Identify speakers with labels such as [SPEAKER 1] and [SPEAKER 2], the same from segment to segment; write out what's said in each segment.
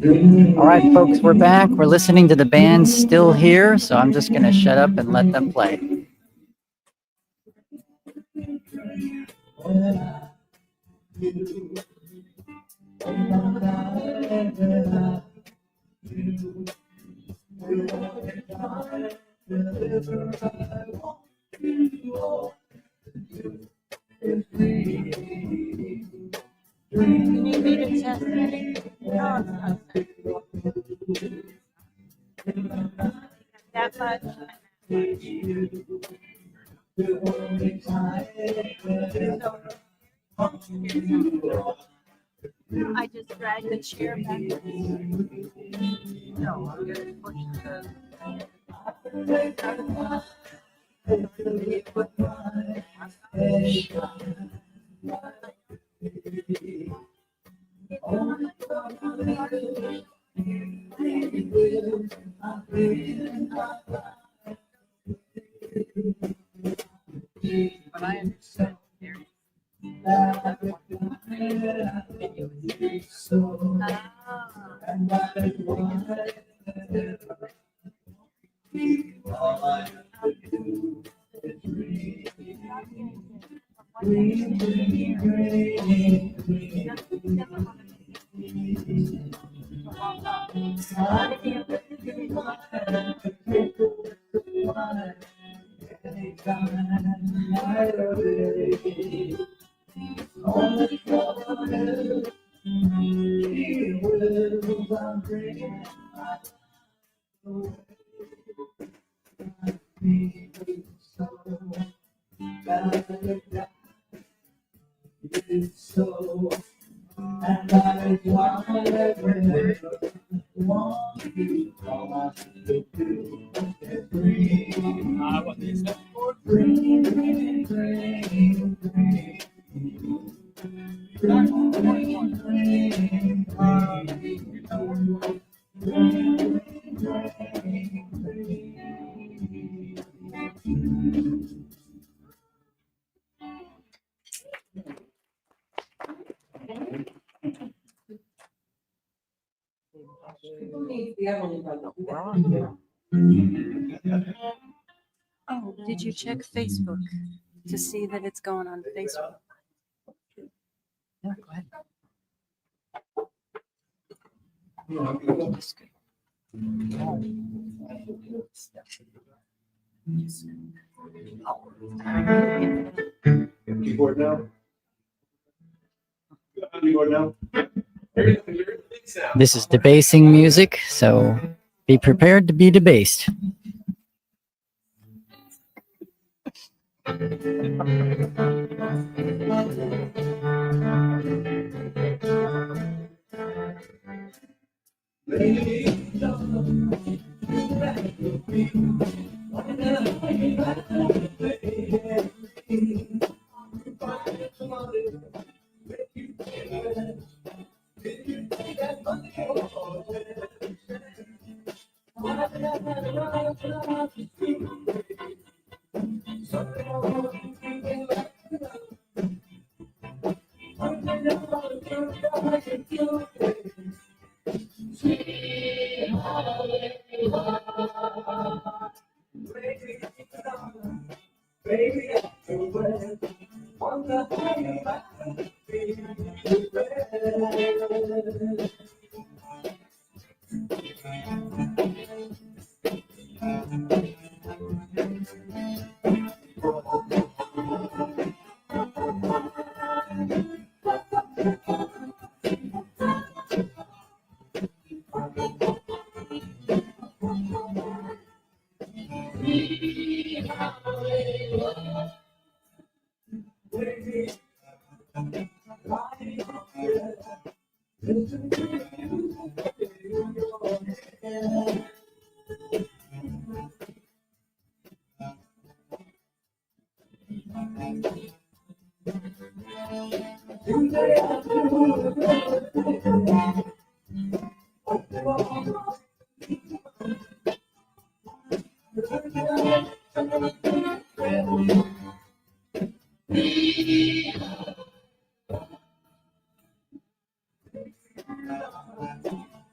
[SPEAKER 1] All right, folks, we're back. We're listening to the band Still Here, so I'm just going to shut up and let them play.
[SPEAKER 2] You need me to test it? No, it's not that much. I just dragged the chair back. No, I'm gonna push but I understand. Oh, did you check Facebook to see that it's going on Facebook?
[SPEAKER 1] Yeah, go ahead.
[SPEAKER 3] Keyboard now. Keyboard now.
[SPEAKER 1] This is debasing music, so be prepared to be debased.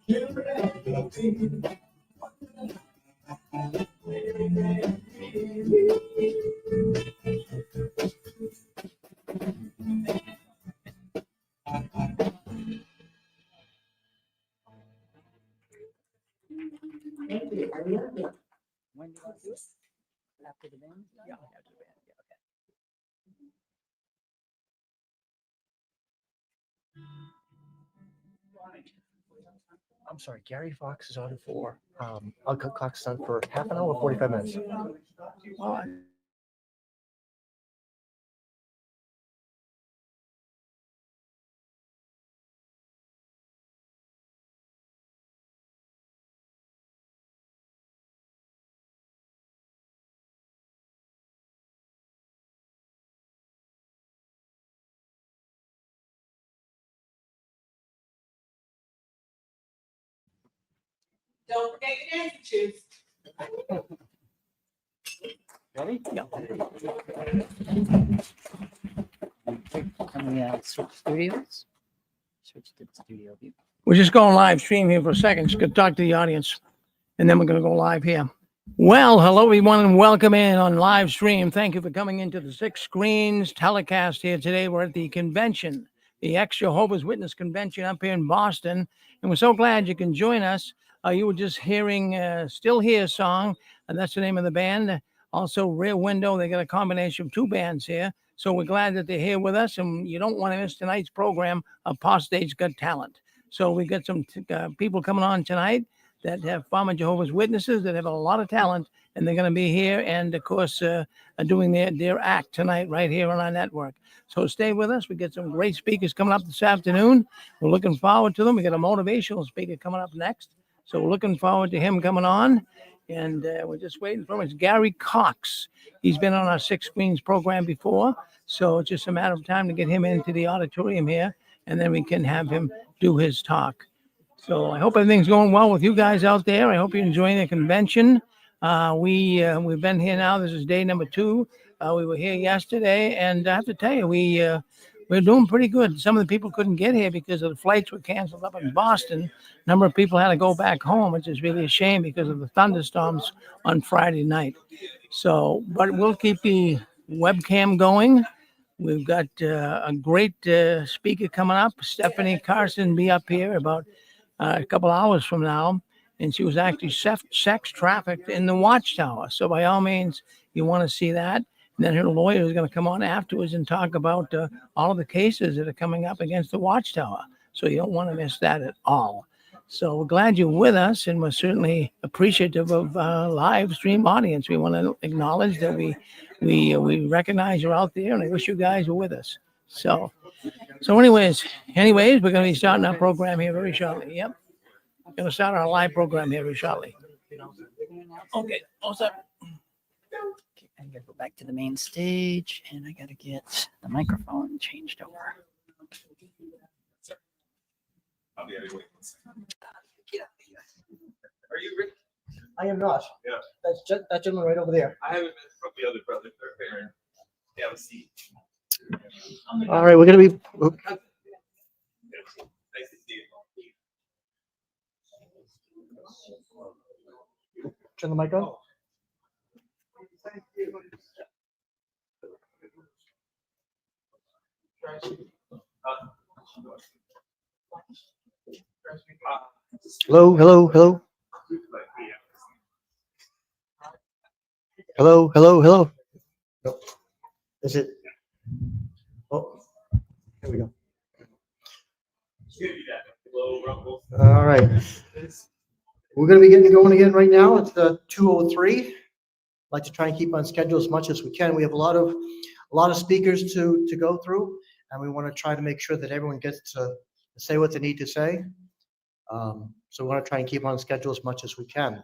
[SPEAKER 1] When do you want to do it? After the band? Yeah, after the band. Yeah, okay.
[SPEAKER 3] I'm sorry, Gary Fox is on for, I'll cut clock's on for half an hour, 45 minutes.
[SPEAKER 1] Well,
[SPEAKER 4] Don't forget your dancing shoes.
[SPEAKER 1] ready? Yeah. Can we switch studios? Switch to the studio view.
[SPEAKER 5] We're just going live stream here for a second. Just gonna talk to the audience, and then we're gonna go live here. Well, hello everyone, and welcome in on live stream. Thank you for coming into the Six Screens telecast here today. We're at the convention, the ex-Jehovah's Witness convention up here in Boston, and we're so glad you can join us. You were just hearing "Still Here" song, and that's the name of the band. Also, Rear Window. They got a combination of two bands here, so we're glad that they're here with us. And you don't want to miss tonight's program of Apostate's Got Talent. So we got some people coming on tonight that have former Jehovah's Witnesses that have a lot of talent, and they're going to be here and, of course, doing their act tonight right here on our network. So stay with us. We get some great speakers coming up this afternoon. We're looking forward to them. We got a motivational speaker coming up next. So we're looking forward to him coming on, and we're just waiting for him. It's Gary Cox. He's been on our Six Screens program before, so it's just a matter of time to get him into the auditorium here, and then we can have him do his talk. So I hope everything's going well with you guys out there. I hope you're enjoying the convention. We've been here now. This is day number 2. We were here yesterday, and I have to tell you, we're doing pretty good. Some of the people couldn't get here because of the flights were canceled up in Boston. A number of people had to go back home, which is really a shame because of the thunderstorms on Friday night. So, but we'll keep the webcam going. We've got a great speaker coming up. Stephanie Carson be up here about a couple hours from now, and she was actually sex trafficked in the Watchtower. So by all means, you want to see that. And then her lawyer is going to come on afterwards and talk about all of the cases that are coming up against the Watchtower. So you don't want to miss that at all. So we're glad you're with us, and we're certainly appreciative of live stream audience. We want to acknowledge that we recognize you're out there, and I wish you guys were with us. So anyways, we're going to be starting our program here very shortly. Yep. We're going to start our live program here very shortly. Okay. All set.
[SPEAKER 1] Okay, I gotta go back to the main stage, and I gotta get the microphone changed over.
[SPEAKER 6] I'll be out of the way. Are you Rick?
[SPEAKER 3] I am not.
[SPEAKER 6] Yeah.
[SPEAKER 3] That's that gentleman right over there.
[SPEAKER 6] I haven't met from the other brother. They're very. They have a seat.
[SPEAKER 3] All right, we're going to be,
[SPEAKER 6] Nice to see you.
[SPEAKER 3] turn the mic on. Hello, hello, hello. Hello, hello, hello. Nope. Is it? Oh, here we go.
[SPEAKER 6] Hello, Rumble.
[SPEAKER 3] All right. We're going to be getting going again right now. It's 2:03. I'd like to try and keep on schedule as much as we can. We have a lot of speakers to go through, and we want to try to make sure that everyone gets to say what they need to say. So we want to try and keep on schedule as much as we can.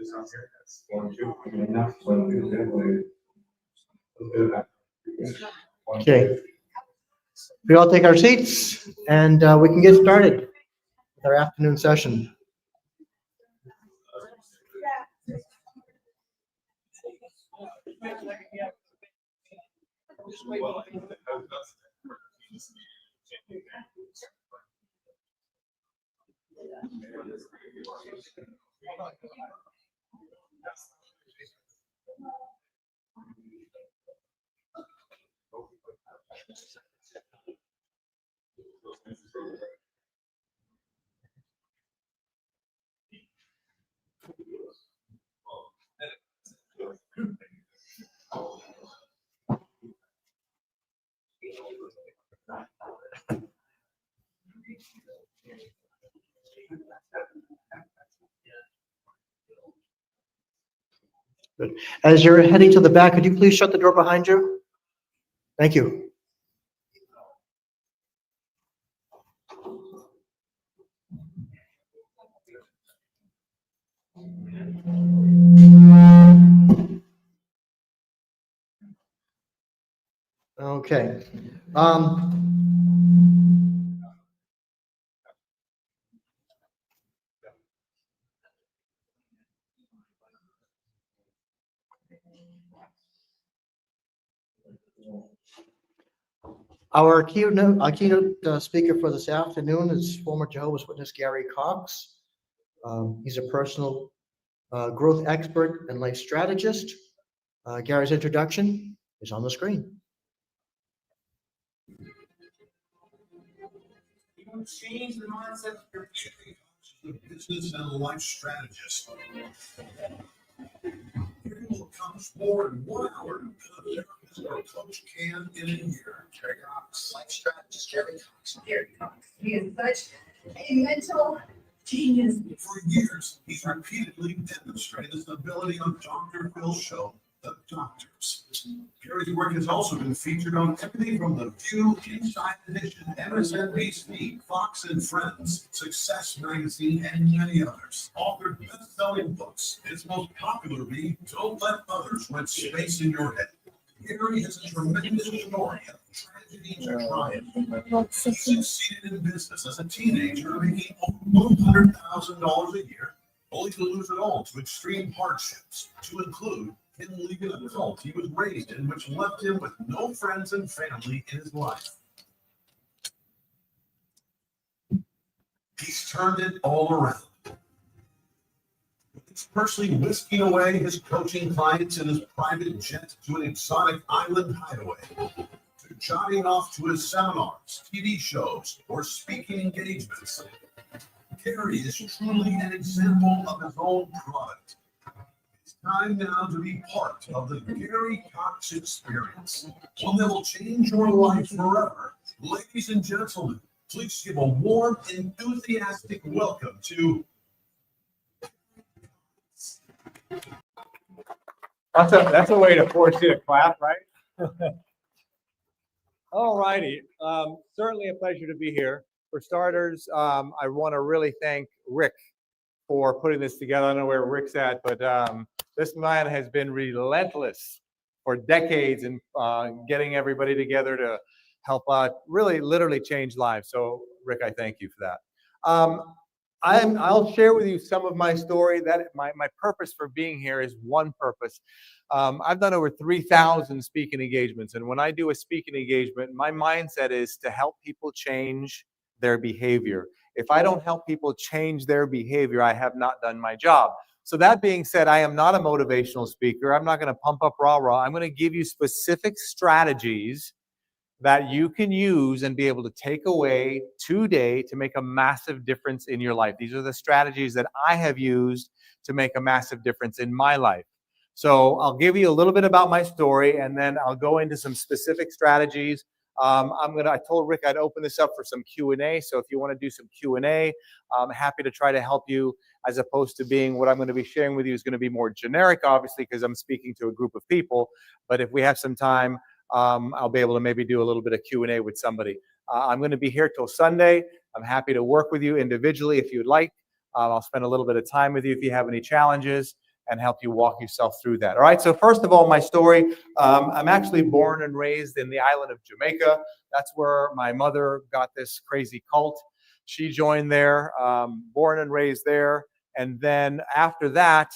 [SPEAKER 6] this on here. That's 1, 2. And that's 1, 2, definitely. Let's do that. 1, 2.
[SPEAKER 3] Okay. We all take our seats and we can get started with our afternoon session. Good. As you're heading to the back, could you please shut the door behind you? Thank you. Okay. Our keynote speaker for this afternoon is former Jehovah's Witness Gary Cox. He's a personal growth expert and life strategist. Gary's introduction is on the screen.
[SPEAKER 7] You want to change the mindset of your business and life strategist. Here will accomplish more in 1 hour than a coach can in a year. Gary Cox, life strategist Gary Cox.
[SPEAKER 8] Gary Cox. He is such a mental genius.
[SPEAKER 7] For years, he's repeatedly demonstrated his ability on Dr. Phil's show, The Doctors. Gary's work has also been featured on everything from The View, Inside Edition, MSNBC, Fox and Friends, Success Magazine, and many others. Authored best-selling books. His most popular being Don't Let Others Rent Space in Your Head. Gary has a tremendous story of tragedy to triumph. He succeeded in business as a teenager, making over $100,000 a year, only to lose it all to extreme hardships, to include him leaving a cult he was raised in, which left him with no friends and family in his life. He's turned it all around. He's personally whisking away his coaching clients in his private jet to an exotic island hideaway, to jotting off to his seminars, TV shows, or speaking engagements. Gary is truly an example of his own product. It's time now to be part of the Gary Cox experience, one that will change your life forever. Ladies and gentlemen, please give a warm, enthusiastic welcome to
[SPEAKER 9] That's a way to force you to clap, right? All righty. Certainly a pleasure to be here. For starters, I want to really thank Rick for putting this together. I don't know where Rick's at, but this man has been relentless for decades in getting everybody together to help really literally change lives. So Rick, I thank you for that. I'll share with you some of my story. That my purpose for being here is one purpose. I've done over 3,000 speaking engagements, and when I do a speaking engagement, my mindset is to help people change their behavior. If I don't help people change their behavior, I have not done my job. So that being said, I am not a motivational speaker. I'm not going to pump up rah-rah. I'm going to give you specific strategies that you can use and be able to take away today to make a massive difference in your life. These are the strategies that I have used to make a massive difference in my life. So I'll give you a little bit about my story, and then I'll go into some specific strategies. I told Rick I'd open this up for some Q&A. So if you want to do some Q&A, I'm happy to try to help you, as opposed to being what I'm going to be sharing with you is going to be more generic, obviously, because I'm speaking to a group of people. But if we have some time, I'll be able to maybe do a little bit of Q&A with somebody. I'm going to be here till Sunday. I'm happy to work with you individually if you'd like. I'll spend a little bit of time with you if you have any challenges. and help you walk yourself through that. All right, so first of all, my story, I'm actually born and raised in the island of Jamaica. That's where my mother got this crazy cult. She joined there, born and raised there. And then after that,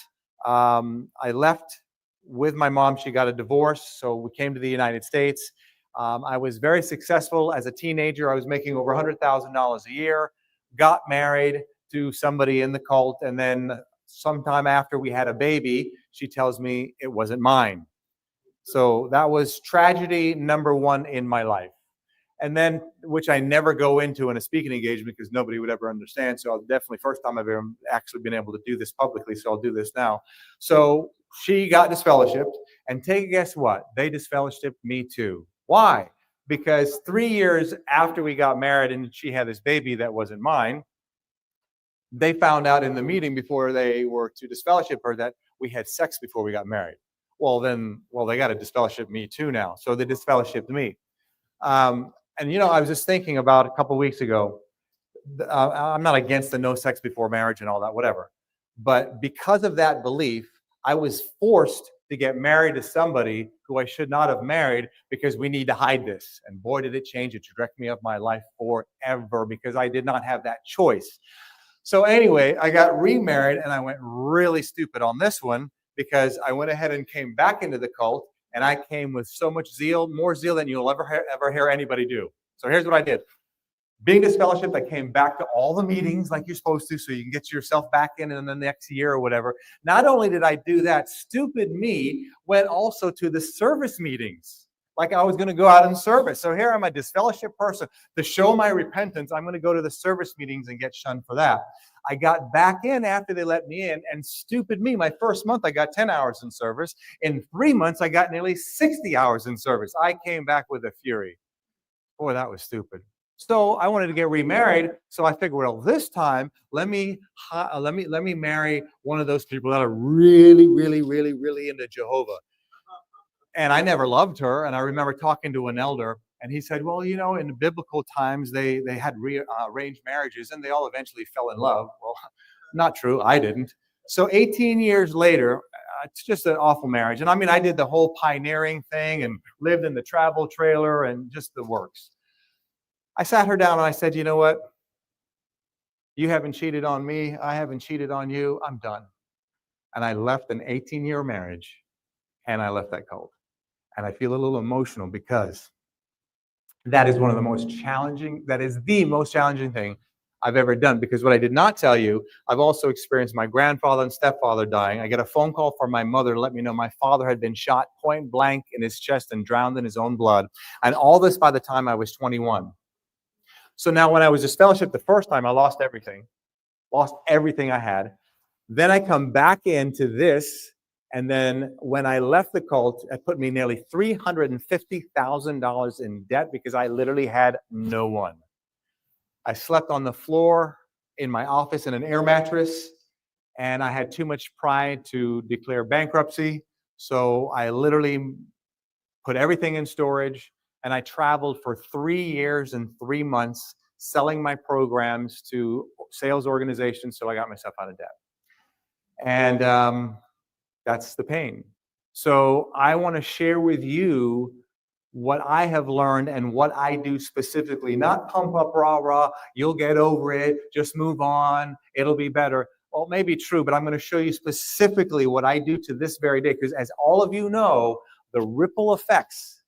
[SPEAKER 9] I left with my mom. She got a divorce, so we came to the United States. I was very successful as a teenager. I was making over $100,000 a year, got married to somebody in the cult, and then sometime after we had a baby, she tells me it wasn't mine. So that was tragedy number one in my life. And then, which I never go into in a speaking engagement because nobody would ever understand. So I'll definitely, first time I've ever actually been able to do this publicly, so I'll do this now. So she got disfellowshipped, and take a guess what? They disfellowshipped me too. Why? Because 3 years after we got married and she had this baby that wasn't mine, they found out in the meeting before they were to disfellowship her that we had sex before we got married. Well, they got to disfellowship me too now. So they disfellowshipped me. And you know, I was just thinking about a couple of weeks ago, I'm not against the no sex before marriage and all that, whatever. But because of that belief, I was forced to get married to somebody who I should not have married because we need to hide this. And boy, did it change the trajectory of my life forever because I did not have that choice. So anyway, I got remarried and I went really stupid on this one because I went ahead and came back into the cult, and I came with so much zeal, more zeal than you'll ever hear anybody do. So here's what I did. Being disfellowshipped, I came back to all the meetings like you're supposed to so you can get yourself back in the next year or whatever. Not only did I do that, stupid me went also to the service meetings like I was going to go out and service. So here I'm a disfellowshipped person. To show my repentance, I'm going to go to the service meetings and get shunned for that. I got back in after they let me in, and stupid me, my first month I got 10 hours in service. In 3 months, I got nearly 60 hours in service. I came back with a fury. Boy, that was stupid. So I wanted to get remarried. So I figured, well, this time let me marry one of those people that are really into Jehovah. And I never loved her. And I remember talking to an elder, and he said, well, you know, in the biblical times, they had arranged marriages, and they all eventually fell in love. Well, not true. I didn't. So 18 years later, it's just an awful marriage. And I mean, I did the whole pioneering thing and lived in the travel trailer and just the works. I sat her down and I said, you know what? You haven't cheated on me. I haven't cheated on you. I'm done. And I left an 18-year marriage, and I left that cult. And I feel a little emotional because that is one of the most challenging, that is the most challenging thing I've ever done. Because what I did not tell you, I've also experienced my grandfather and stepfather dying. I get a phone call from my mother to let me know my father had been shot point blank in his chest and drowned in his own blood. And all this by the time I was 21. So now when I was disfellowshipped the first time, I lost everything I had. Then I come back into this. And then when I left the cult, it put me nearly $350,000 in debt because I literally had no one. I slept on the floor in my office in an air mattress, and I had too much pride to declare bankruptcy. So I literally put everything in storage, and I traveled for 3 years and 3 months selling my programs to sales organizations till I got myself out of debt. And that's the pain. So I want to share with you what I have learned and what I do specifically, not pump up, rah, rah, you'll get over it, just move on, it'll be better. Well, it may be true, but I'm going to show you specifically what I do to this very day, because as all of you know, the ripple effects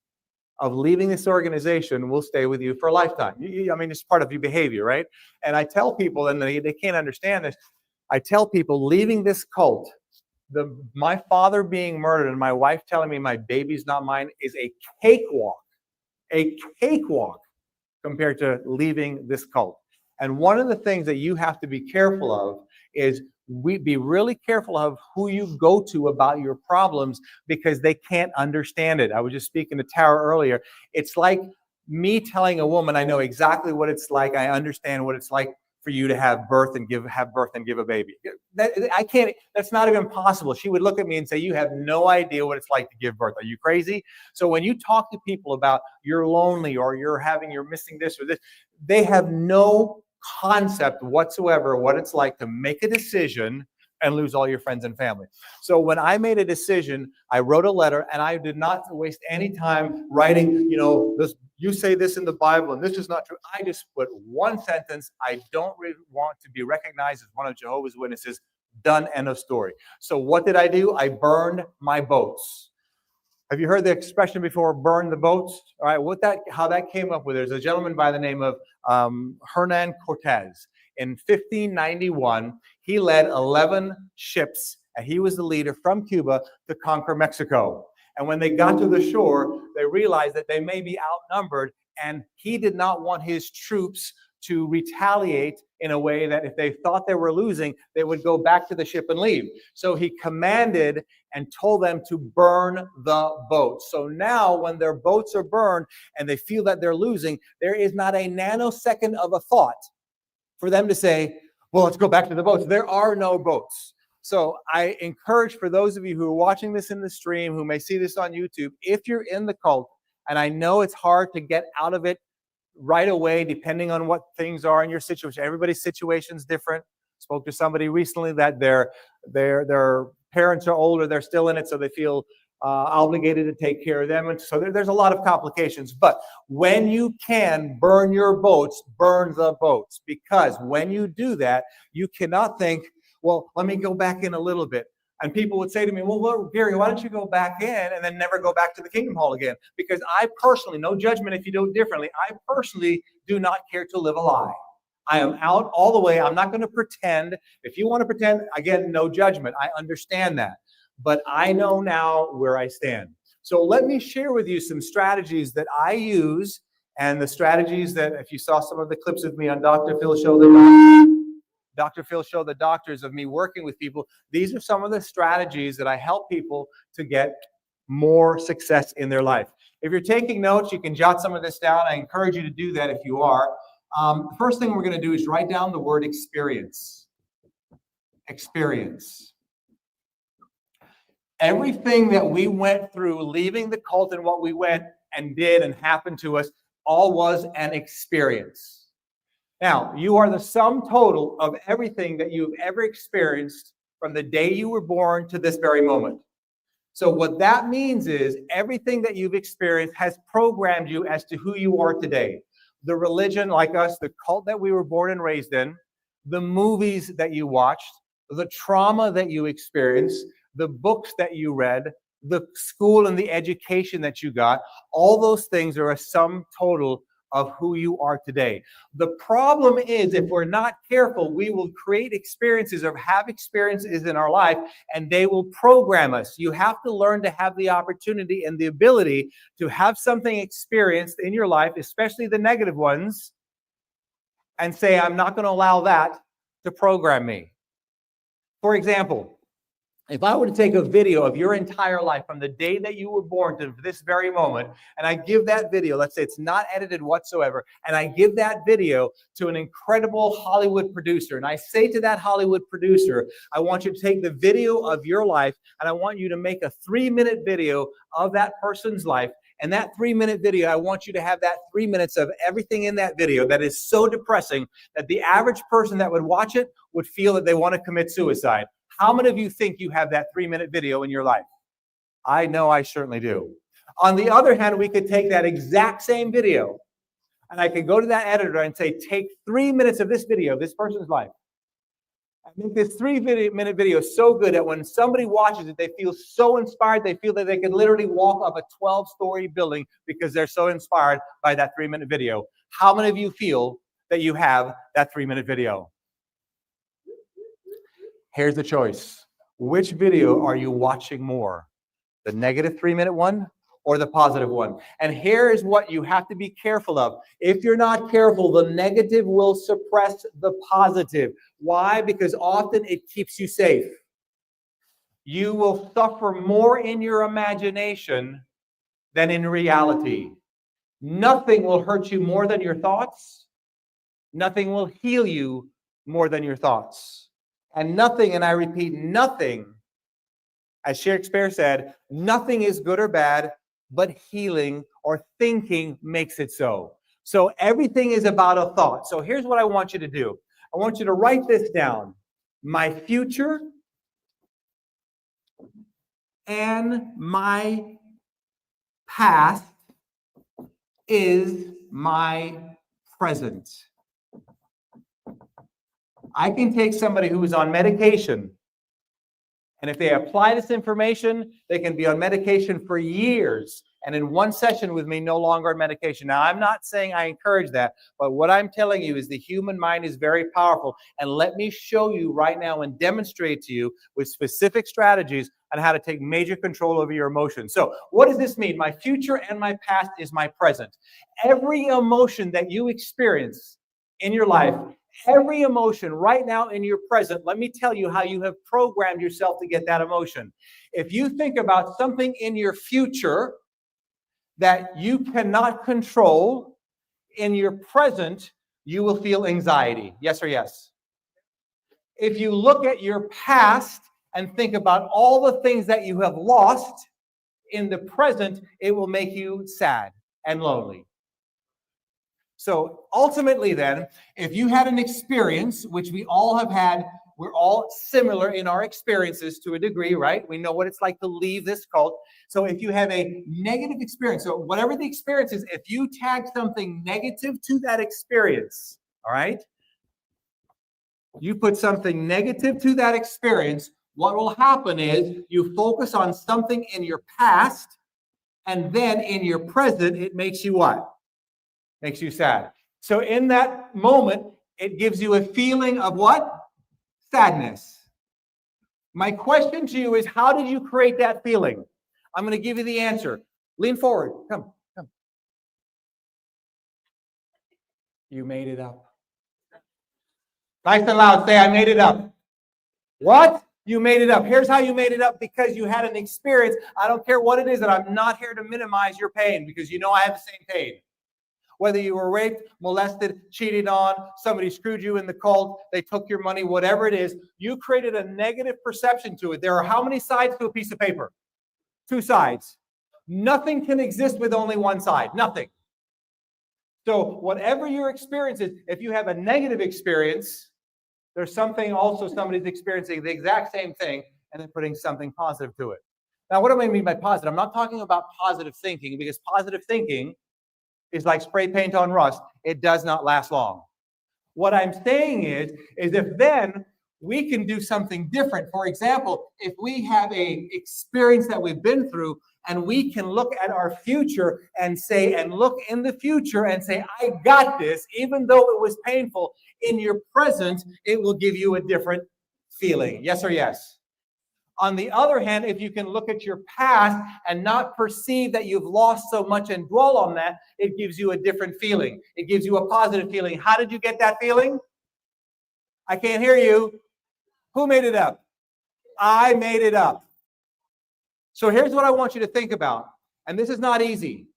[SPEAKER 9] of leaving this organization will stay with you for a lifetime. I mean, it's part of your behavior, right? And I tell people, and they can't understand this, I tell people leaving this cult, my father being murdered and my wife telling me my baby's not mine is a cakewalk compared to leaving this cult. And one of the things that you have to be careful of is be really careful of who you go to about your problems, because they can't understand it. I was just speaking to Tara earlier. It's like me telling a woman, I know exactly what it's like. I understand what it's like for you to have birth and give a baby. That's not even possible. She would look at me and say, you have no idea what it's like to give birth. Are you crazy? So when you talk to people about you're lonely or you're missing this or this, they have no concept whatsoever what it's like to make a decision and lose all your friends and family. So when I made a decision, I wrote a letter, and I did not waste any time writing, this, you say this in the Bible and this is not true. I just put one sentence: I don't want to be recognized as one of Jehovah's Witnesses. Done, end of story. So what did I do? I burned my boats. Have you heard the expression before, burn the boats? All right, how that came up with, there's a gentleman by the name of Hernan Cortez. In 1591, he led 11 ships, and he was the leader from Cuba to conquer Mexico. And when they got to the shore, they realized that they may be outnumbered, and he did not want his troops to retaliate in a way that if they thought they were losing, they would go back to the ship and leave. So he commanded and told them to burn the boats. So now when their boats are burned and they feel that they're losing, there is not a nanosecond of a thought for them to say, well, let's go back to the boats. There are no boats. So I encourage, for those of you who are watching this in the stream, who may see this on YouTube, if you're in the cult, and I know it's hard to get out of it right away, depending on what things are in your situation. Everybody's situation is different. Spoke to somebody recently that their parents are older, they're still in it, so they feel obligated to take care of them. And so there's a lot of complications. But when you can burn your boats, burn the boats. Because when you do that, you cannot think, well, let me go back in a little bit. And people would say to me, well, Gary, why don't you go back in and then never go back to the Kingdom Hall again? Because I personally, no judgment if you do it differently, I personally do not care to live a lie. I am out all the way. I'm not going to pretend. If you want to pretend, again, no judgment. I understand that. But I know now where I stand. So let me share with you some strategies that I use, and the strategies that, if you saw some of the clips of me on Dr. Phil Show, Dr. Phil Show, the doctors, of me working with people, these are some of the strategies that I help people to get more success in their life. If you're taking notes, you can jot some of this down. I encourage you to do that if you are. The first thing we're going to do is write down the word experience. Experience. Everything that we went through, leaving the cult, and what we went and did and happened to us, all was an experience. Now, you are the sum total of everything that you've ever experienced from the day you were born to this very moment. So what that means is everything that you've experienced has programmed you as to who you are today. The religion, like us, the cult that we were born and raised in, the movies that you watched, the trauma that you experienced, the books that you read, the school and the education that you got, all those things are a sum total of who you are today. The problem is, if we're not careful, we will create experiences or have experiences in our life, and they will program us. You have to learn to have the opportunity and the ability to have something experienced in your life, especially the negative ones, and say, I'm not going to allow that to program me. For example, if I were to take a video of your entire life from the day that you were born to this very moment, and I give that video, let's say it's not edited whatsoever, and I give that video to an incredible Hollywood producer, and I say to that Hollywood producer, I want you to take the video of your life, and I want you to make a 3-minute video of that person's life. And that 3-minute video, I want you to have that 3 minutes of everything in that video that is so depressing that the average person that would watch it would feel that they want to commit suicide. How many of you think you have that 3-minute video in your life? I know I certainly do. On the other hand, we could take that exact same video, and I could go to that editor and say, take 3 minutes of this video, of this person's life, and make this 3-minute video so good that when somebody watches it, they feel so inspired, they feel that they could literally walk up a 12-story building because they're so inspired by that 3-minute video. How many of you feel that you have that 3-minute video? Here's the choice. Which video are you watching more? The negative 3-minute one or the positive one? And here is what you have to be careful of. If you're not careful, the negative will suppress the positive. Why? Because often it keeps you safe. You will suffer more in your imagination than in reality. Nothing will hurt you more than your thoughts. Nothing will heal you more than your thoughts. And nothing, and I repeat, nothing, as Shakespeare said, nothing is good or bad, but healing or thinking makes it so. So everything is about a thought. So here's what I want you to do. I want you to write this down. My future and my past is my present. I can take somebody who is on medication, and if they apply this information, they can be on medication for years, and in one session with me, no longer on medication. Now, I'm not saying I encourage that, but what I'm telling you is the human mind is very powerful, and let me show you right now and demonstrate to you with specific strategies on how to take major control over your emotions. So what does this mean? My future and my past is my present. Every emotion that you experience in your life, every emotion right now in your present, let me tell you how you have programmed yourself to get that emotion. If you think about something in your future that you cannot control, in your present, you will feel anxiety. Yes or yes? If you look at your past and think about all the things that you have lost, in the present, it will make you sad and lonely. So ultimately then, if you had an experience, which we all have had, we're all similar in our experiences to a degree, right? We know what it's like to leave this cult. So if you have a negative experience, so whatever the experience is, if you tag something negative to that experience, all right? You put something negative to that experience, what will happen is you focus on something in your past, and then in your present, it makes you what? Makes you sad. So in that moment, it gives you a feeling of what? Sadness. My question to you is, how did you create that feeling? I'm going to give you the answer. Lean forward. Come. You made it up. Nice and loud, say, I made it up. What? You made it up. Here's how you made it up: because you had an experience. I don't care what it is, and I'm not here to minimize your pain, because you know I have the same pain. Whether you were raped, molested, cheated on, somebody screwed you in the cult, they took your money, whatever it is, you created a negative perception to it. There are how many sides to a piece of paper? 2 sides. Nothing can exist with only one side. Nothing. So whatever your experience is, if you have a negative experience, there's something also somebody's experiencing the exact same thing and then putting something positive to it. Now, what do I mean by positive? I'm not talking about positive thinking, because positive thinking is like spray paint on rust. It does not last long. What I'm saying is if then we can do something different. For example, if we have a experience that we've been through, and we can look at our future and say, and look in the future and say, I got this, even though it was painful, in your present, it will give you a different feeling. Yes or yes? On the other hand, if you can look at your past and not perceive that you've lost so much and dwell on that, it gives you a different feeling. It gives you a positive feeling. How did you get that feeling? I can't hear you. Who made it up? I made it up. So here's what I want you to think about, and this is not easy.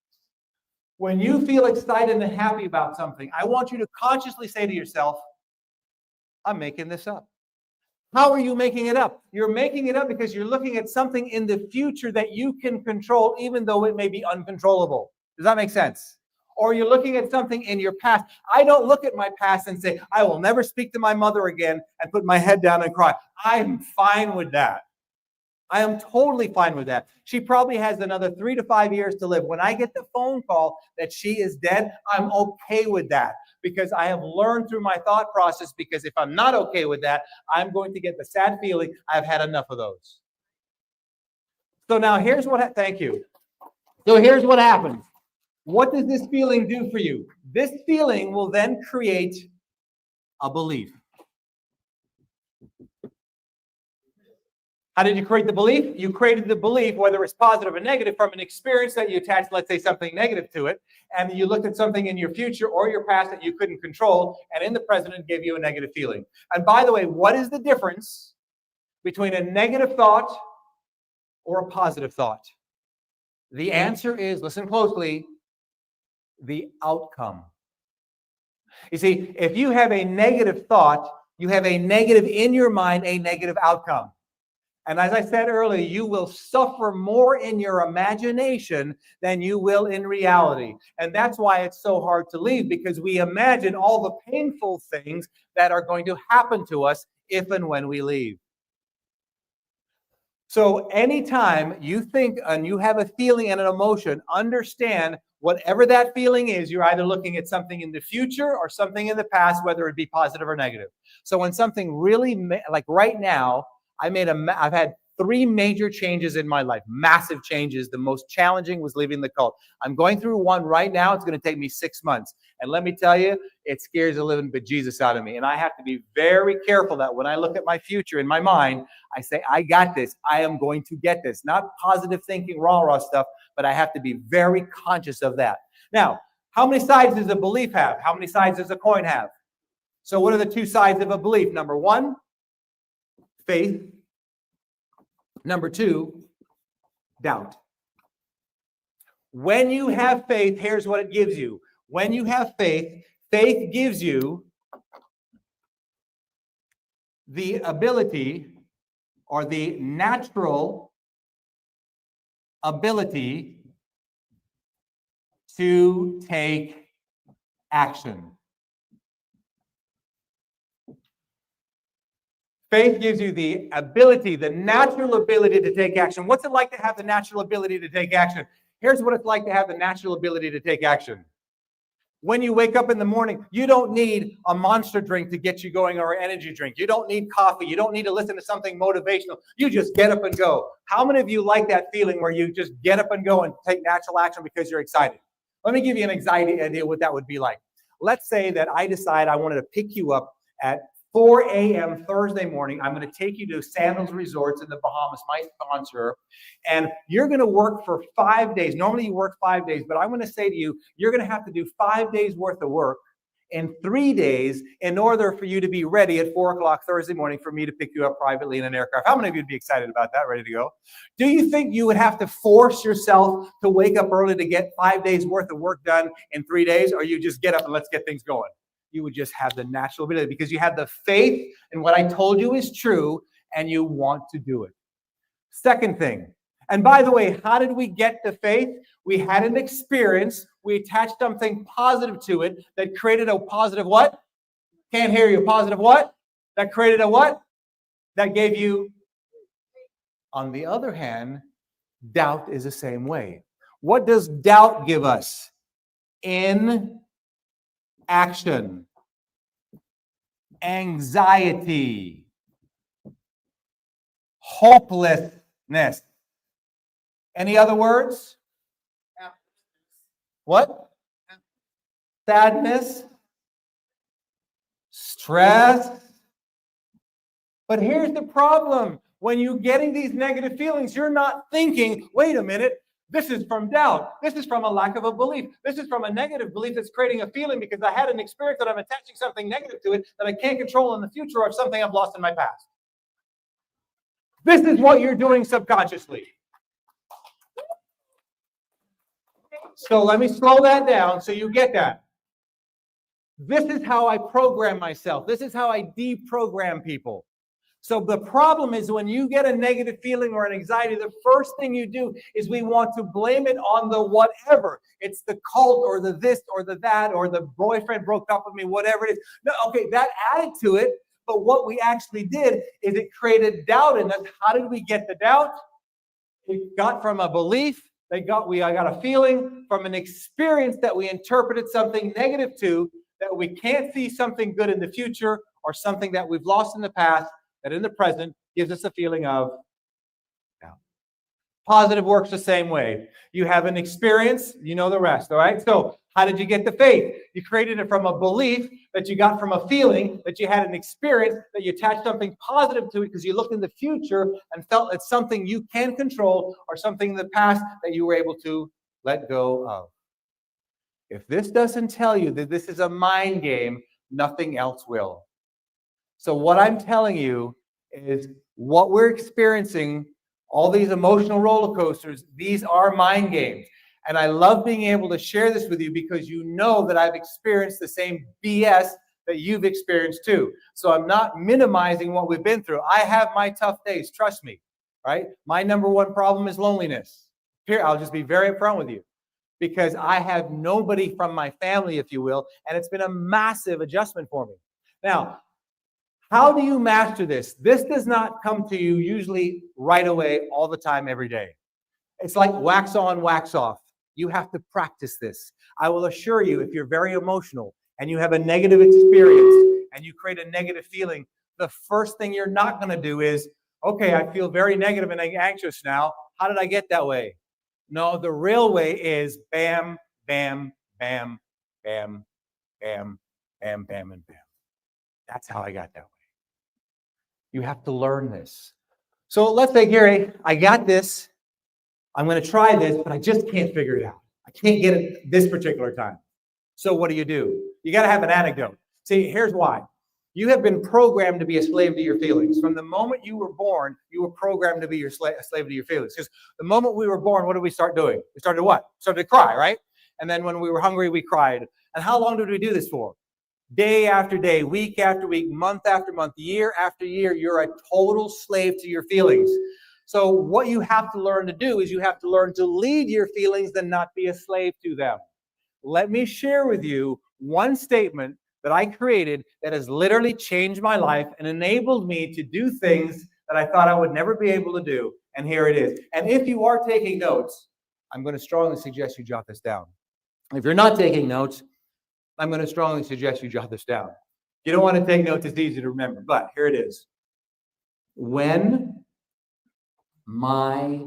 [SPEAKER 9] When you feel excited and happy about something, I want you to consciously say to yourself, I'm making this up. How are you making it up? You're making it up because you're looking at something in the future that you can control, even though it may be uncontrollable. Does that make sense? Or you're looking at something in your past. I don't look at my past and say, I will never speak to my mother again and put my head down and cry. I'm fine with that. I am totally fine with that. She probably has another 3 to 5 years to live. When I get the phone call that she is dead, I'm okay with that, because I have learned through my thought process, because if I'm not okay with that, I'm going to get the sad feeling. I've had enough of those. So now here's what, thank you. So here's what happens. What does this feeling do for you? This feeling will then create a belief. How did you create the belief? You created the belief, whether it's positive or negative, from an experience that you attached, let's say, something negative to it, and you looked at something in your future or your past that you couldn't control, and in the present it gave you a negative feeling. And by the way, what is the difference between a negative thought or a positive thought? The answer is, listen closely, the outcome. You see, if you have a negative thought, you have a negative in your mind, a negative outcome. And as I said earlier, you will suffer more in your imagination than you will in reality. And that's why it's so hard to leave, because we imagine all the painful things that are going to happen to us if and when we leave. So anytime you think and you have a feeling and an emotion, understand whatever that feeling is, you're either looking at something in the future or something in the past, whether it be positive or negative. So when something really, like right now, I've had 3 major changes in my life, massive changes. The most challenging was leaving the cult. I'm going through one right now. It's going to take me 6 months. And let me tell you, it scares the living bejesus out of me. And I have to be very careful that when I look at my future in my mind, I say, I got this. I am going to get this. Not positive thinking, rah stuff, but I have to be very conscious of that. Now, how many sides does a belief have? How many sides does a coin have? So what are the 2 sides of a belief? Number 1, faith. Number 2, doubt. When you have faith, here's what it gives you. When you have faith, faith gives you the ability or the natural ability to take action. Faith gives you the ability, the natural ability to take action. What's it like to have the natural ability to take action? Here's what it's like to have the natural ability to take action. When you wake up in the morning, you don't need a Monster drink to get you going or an energy drink. You don't need coffee. You don't need to listen to something motivational. You just get up and go. How many of you like that feeling where you just get up and go and take natural action because you're excited? Let me give you an anxiety idea what that would be like. Let's say that I decide I wanted to pick you up at 4 a.m. Thursday morning. I'm going to take you to Sandals Resorts in the Bahamas, my sponsor, and you're going to work for 5 days. Normally you work 5 days, but I'm going to say to you, you're going to have to do 5 days worth of work in 3 days in order for you to be ready at 4 o'clock Thursday morning for me to pick you up privately in an aircraft. How many of you would be excited about that, ready to go? Do you think you would have to force yourself to wake up early to get 5 days worth of work done in 3 days, or you just get up and let's get things going? You would just have the natural ability because you have the faith in what I told you is true and you want to do it. Second thing, and by the way, how did we get the faith? We had an experience. We attached something positive to it that created a positive what? Can't hear you. Positive what? That created a what? That gave you. On the other hand, doubt is the same way. What does doubt give us? Action, anxiety, hopelessness. Any other words? What? Sadness, stress. But here's the problem. When you're getting these negative feelings, you're not thinking, wait a minute, this is from doubt. This is from a lack of a belief. This is from a negative belief that's creating a feeling because I had an experience that I'm attaching something negative to it that I can't control in the future or something I've lost in my past. This is what you're doing subconsciously. So let me slow that down so you get that. This is how I program myself. This is how I deprogram people. So the problem is when you get a negative feeling or an anxiety, the first thing you do is we want to blame it on the whatever. It's the cult or the this or the that or the boyfriend broke up with me, whatever it is. No, okay, that added to it. But what we actually did is it created doubt in us. How did we get the doubt? It got from a belief. I got a feeling from an experience that we interpreted something negative to, that we can't see something good in the future or something that we've lost in the past that in the present gives us a feeling of doubt. Positive works the same way. You have an experience, you know the rest, all right? So how did you get the faith? You created it from a belief that you got from a feeling that you had an experience that you attached something positive to it because you looked in the future and felt it's something you can control or something in the past that you were able to let go of. If this doesn't tell you that this is a mind game, nothing else will. So what I'm telling you is what we're experiencing, all these emotional roller coasters, these are mind games. And I love being able to share this with you because you know that I've experienced the same BS that you've experienced too. So I'm not minimizing what we've been through. I have my tough days, trust me, right? My number one problem is loneliness. Here, I'll just be very upfront with you because I have nobody from my family, if you will, and it's been a massive adjustment for me. Now, How do you master this? This does not come to you usually right away, all the time, every day. It's like wax on, wax off. You have to practice this. I will assure you, if you're very emotional and you have a negative experience and you create a negative feeling, the first thing you're not going to do is, okay, I feel very negative and anxious now. How did I get that way? No, the real way is bam, bam, bam, bam, bam, bam, bam, and bam. That's how I got that way. You have to learn this. So let's say, Gary, I got this. I'm going to try this, but I just can't figure it out. I can't get it this particular time. So what do? You got to have an anecdote. See, here's why. You have been programmed to be a slave to your feelings. From the moment you were born, you were programmed to be a slave to your feelings. Because the moment we were born, what did we start doing? We started what? We started to cry, right? And then when we were hungry, we cried. And how long did we do this for? Day after day, week after week, month after month, year after year, you're a total slave to your feelings. So what you have to learn to do is you have to learn to lead your feelings and not be a slave to them. Let me share with you one statement that I created that has literally changed my life and enabled me to do things that I thought I would never be able to do. And here it is. And if you are taking notes, I'm going to strongly suggest you jot this down. If you're not taking notes, I'm going to strongly suggest you jot this down. If you don't want to take notes, it's easy to remember, but here it is. When my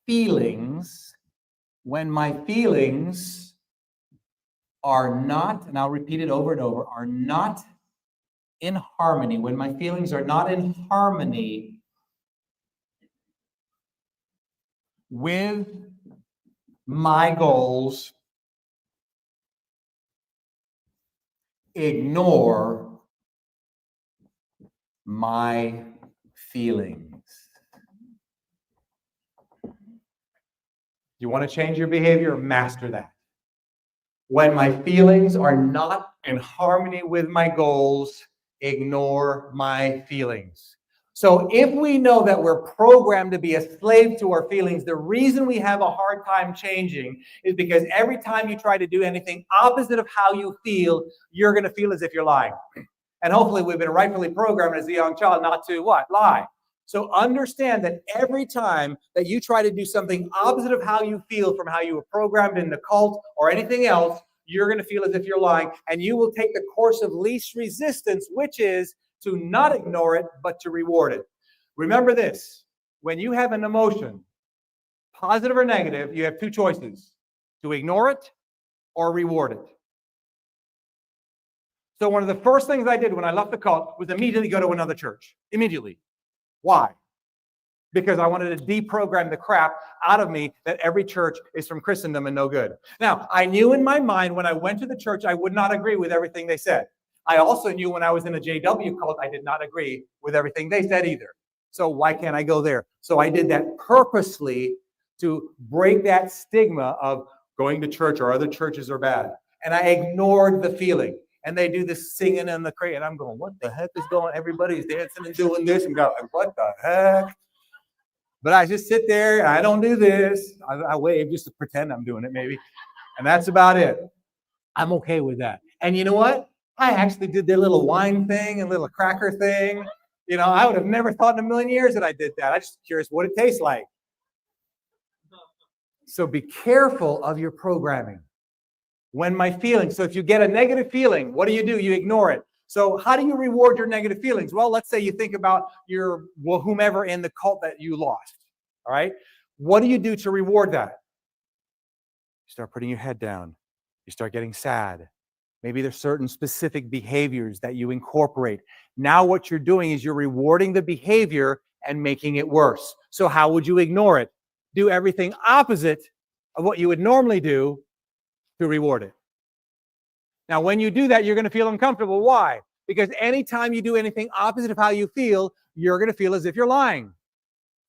[SPEAKER 9] feelings are not, and I'll repeat it over and over, are not in harmony, when my feelings are not in harmony with my goals, ignore my feelings. You want to change your behavior? Master that. When my feelings are not in harmony with my goals, ignore my feelings. So if we know that we're programmed to be a slave to our feelings, the reason we have a hard time changing is because every time you try to do anything opposite of how you feel, you're going to feel as if you're lying. And hopefully we've been rightfully programmed as a young child not to what? Lie. So understand that every time that you try to do something opposite of how you feel from how you were programmed in the cult or anything else, you're going to feel as if you're lying, and you will take the course of least resistance, which is to not ignore it, but to reward it. Remember this, when you have an emotion, positive or negative, you have two choices, to ignore it or reward it. So one of the first things I did when I left the cult was immediately go to another church, immediately. Why? Because I wanted to deprogram the crap out of me that every church is from Christendom and no good. Now, I knew in my mind when I went to the church, I would not agree with everything they said. I also knew when I was in a JW cult, I did not agree with everything they said either. So why can't I go there? So I did that purposely to break that stigma of going to church or other churches are bad. And I ignored the feeling. And they do this singing and the crazy. And I'm going, what the heck is going on? Everybody's dancing and doing this. And go, what the heck? But I just sit there. I don't do this. I wave just to pretend I'm doing it maybe. And that's about it. I'm okay with that. And you know what? I actually did their little wine thing and little cracker thing. You know, I would have never thought in a million years that I did that. I'm just curious what it tastes like. So be careful of your programming. When my feelings, so if you get a negative feeling, what do? You ignore it. So how do you reward your negative feelings? Well, let's say you think about your whomever in the cult that you lost. All right. What do you do to reward that? You start putting your head down. You start getting sad. Maybe there's certain specific behaviors that you incorporate. Now what you're doing is you're rewarding the behavior and making it worse. So how would you ignore it? Do everything opposite of what you would normally do to reward it. Now, when you do that, you're going to feel uncomfortable. Why? Because anytime you do anything opposite of how you feel, you're going to feel as if you're lying.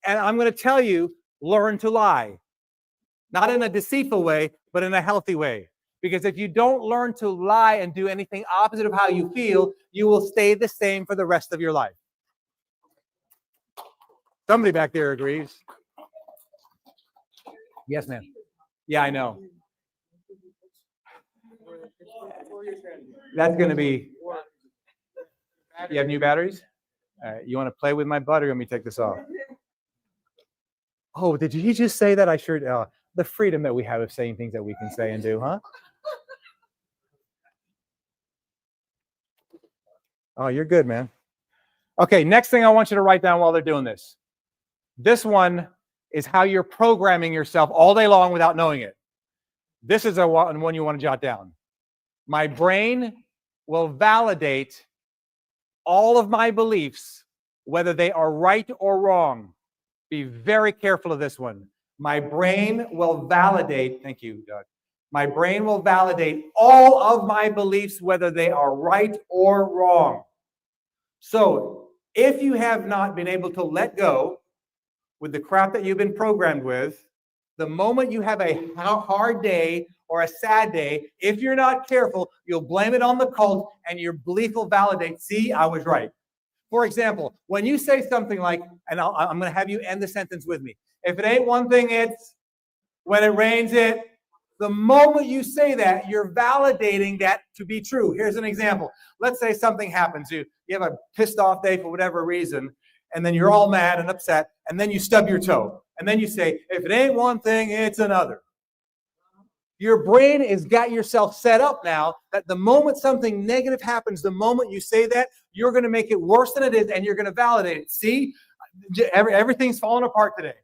[SPEAKER 9] And I'm going to tell you, learn to lie. Not in a deceitful way, but in a healthy way. Because if you don't learn to lie and do anything opposite of how you feel, you will stay the same for the rest of your life. Somebody back there agrees. Yes, ma'am. Yeah, I know. That's going to be You have new batteries? All right, you want to play with my butt or you want me to take this off? Oh, did he just say that? I sure, the freedom that we have of saying things that we can say and do, huh? Oh, you're good, man. Okay, next thing I want you to write down while they're doing this. This one is how you're programming yourself all day long without knowing it. This is one you want to jot down. My brain will validate all of my beliefs, whether they are right or wrong. Be very careful of this one. My brain will validate, thank you, Doug. My brain will validate all of my beliefs, whether they are right or wrong. So if you have not been able to let go with the crap that you've been programmed with, the moment you have a hard day or a sad day, if you're not careful, you'll blame it on the cult and your belief will validate, see, I was right. For example, when you say something like, and I'm going to have you end the sentence with me. If it ain't one thing, it's when it rains, it. The moment you say that, you're validating that to be true. Here's an example. Let's say something happens. You have a pissed off day for whatever reason, and then you're all mad and upset, and then you stub your toe. And then you say, if it ain't one thing, it's another. Your brain has got yourself set up now that the moment something negative happens, the moment you say that, you're going to make it worse than it is, and you're going to validate it. See, everything's falling apart today.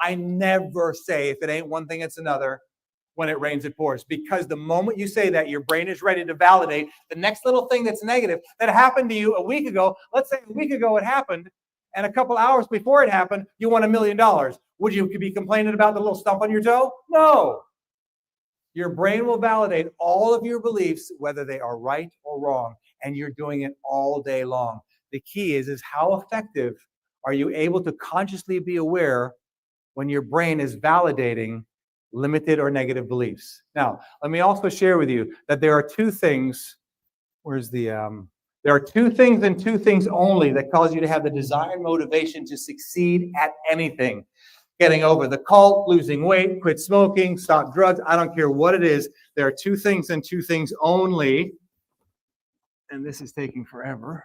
[SPEAKER 9] I never say, if it ain't one thing, it's another. When it rains, it pours. Because the moment you say that, your brain is ready to validate the next little thing that's negative that happened to you a week ago. Let's say a week ago it happened, and a couple hours before it happened, you won $1 million. Would you be complaining about the little stump on your toe? No. Your brain will validate all of your beliefs, whether they are right or wrong, and you're doing it all day long. The key is how effective are you able to consciously be aware when your brain is validating limited or negative beliefs. Now, let me also share with you that there are two things. There are two things and two things only that cause you to have the desired motivation to succeed at anything. Getting over the cult, losing weight, quit smoking, stop drugs. I don't care what it is. There are two things and two things only. And this is taking forever.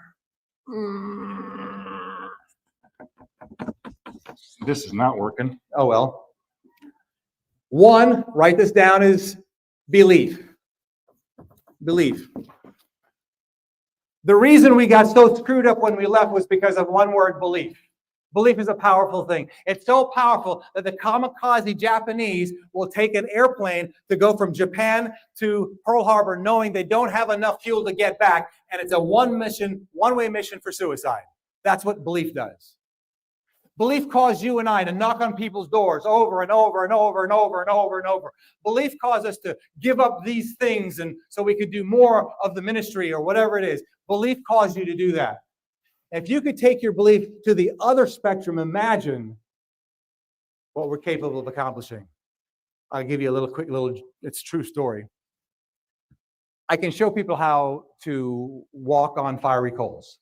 [SPEAKER 9] This is not working. Oh, well. One, write this down, is belief. Belief. The reason we got so screwed up when we left was because of one word, belief. Belief is a powerful thing. It's so powerful that the kamikaze Japanese will take an airplane to go from Japan to Pearl Harbor knowing they don't have enough fuel to get back, and it's a one-way mission for suicide. That's what belief does. Belief caused you and I to knock on people's doors over and over and over and over and over and over. Belief caused us to give up these things and so we could do more of the ministry or whatever it is. Belief caused you to do that. If you could take your belief to the other spectrum, imagine what we're capable of accomplishing. I'll give you a it's a true story. I can show people how to walk on fiery coals.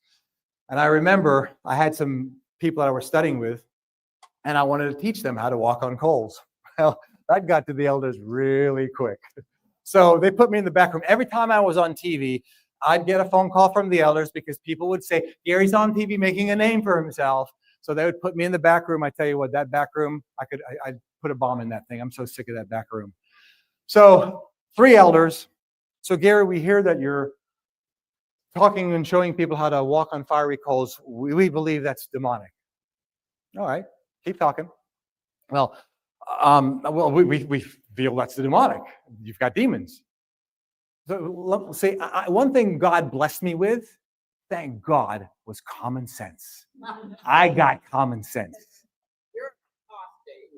[SPEAKER 9] And I remember I had some people that I was studying with, and I wanted to teach them how to walk on coals. Well, that got to the elders really quick. So they put me in the back room. Every time I was on TV, I'd get a phone call from the elders because people would say, Gary's on TV making a name for himself. So they would put me in the back room. I tell you what, that back room, I'd put a bomb in that thing. I'm so sick of that back room. So 3 elders. So Gary, we hear that you're talking and showing people how to walk on fiery coals. We believe that's demonic. All right, keep talking. Well, we feel that's the demonic. You've got demons. So say one thing God blessed me with, thank God, was common sense. I got common sense.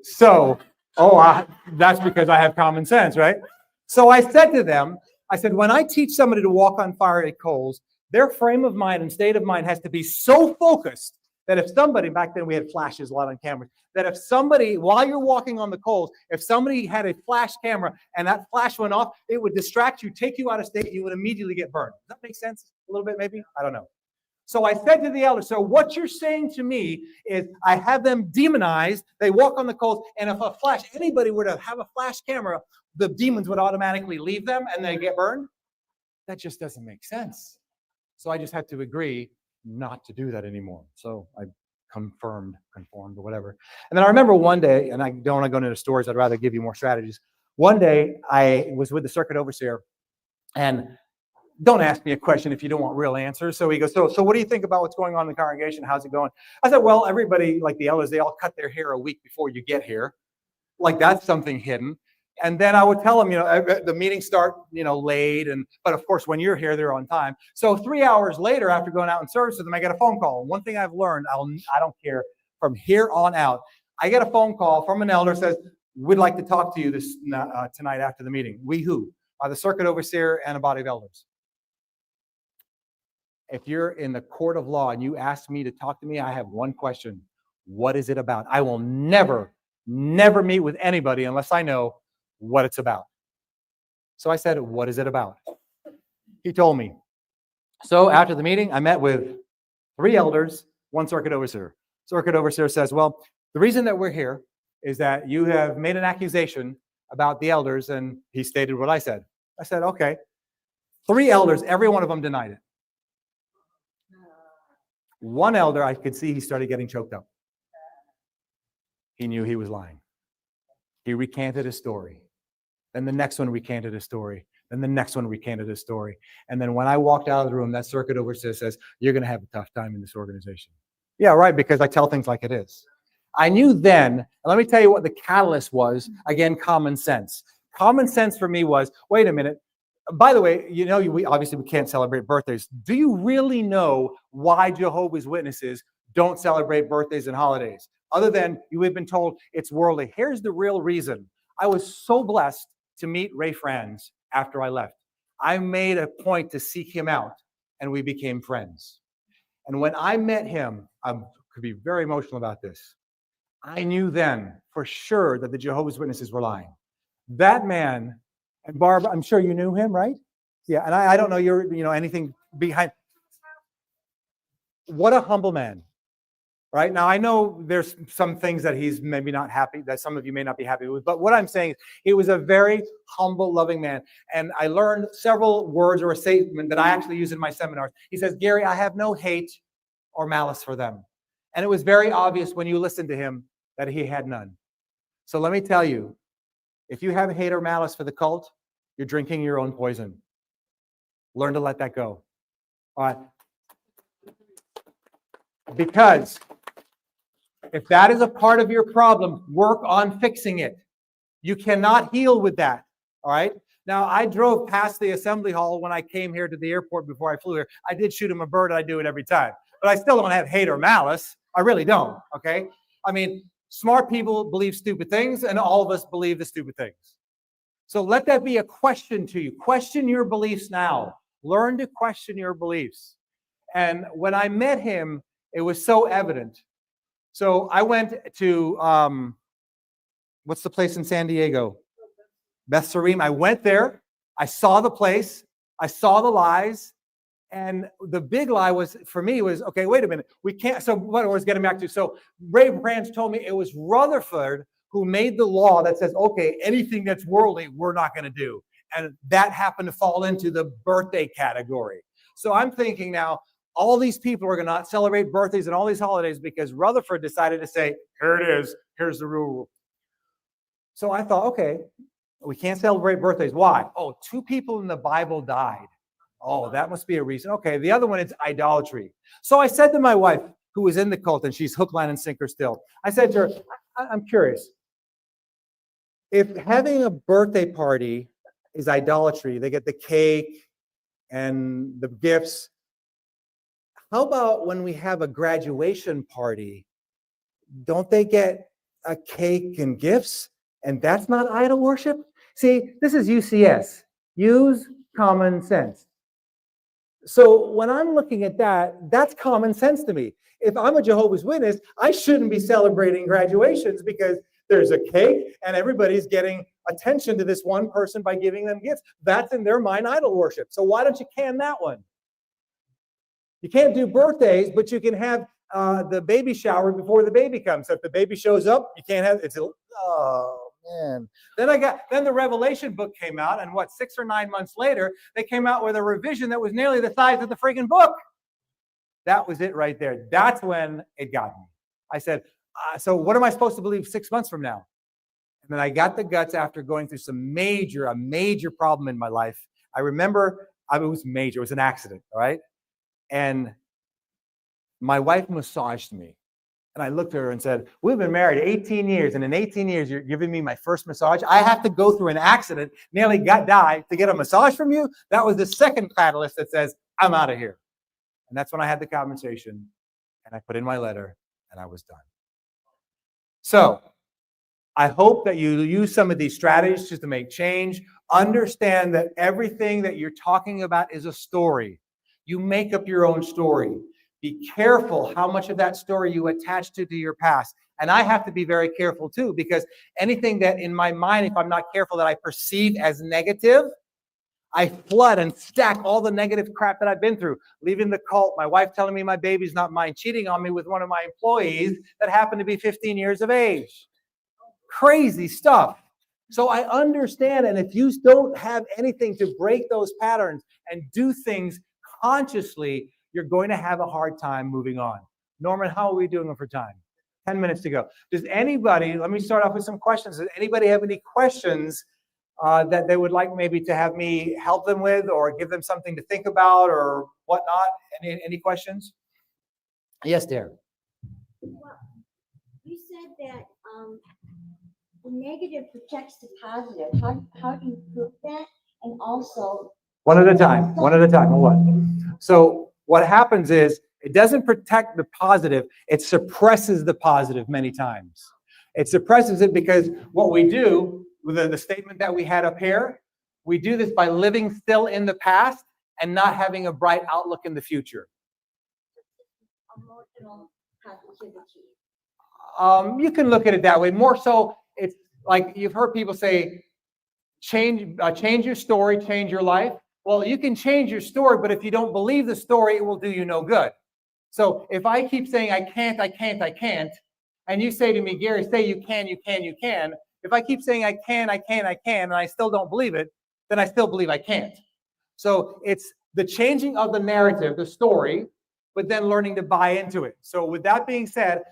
[SPEAKER 9] So, that's because I have common sense, right? So I said to them, I said, when I teach somebody to walk on fiery coals, their frame of mind and state of mind has to be so focused that if somebody, back then we had flashes a lot on cameras, that if somebody, while you're walking on the coals, if somebody had a flash camera and that flash went off, it would distract you, take you out of state, you would immediately get burned. Does that make sense? A little bit maybe? I don't know. So I said to the elders, so what you're saying to me is I have them demonized, they walk on the coals, and if anybody were to have a flash camera, the demons would automatically leave them and they get burned? That just doesn't make sense. So I just had to agree not to do that anymore. So I conformed, or whatever. And then I remember one day, and I don't want to go into stories, I'd rather give you more strategies. One day I was with the circuit overseer, and don't ask me a question if you don't want real answers. So he goes, so what do you think about what's going on in the congregation? How's it going? I said, well, everybody, like the elders, they all cut their hair a week before you get here. Like that's something hidden. And then I would tell them, the meetings start, late. But of course, when you're here, they're on time. So 3 hours later, after going out in service with them, I get a phone call. And one thing I've learned, I don't care, from here on out, I get a phone call from an elder says, we'd like to talk to you tonight after the meeting. We who? The circuit overseer and a body of elders. If you're in the court of law and you ask me to talk to me, I have one question. What is it about? I will never meet with anybody unless I know what it's about. So I said, what is it about? He told me. So after the meeting, I met with 3 elders, 1 circuit overseer. Circuit overseer says, well, the reason that we're here is that you have made an accusation about the elders, and he stated what I said. I said, okay. 3 elders, every one of them denied it. 1 elder, I could see he started getting choked up. He knew he was lying. He recanted his story. Then the next one recanted his story. Then the next one recanted his story. And then when I walked out of the room, that circuit overseer says, you're going to have a tough time in this organization. Yeah, right, because I tell things like it is. I knew then, and let me tell you what the catalyst was. Again, common sense. Common sense for me was, wait a minute. By the way, we obviously can't celebrate birthdays. Do you really know why Jehovah's Witnesses don't celebrate birthdays and holidays? Other than you have been told it's worldly. Here's the real reason. I was so blessed to meet Ray Franz after I left. I made a point to seek him out, and we became friends. And when I met him, I could be very emotional about this. I knew then for sure that the Jehovah's Witnesses were lying. That man, and Barb, I'm sure you knew him, right? Yeah, and I don't know anything behind. What a humble man. Right now, I know there's some things that he's maybe not happy, that some of you may not be happy with, but what I'm saying is he was a very humble, loving man. And I learned several words or a statement that I actually use in my seminars. He says, Gary, I have no hate or malice for them. And it was very obvious when you listened to him that he had none. So let me tell you, if you have hate or malice for the cult, you're drinking your own poison. Learn to let that go. All right. Because if that is a part of your problem, work on fixing it. You cannot heal with that. All right. Now, I drove past the assembly hall when I came here to the airport before I flew here. I did shoot him a bird. I do it every time. But I still don't have hate or malice. I really don't. Okay. I mean, smart people believe stupid things, and all of us believe the stupid things. So let that be a question to you. Question your beliefs now. Learn to question your beliefs. And when I met him, it was so evident. So I went to, what's the place in San Diego? Beth Sarim. I went there. I saw the place. I saw the lies. And the big lie was, for me, was, okay, wait a minute. We can't, so what I was getting back to, so Ray Branch told me it was Rutherford who made the law that says, okay, anything that's worldly, we're not going to do. And that happened to fall into the birthday category. So I'm thinking now, all these people are going to celebrate birthdays and all these holidays because Rutherford decided to say, here it is, here's the rule. So I thought, okay, we can't celebrate birthdays. Why? Oh, 2 people in the Bible died. Oh, that must be a reason. Okay, the other one is idolatry. So I said to my wife, who was in the cult, and she's hook, line, and sinker still, I said to her, I'm curious. If having a birthday party is idolatry, they get the cake and the gifts, how about when we have a graduation party, don't they get a cake and gifts? And that's not idol worship? See, this is UCS. Use common sense. So when I'm looking at that, that's common sense to me. If I'm a Jehovah's Witness, I shouldn't be celebrating graduations because there's a cake and everybody's getting attention to this one person by giving them gifts. That's in their mind idol worship. So why don't you can that one? You can't do birthdays, but you can have the baby shower before the baby comes. So if the baby shows up, you can't have it's. Oh man! Then the Revelation book came out, and 6 or 9 months later, they came out with a revision that was nearly the size of the friggin' book. That was it right there. That's when it got me. I said, so what am I supposed to believe 6 months from now? And then I got the guts after going through a major problem in my life. I remember it was major. It was an accident, all right? And my wife massaged me. And I looked at her and said, we've been married 18 years, and in 18 years, you're giving me my first massage? I have to go through an accident, nearly died to get a massage from you? That was the second catalyst that says, I'm out of here. And that's when I had the conversation, and I put in my letter, and I was done. So I hope that you use some of these strategies just to make change. Understand that everything that you're talking about is a story. You make up your own story. Be careful how much of that story you attach to your past. And I have to be very careful too, because anything that in my mind, if I'm not careful, that I perceive as negative, I flood and stack all the negative crap that I've been through. Leaving the cult, my wife telling me my baby's not mine, cheating on me with one of my employees that happened to be 15 years of age. Crazy stuff. So I understand, and if you don't have anything to break those patterns and do things consciously, you're going to have a hard time moving on. Norman, how are we doing for time? 10 minutes to go. Does anybody, let me start off with some questions. Does anybody have any questions that they would like maybe to have me help them with or give them something to think about or whatnot? Any questions? Yes, dear.
[SPEAKER 10] Well, you said that the negative protects the positive. How do you prove that? And also...
[SPEAKER 9] One at a time. Hold on. So what happens is it doesn't protect the positive. It suppresses the positive many times. It suppresses it because what we do with the statement that we had up here, we do this by living still in the past and not having a bright outlook in the future.
[SPEAKER 10] Emotional positivity.
[SPEAKER 9] You can look at it that way. More so, it's like you've heard people say, change your story, change your life. Well, you can change your story, but if you don't believe the story, it will do you no good. So if I keep saying I can't, and you say to me, Gary, say you can. If I keep saying I can, and I still don't believe it, then I still believe I can't. So it's the changing of the narrative, the story, but then learning to buy into it. So with that being said,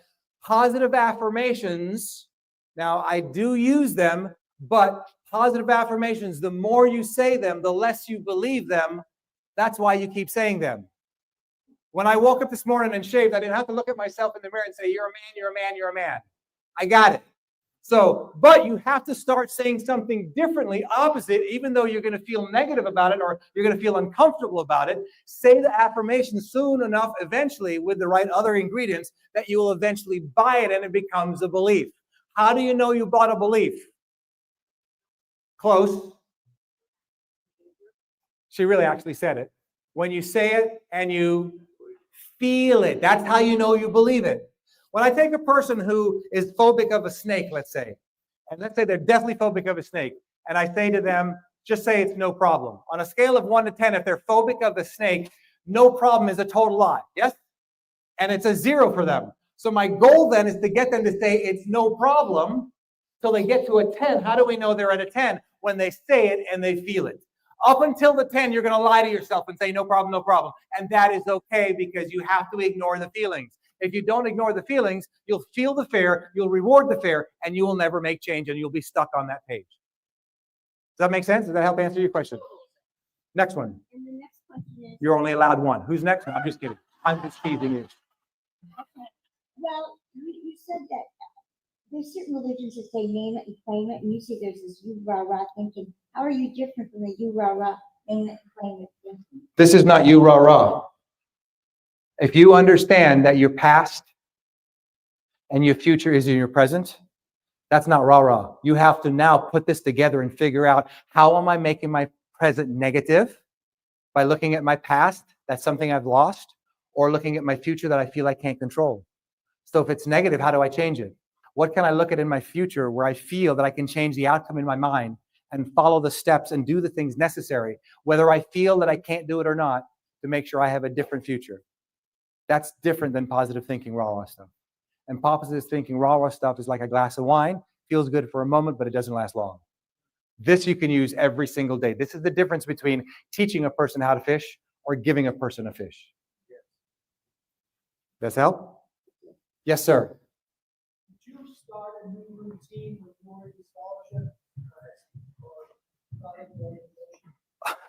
[SPEAKER 9] positive affirmations, now I do use them, but positive affirmations, the more you say them, the less you believe them. That's why you keep saying them. When I woke up this morning and shaved, I didn't have to look at myself in the mirror and say, you're a man, you're a man, you're a man. I got it. So, but you have to start saying something differently, opposite, even though you're going to feel negative about it or you're going to feel uncomfortable about it. Say the affirmation soon enough, eventually, with the right other ingredients, that you will eventually buy it and it becomes a belief. How do you know you bought a belief? Close. She really actually said it. When you say it and you feel it, that's how you know you believe it. When I take a person who is phobic of a snake, let's say, and let's say they're deathly phobic of a snake, and I say to them, just say it's no problem. On a scale of 1 to 10, if they're phobic of a snake, no problem is a total lie, yes? And it's a 0 for them. So my goal then is to get them to say it's no problem till they get to a 10. How do we know they're at a 10? When they say it and they feel it. Up until the 10, you're going to lie to yourself and say no problem, no problem. And that is okay because you have to ignore the feelings. If you don't ignore the feelings, you'll feel the fear, you'll reward the fear, and you will never make change and you'll be stuck on that page. Does that make sense? Does that help answer your question? Next one.
[SPEAKER 10] And the next question is...
[SPEAKER 9] You're only allowed one. Who's next? I'm just kidding. I'm just teasing you.
[SPEAKER 10] Okay. Well, you said that there's certain religions that say name it and claim it, and you say there's this you rah rah thinking. How are you different from the you rah rah name it and claim it thinking?
[SPEAKER 9] This is not you rah rah. If you understand that your past and your future is in your present, that's not rah rah. You have to now put this together and figure out, how am I making my present negative? By looking at my past, that's something I've lost, or looking at my future that I feel I can't control. So if it's negative, how do I change it? What can I look at in my future where I feel that I can change the outcome in my mind and follow the steps and do the things necessary, whether I feel that I can't do it or not, to make sure I have a different future? That's different than positive thinking, rah-rah stuff. And positive thinking, rah-rah stuff is like a glass of wine. Feels good for a moment, but it doesn't last long. This you can use every single day. This is the difference between teaching a person how to fish or giving a person a fish. Does that help? Yes, sir.
[SPEAKER 3] Did you start a new routine with Lori's scholarship?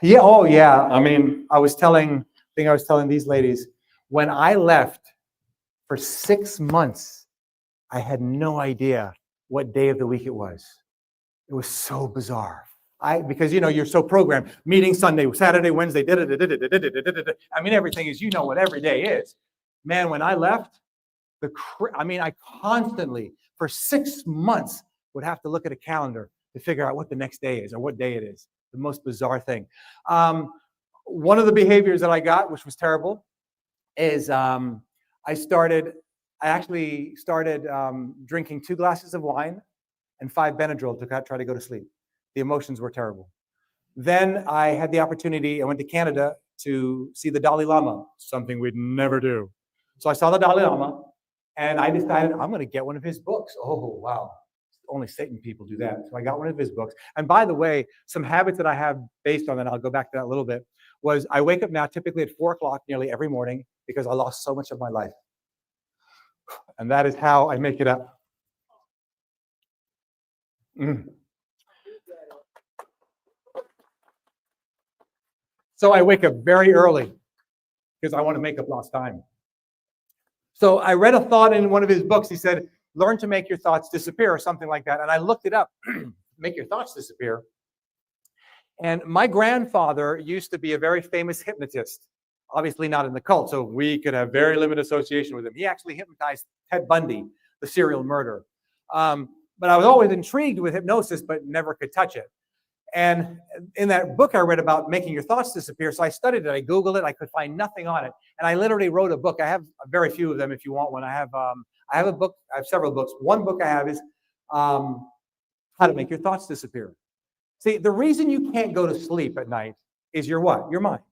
[SPEAKER 9] Yeah. Oh, yeah. I mean, I was telling these ladies, when I left for 6 months, I had no idea what day of the week it was. It was so bizarre. Because you're so programmed. Meeting Sunday, Saturday, Wednesday. I mean, everything is what every day is. Man, when I left, I constantly for 6 months would have to look at a calendar to figure out what the next day is or what day it is. The most bizarre thing. One of the behaviors that I got, which was terrible, is I actually started drinking 2 glasses of wine and 5 Benadryl to try to go to sleep. The emotions were terrible. Then I had the opportunity, I went to Canada to see the Dalai Lama, something we'd never do. So I saw the Dalai Lama, and I decided I'm going to get one of his books. Oh, wow. Only Satan people do that. So I got one of his books. And by the way, some habits that I have based on that, I'll go back to that a little bit, was I wake up now typically at 4 o'clock nearly every morning because I lost so much of my life. And that is how I make it up. So I wake up very early because I want to make up lost time. So I read a thought in one of his books. He said, learn to make your thoughts disappear or something like that. And I looked it up, make your thoughts disappear. And my grandfather used to be a very famous hypnotist, obviously not in the cult. So we could have very limited association with him. He actually hypnotized Ted Bundy, the serial murderer. But I was always intrigued with hypnosis, but never could touch it. And in that book, I read about making your thoughts disappear. So I studied it. I Googled it. I could find nothing on it. And I literally wrote a book. I have very few of them if you want one. I have a book. I have several books. One book I have is How to Make Your Thoughts Disappear. See, the reason you can't go to sleep at night is your what? Your mind.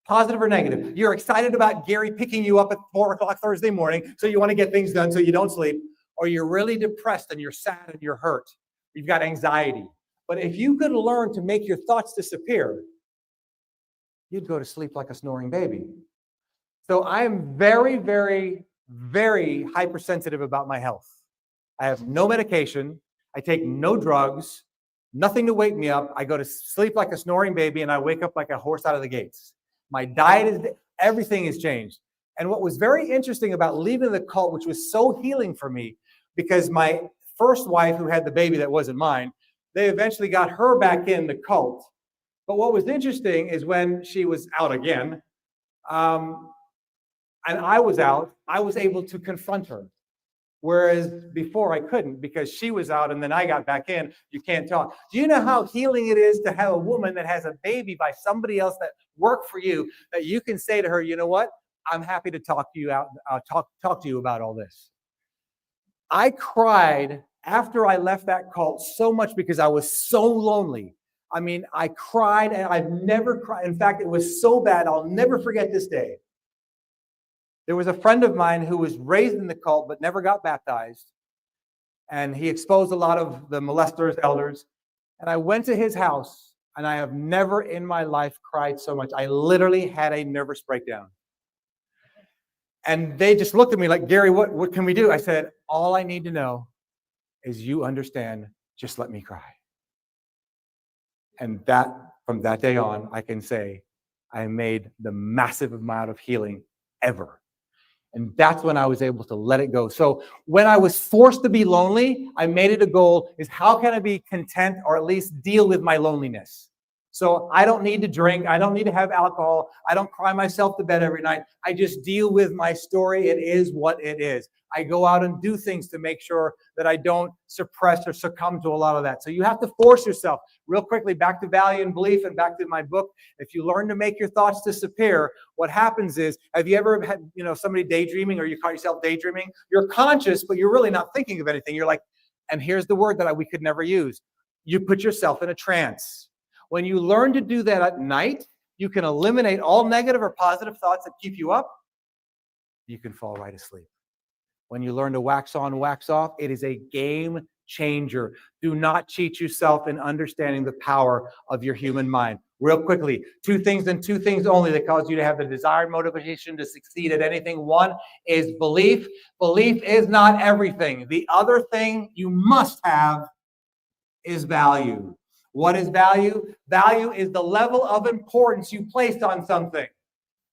[SPEAKER 9] Positive or negative. You're excited about Gary picking you up at 4 o'clock Thursday morning, so you want to get things done so you don't sleep. Or you're really depressed and you're sad and you're hurt. You've got anxiety. But if you could learn to make your thoughts disappear, you'd go to sleep like a snoring baby. So I am very, very, very hypersensitive about my health. I have no medication. I take no drugs, nothing to wake me up. I go to sleep like a snoring baby and I wake up like a horse out of the gates. My diet everything has changed. And what was very interesting about leaving the cult, which was so healing for me, because my first wife, who had the baby that wasn't mine, they eventually got her back in the cult. But what was interesting is when she was out again, and I was out, I was able to confront her. Whereas before I couldn't, because she was out and then I got back in. You can't talk. Do you know how healing it is to have a woman that has a baby by somebody else that worked for you, that you can say to her, you know what? I'm happy to talk to you talk to you about all this. I cried after I left that cult so much because I was so lonely. I mean, I cried and I've never cried. In fact, it was so bad, I'll never forget this day. There was a friend of mine who was raised in the cult but never got baptized. And he exposed a lot of the molesters, elders. And I went to his house and I have never in my life cried so much. I literally had a nervous breakdown. And they just looked at me like, Gary, what can we do? I said, all I need to know is you understand, just let me cry. And from that day on, I can say I made the massive amount of healing ever. And that's when I was able to let it go. So when I was forced to be lonely, I made it a goal is how can I be content or at least deal with my loneliness? So I don't need to drink. I don't need to have alcohol. I don't cry myself to bed every night. I just deal with my story. It is what it is. I go out and do things to make sure that I don't suppress or succumb to a lot of that. So you have to force yourself. Real quickly, back to value and belief and back to my book. If you learn to make your thoughts disappear, what happens is, have you ever had somebody daydreaming or you caught yourself daydreaming? You're conscious, but you're really not thinking of anything. You're like, and here's the word that we could never use. You put yourself in a trance. When you learn to do that at night, you can eliminate all negative or positive thoughts that keep you up. You can fall right asleep. When you learn to wax on, wax off, it is a game changer. Do not cheat yourself in understanding the power of your human mind. Real quickly, 2 things and 2 things only that cause you to have the desired motivation to succeed at anything. 1 is belief. Belief is not everything. The other thing you must have is value. What is value? Value is the level of importance you placed on something.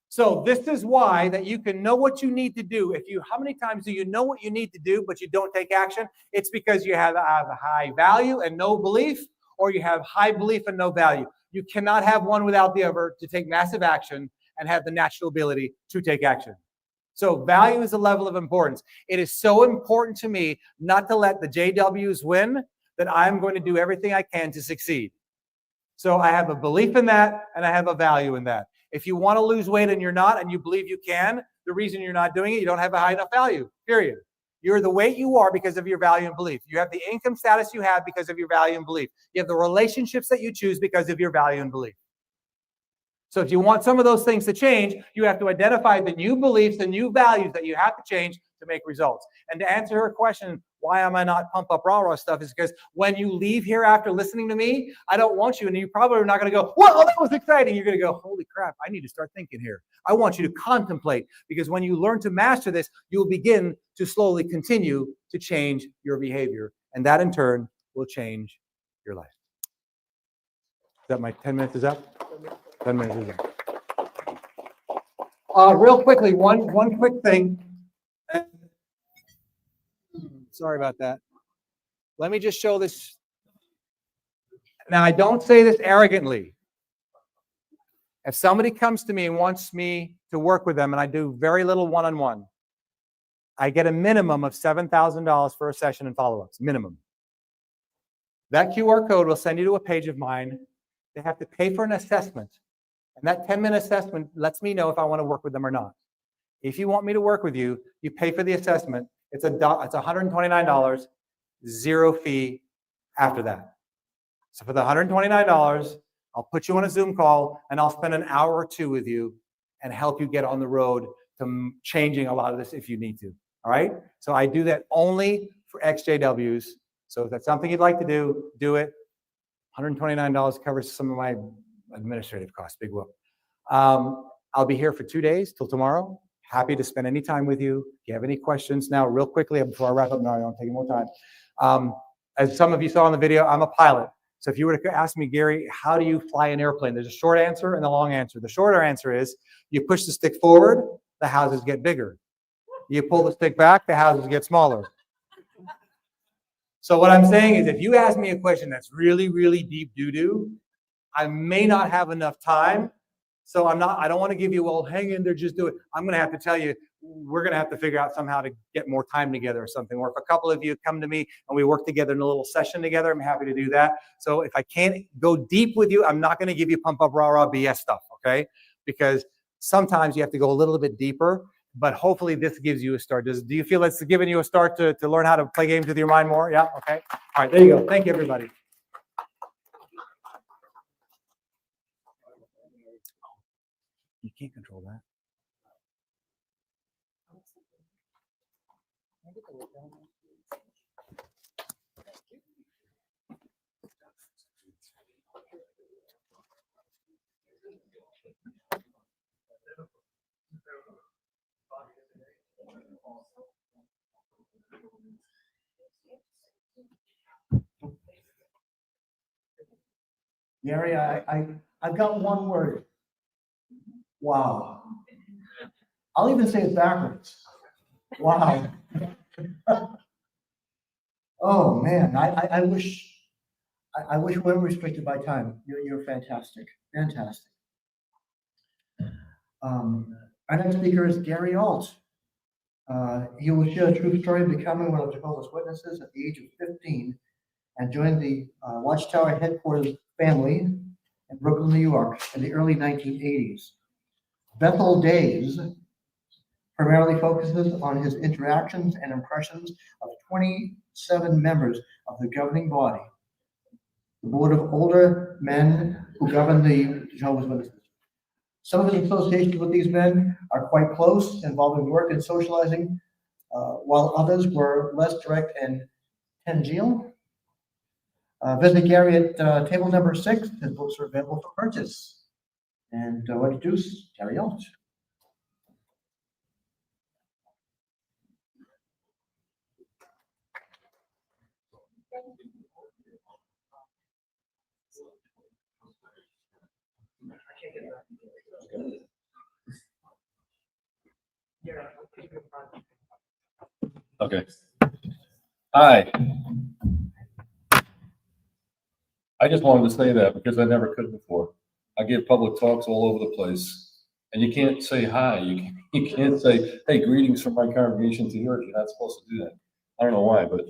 [SPEAKER 9] So this is why that you can know what you need to do. How many times do you know what you need to do, but you don't take action? It's because you have a high value and no belief, or you have high belief and no value. You cannot have one without the other to take massive action and have the natural ability to take action. So value is a level of importance. It is so important to me not to let the JWs win that I'm going to do everything I can to succeed. So I have a belief in that and I have a value in that. If you want to lose weight and you're not, and you believe you can, the reason you're not doing it, you don't have a high enough value, period. You're the weight you are because of your value and belief. You have the income status you have because of your value and belief. You have the relationships that you choose because of your value and belief. So if you want some of those things to change, you have to identify the new beliefs, the new values that you have to change to make results. And to answer her question, why am I not pump up rah-rah stuff, is because when you leave here after listening to me, I don't want you, and you probably are not going to go, whoa, that was exciting. You're going to go, holy crap, I need to start thinking here. I want you to contemplate, because when you learn to master this, you'll begin to slowly continue to change your behavior. And that in turn will change your life. Is that my 10 minutes is up? 10 minutes is up. Real quickly, one quick thing. Sorry about that. Let me just show this. Now, I don't say this arrogantly. If somebody comes to me and wants me to work with them, and I do very little one-on-one, I get a minimum of $7,000 for a session and follow-ups, minimum. That QR code will send you to a page of mine. They have to pay for an assessment. And that 10-minute assessment lets me know if I want to work with them or not. If you want me to work with you, you pay for the assessment. It's $129, zero fee after that. So for the $129, I'll put you on a Zoom call and I'll spend an hour or 2 with you and help you get on the road to changing a lot of this if you need to. All right? So I do that only for XJWs. So if that's something you'd like to do it. $129 covers some of my administrative costs. Big whoop. I'll be here for 2 days till tomorrow. Happy to spend any time with you. If you have any questions now, real quickly, before I wrap up, no, I don't take any more time. As some of you saw in the video, I'm a pilot. So if you were to ask me, Gary, how do you fly an airplane? There's a short answer and a long answer. The shorter answer is you push the stick forward, the houses get bigger. You pull the stick back, the houses get smaller. So what I'm saying is if you ask me a question that's really, really deep doo-doo, I may not have enough time. So I don't want to give you, well, hang in there, just do it. I'm going to have to tell you, we're going to have to figure out somehow to get more time together or something. Or if a couple of you come to me and we work together in a little session together, I'm happy to do that. So if I can't go deep with you, I'm not going to give you pump up rah-rah BS stuff, okay? Because sometimes you have to go a little bit deeper, but hopefully this gives you a start. Do you feel it's giving you a start to learn how to play games with your mind more? Yeah, okay. All right, there you go. Thank you, everybody. You can't control that.
[SPEAKER 3] Gary, I've got one word. Wow. I'll even say it backwards. Wow. Oh man, I wish we weren't restricted by time. You're fantastic, fantastic. Our next speaker is Gary Alt. He will share a true story of becoming one of Jehovah's Witnesses at the age of 15 and joined the Watchtower headquarters family in Brooklyn, New York in the early 1980s. Bethel Days primarily focuses on his interactions and impressions of 27 members of the governing body, the board of older men who govern the Jehovah's Witnesses. Some of his associations with these men are quite close, involving work and socializing, while others were less direct and tangential. Visit Gary at table number 6. His books are available for purchase. And I'll introduce Gary Elch.
[SPEAKER 11] Okay. Hi. I just wanted to say that because I never could before. I give public talks all over the place, and you can't say hi. You can't say, hey, greetings from my congregation to yours. You're not supposed to do that. I don't know why, but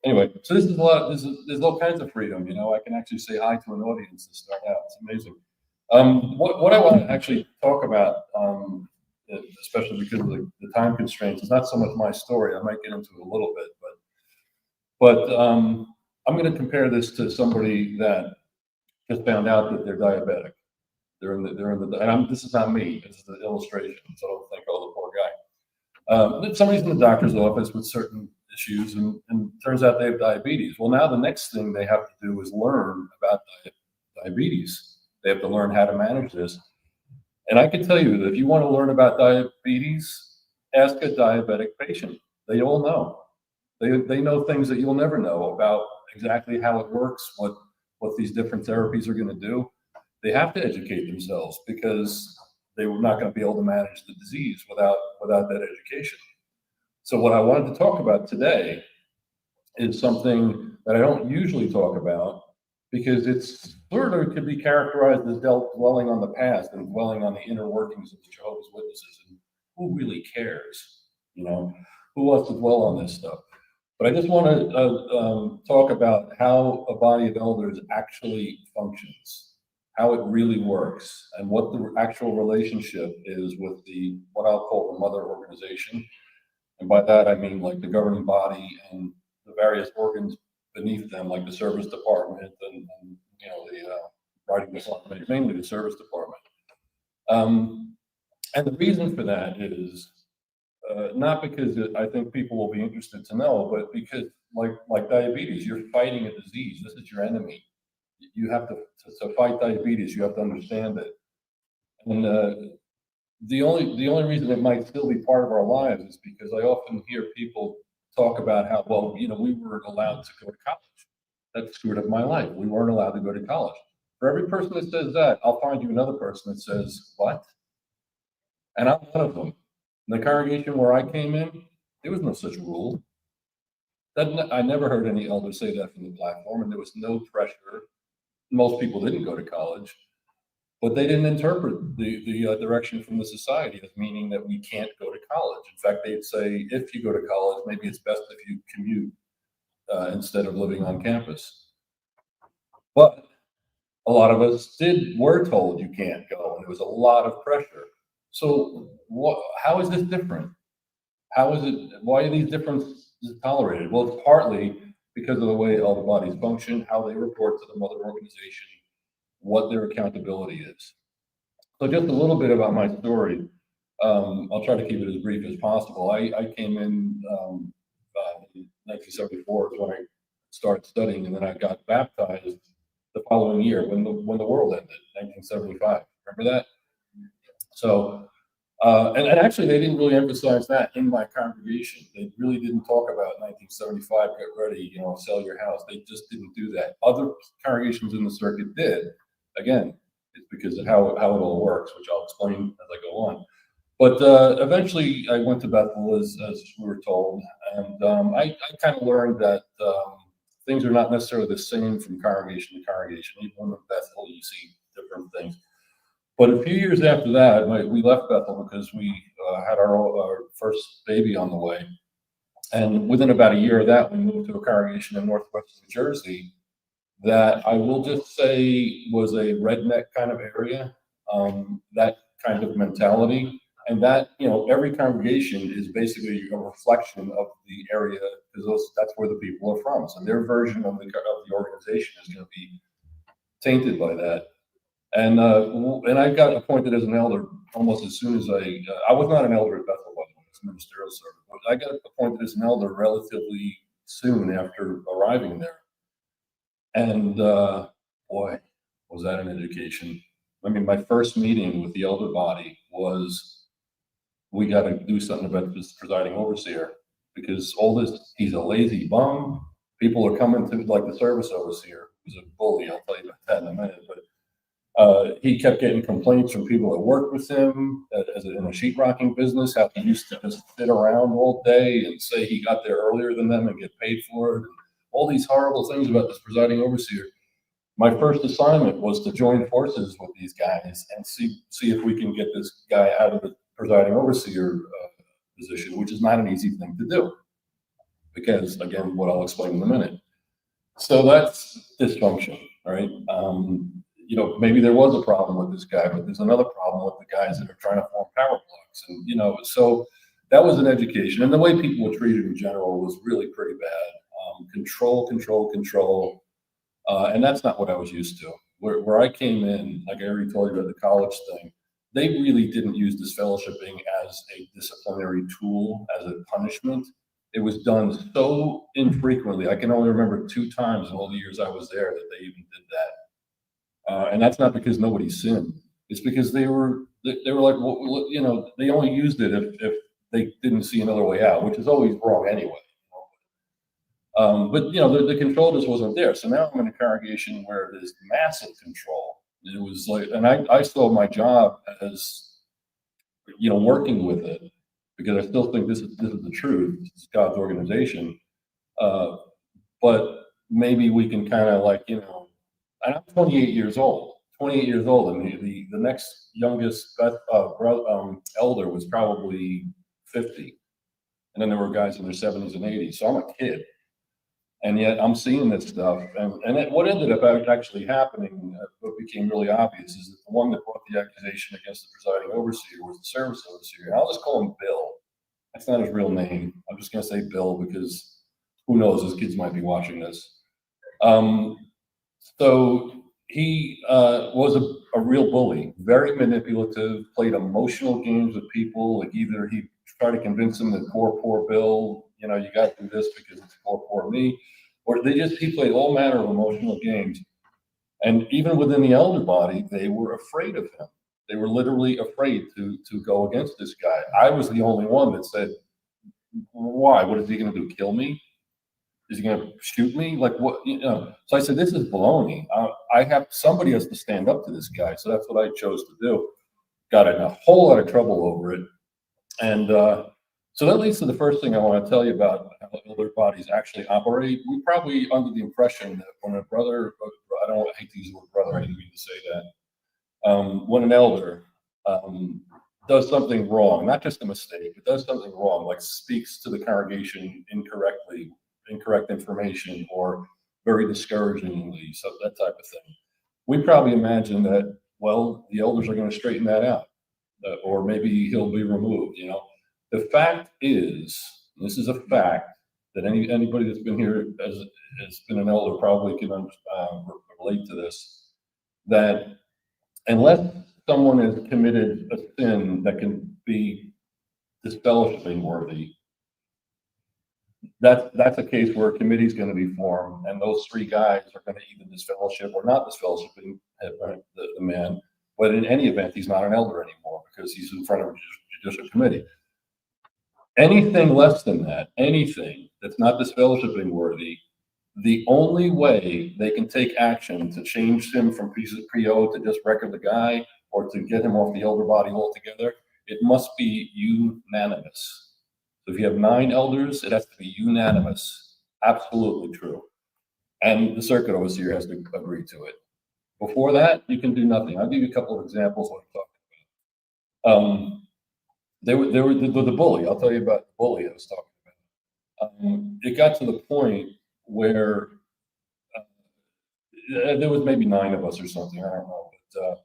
[SPEAKER 11] anyway, so this is a lot, there's all kinds of freedom, you know. I can actually say hi to an audience and start out. It's amazing. What I want to actually talk about, especially because of the time constraints, is not so much my story. I might get into it a little bit, but I'm going to compare this to somebody that just found out that they're diabetic. This is not me. This is the illustration, so don't think, oh, the poor guy. Somebody's in the doctor's office with certain issues, and turns out they have diabetes. Well, now the next thing they have to do is learn about diabetes. They have to learn how to manage this. And I can tell you that if you want to learn about diabetes, ask a diabetic patient. They all know. They know things that you'll never know about exactly how it works, what these different therapies are going to do. They have to educate themselves because they were not going to be able to manage the disease without that education. So what I wanted to talk about today is something that I don't usually talk about because it's sort of could be characterized as dwelling on the past and dwelling on the inner workings of the Jehovah's Witnesses. And who really cares? You know, who wants to dwell on this stuff? But I just want to talk about how a body of elders actually functions, how it really works, and what the actual relationship is with what I'll call the mother organization. And by that, I mean like the governing body and the various organs beneath them, like the service department and you know, the writing department, mainly the service department. And the reason for that is not because I think people will be interested to know, but because like diabetes, you're fighting a disease. This is your enemy. You have to fight diabetes. You have to understand it. And the only reason it might still be part of our lives is because I often hear people talk about how, well, you know, we weren't allowed to go to college. That screwed up my life. We weren't allowed to go to college. For every person that says that, I'll find you another person that says, what? And I'm one of them. In the congregation where I came in, there was no such rule. I never heard any elder say that from the platform, and there was no pressure. Most people didn't go to college, but they didn't interpret the direction from the society as meaning that we can't go to college. In fact, they'd say, if you go to college, maybe it's best if you commute instead of living on campus. But a lot of us were told you can't go, and there was a lot of pressure. So how is this different? Why are these differences tolerated? Well, it's partly because of the way all the bodies function, how they report to the mother organization, what their accountability is. So just a little bit about my story. I'll try to keep it as brief as possible. I came in 1974 is when I started studying, and then I got baptized the following year when the world ended, 1975. Remember that? So, and actually they didn't really emphasize that in my congregation. They really didn't talk about 1975, get ready, you know, sell your house. They just didn't do that. Other congregations in the circuit did. Again, it's because of how it all works, which I'll explain as I go on. But eventually I went to Bethel as we were told, and I kind of learned that things are not necessarily the same from congregation to congregation. Even in Bethel, you see different things. But a few years after that, we left Bethel because we had our first baby on the way. And within about a year of that, we moved to a congregation in Northwest New Jersey that I will just say was a redneck kind of area, that kind of mentality. And that, you know, every congregation is basically a reflection of the area because that's where the people are from. So their version of the organization is going to be tainted by that. And I got appointed as an elder almost as soon as I was not an elder at Bethel, by the way, it's ministerial service, but I got appointed as an elder relatively soon after arriving there. And boy, was that an education. I mean, my first meeting with the elder body was, we got to do something about this presiding overseer, because all this, he's a lazy bum. People are coming to, like the service overseer, who's a bully, I'll tell you about that in a minute, but he kept getting complaints from people that worked with him in a sheetrocking business, how he used to just sit around all day and say he got there earlier than them and get paid for it. And all these horrible things about this presiding overseer. My first assignment was to join forces with these guys and see if we can get this guy out of the presiding overseer position, which is not an easy thing to do, because again, what I'll explain in a minute. So that's dysfunction, right? You know, maybe there was a problem with this guy, but there's another problem with the guys that are trying to form power blocks, and you know, so that was an education. And the way people were treated in general was really pretty bad. Control. And that's not what I was used to. Where I came in, like I already told you about the college thing, they really didn't use disfellowshipping as a disciplinary tool, as a punishment. It was done so infrequently. I can only remember 2 times in all the years I was there that they even did that. And that's not because nobody sinned. It's because they were like, well, you know, they only used it if they didn't see another way out, which is always wrong anyway. But you know, the control just wasn't there. So now I'm in a congregation where there's massive control. It was like, and I saw my job as, you know, working with it, because I still think this is the truth. It's God's organization. But maybe we can kind of like, you know, I'm 28 years old, and the next youngest elder was probably 50. And then there were guys in their 70s and 80s. So I'm a kid. And yet I'm seeing this stuff. And what ended up actually happening, what became really obvious, is that the one that brought the accusation against the presiding overseer was the service overseer. And I'll just call him Bill. That's not his real name. I'm just going to say Bill, because who knows, his kids might be watching this. So he was a real bully, very manipulative, played emotional games with people. Like either he tried to convince them that poor Bill, you know, you got to do this because it's poor me, or he played all manner of emotional games. And even within the elder body, they were afraid of him. They were literally afraid to go against this guy. I was the only one that said, why? What is he going to do? Kill me? Is he going to shoot me? Like what? You know? So I said, this is baloney. Somebody has to stand up to this guy. So that's what I chose to do. Got in a whole lot of trouble over it. And so that leads to the first thing I want to tell you about how elder bodies actually operate. We're probably under the impression that when a brother, I hate to use the word brother, I didn't mean to say that. When an elder does something wrong, not just a mistake, but does something wrong, like speaks to the congregation incorrectly, incorrect information, or very discouragingly, so that type of thing, we probably imagine that, well, the elders are going to straighten that out, or maybe he'll be removed, you know. The fact is, this is a fact, that anybody that's been here has been an elder probably can relate to this, that unless someone has committed a sin that can be disfellowshipping worthy, that's a case where a committee is going to be formed, and those 3 guys are going to either disfellowship or not disfellowshipping the man. But in any event, he's not an elder anymore because he's in front of a judicial committee. Anything less than that, anything that's not disfellowshipping worthy, the only way they can take action to change him from PO to just record the guy or to get him off the elder body altogether, it must be unanimous. So if you have 9 elders, it has to be unanimous. Absolutely true. And the circuit overseer has to agree to it. Before that, you can do nothing. I'll give you a couple of examples of what I'm talking about. They were the bully. I'll tell you about the bully I was talking about. It got to the point where there was maybe 9 of us or something. I don't know. But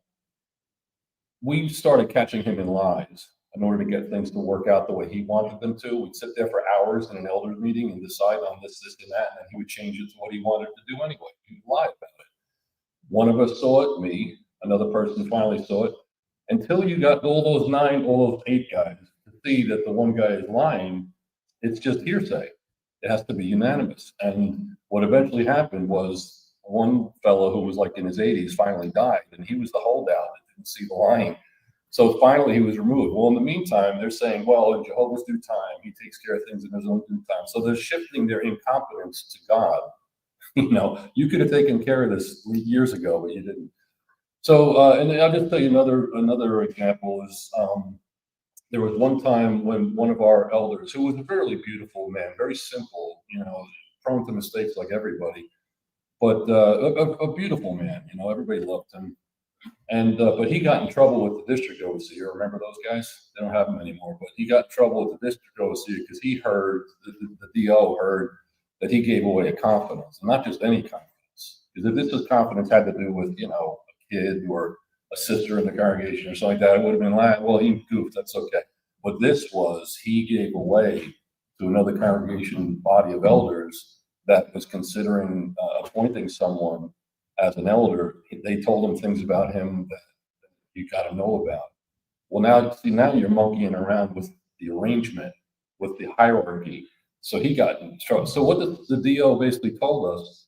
[SPEAKER 11] we started catching him in lies in order to get things to work out the way he wanted them to. We'd sit there for hours in an elders meeting and decide on this, and that, and then he would change it to what he wanted to do anyway. He'd lie about it. One of us saw it, me, another person finally saw it. Until you got all those 8 guys to see that the one guy is lying, it's just hearsay. It has to be unanimous. And what eventually happened was one fellow who was like in his 80s finally died, and he was the holdout that didn't see the line. So finally he was removed. Well, in the meantime, they're saying, well, in Jehovah's due time, he takes care of things in his own due time. So they're shifting their incompetence to God. You know, you could have taken care of this years ago, but you didn't. So, and I'll just tell you another example is, there was one time when one of our elders, who was a fairly beautiful man, very simple, you know, prone to mistakes like everybody, but a beautiful man, you know, everybody loved him. And but he got in trouble with the district overseer. Remember those guys? They don't have them anymore. But he got in trouble with the district overseer because he heard, the DO heard that he gave away a confidence, and not just any confidence. Because if this was confidence had to do with, you know, a kid or a sister in the congregation or something like that, it would have been like, well, he goofed, that's okay. But this was, he gave away to another congregation body of elders that was considering appointing someone as an elder. They told him things about him that you got to know about. Well, now you're monkeying around with the arrangement, with the hierarchy. So he got in trouble. So what the DO basically told us,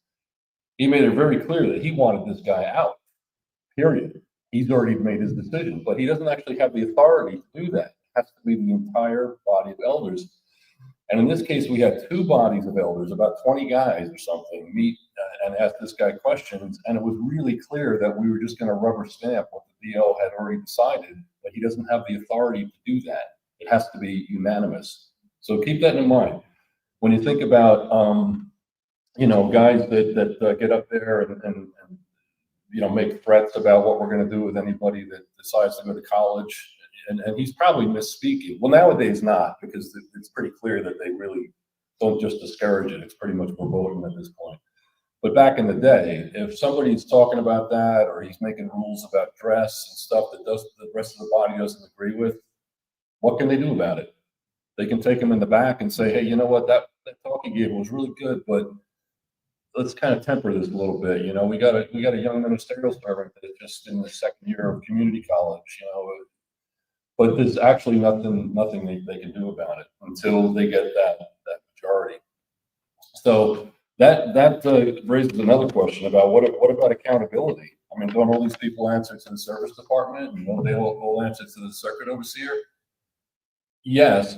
[SPEAKER 11] he made it very clear that he wanted this guy out, period. He's already made his decision, but he doesn't actually have the authority to do that. It has to be the entire body of elders. And in this case, we had two bodies of elders, about 20 guys or something, meet and ask this guy questions. And it was really clear that we were just going to rubber stamp what the DO had already decided, but he doesn't have the authority to do that. It has to be unanimous. So keep that in mind. When you think about, you know, guys that get up there and you know, make threats about what we're going to do with anybody that decides to go to college. And he's probably misspeaking. Well, nowadays not, because it's pretty clear that they really don't just discourage it. It's pretty much verboten at this point. But back in the day, if somebody's talking about that, or he's making rules about dress and stuff that the rest of the body doesn't agree with, what can they do about it? They can take him in the back and say, hey, you know what, that talk he gave was really good, but let's kind of temper this a little bit. You know, we got a young ministerial servant that's just in the second year of community college, you know, but there's actually nothing they can do about it until they get that majority. So that raises another question about what about accountability? I mean, don't all these people answer to the service department? And don't they all answer to the circuit overseer? Yes,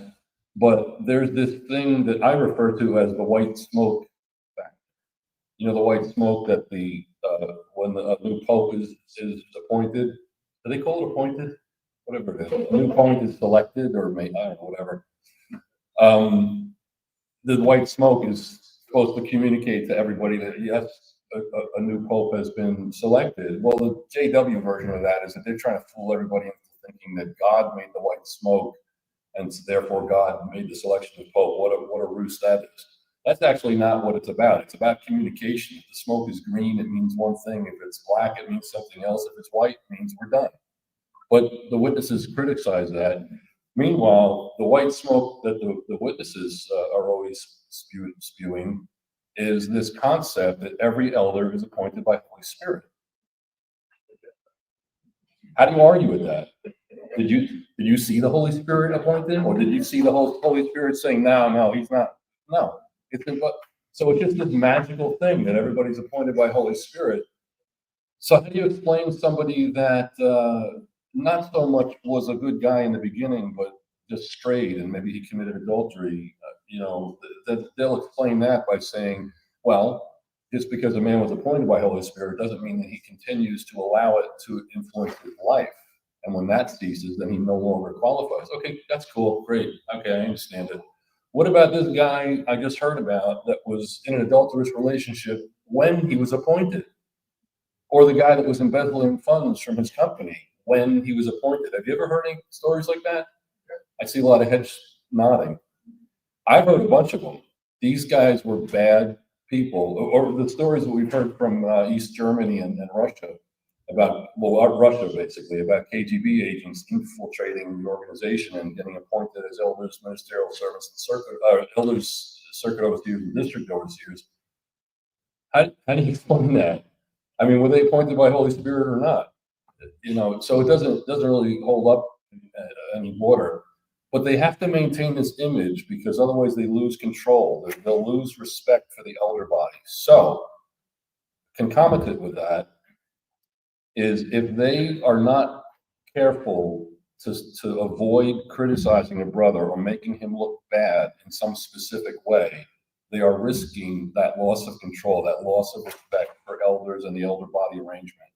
[SPEAKER 11] but there's this thing that I refer to as the white smoke factor. You know, the white smoke that when a new pope is appointed, do they call it appointed? Whatever it is, a new pope is selected, or I don't know, whatever. The white smoke is supposed to communicate to everybody that yes, a new pope has been selected. Well, the JW version of that is that they're trying to fool everybody into thinking that God made the white smoke, and therefore God made the selection of pope. What a ruse that is. That's actually not what it's about. It's about communication. If the smoke is green, it means one thing. If it's black, it means something else. If it's white, it means we're done. But the witnesses criticize that. Meanwhile, the white smoke that the witnesses are always spewing is this concept that every elder is appointed by Holy Spirit. How do you argue with that? Did you see the Holy Spirit appointed, or did you see the Holy Spirit saying, no, he's not? No. So it's just this magical thing that everybody's appointed by Holy Spirit. So how do you explain somebody that not so much was a good guy in the beginning, but just strayed and maybe he committed adultery? You know, they'll explain that by saying, well, just because a man was appointed by Holy Spirit doesn't mean that he continues to allow it to influence his life. And when that ceases, then he no longer qualifies. Okay, that's cool, great. Okay, I understand it. What about this guy I just heard about that was in an adulterous relationship when he was appointed? Or the guy that was embezzling funds from his company when he was appointed? Have you ever heard any stories like that? I see a lot of heads nodding. I've heard a bunch of them. These guys were bad people, or the stories that we've heard from East Germany and Russia about, well, Russia basically, about KGB agents infiltrating the organization and getting appointed as elders, ministerial servants, and elders, circuit overseers, and district overseers. How do you explain that? I mean, were they appointed by Holy Spirit or not? You know, so it doesn't really hold up any water. But they have to maintain this image because otherwise they lose control. They'll lose respect for the elder body. So concomitant with that is if they are not careful to avoid criticizing a brother or making him look bad in some specific way, they are risking that loss of control, that loss of respect for elders and the elder body arrangement.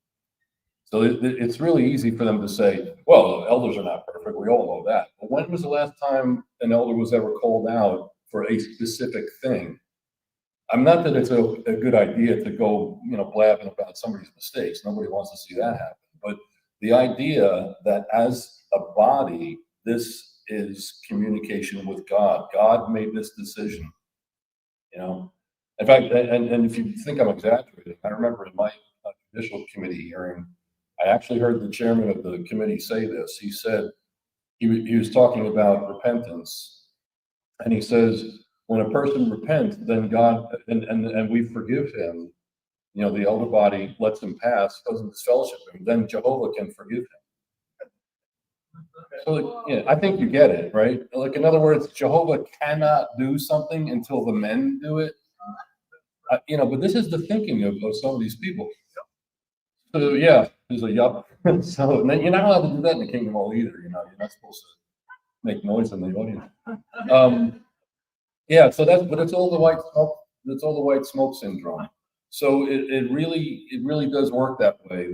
[SPEAKER 11] So it's really easy for them to say, well, elders are not perfect. We all know that. But when was the last time an elder was ever called out for a specific thing? I'm not that it's a good idea to go, blabbing about somebody's mistakes. Nobody wants to see that happen. But the idea that as a body, this is communication with God. God made this decision. In fact, and if you think I'm exaggerating, I remember in my judicial committee hearing, I actually heard the chairman of the committee say this. He said, he was talking about repentance, and he says, when a person repents, then God, and we forgive him, the elder body lets him pass, goes into fellowship, and then Jehovah can forgive him. So, I think you get it, right? Like, in other words, Jehovah cannot do something until the men do it. But this is the thinking of some of these people. So, yeah, there's a yup. So, you're not allowed to do that in the Kingdom Hall either, you're not supposed to make noise in the audience. Yeah, so but it's all the white smoke, it's all the white smoke syndrome. So it really does work that way,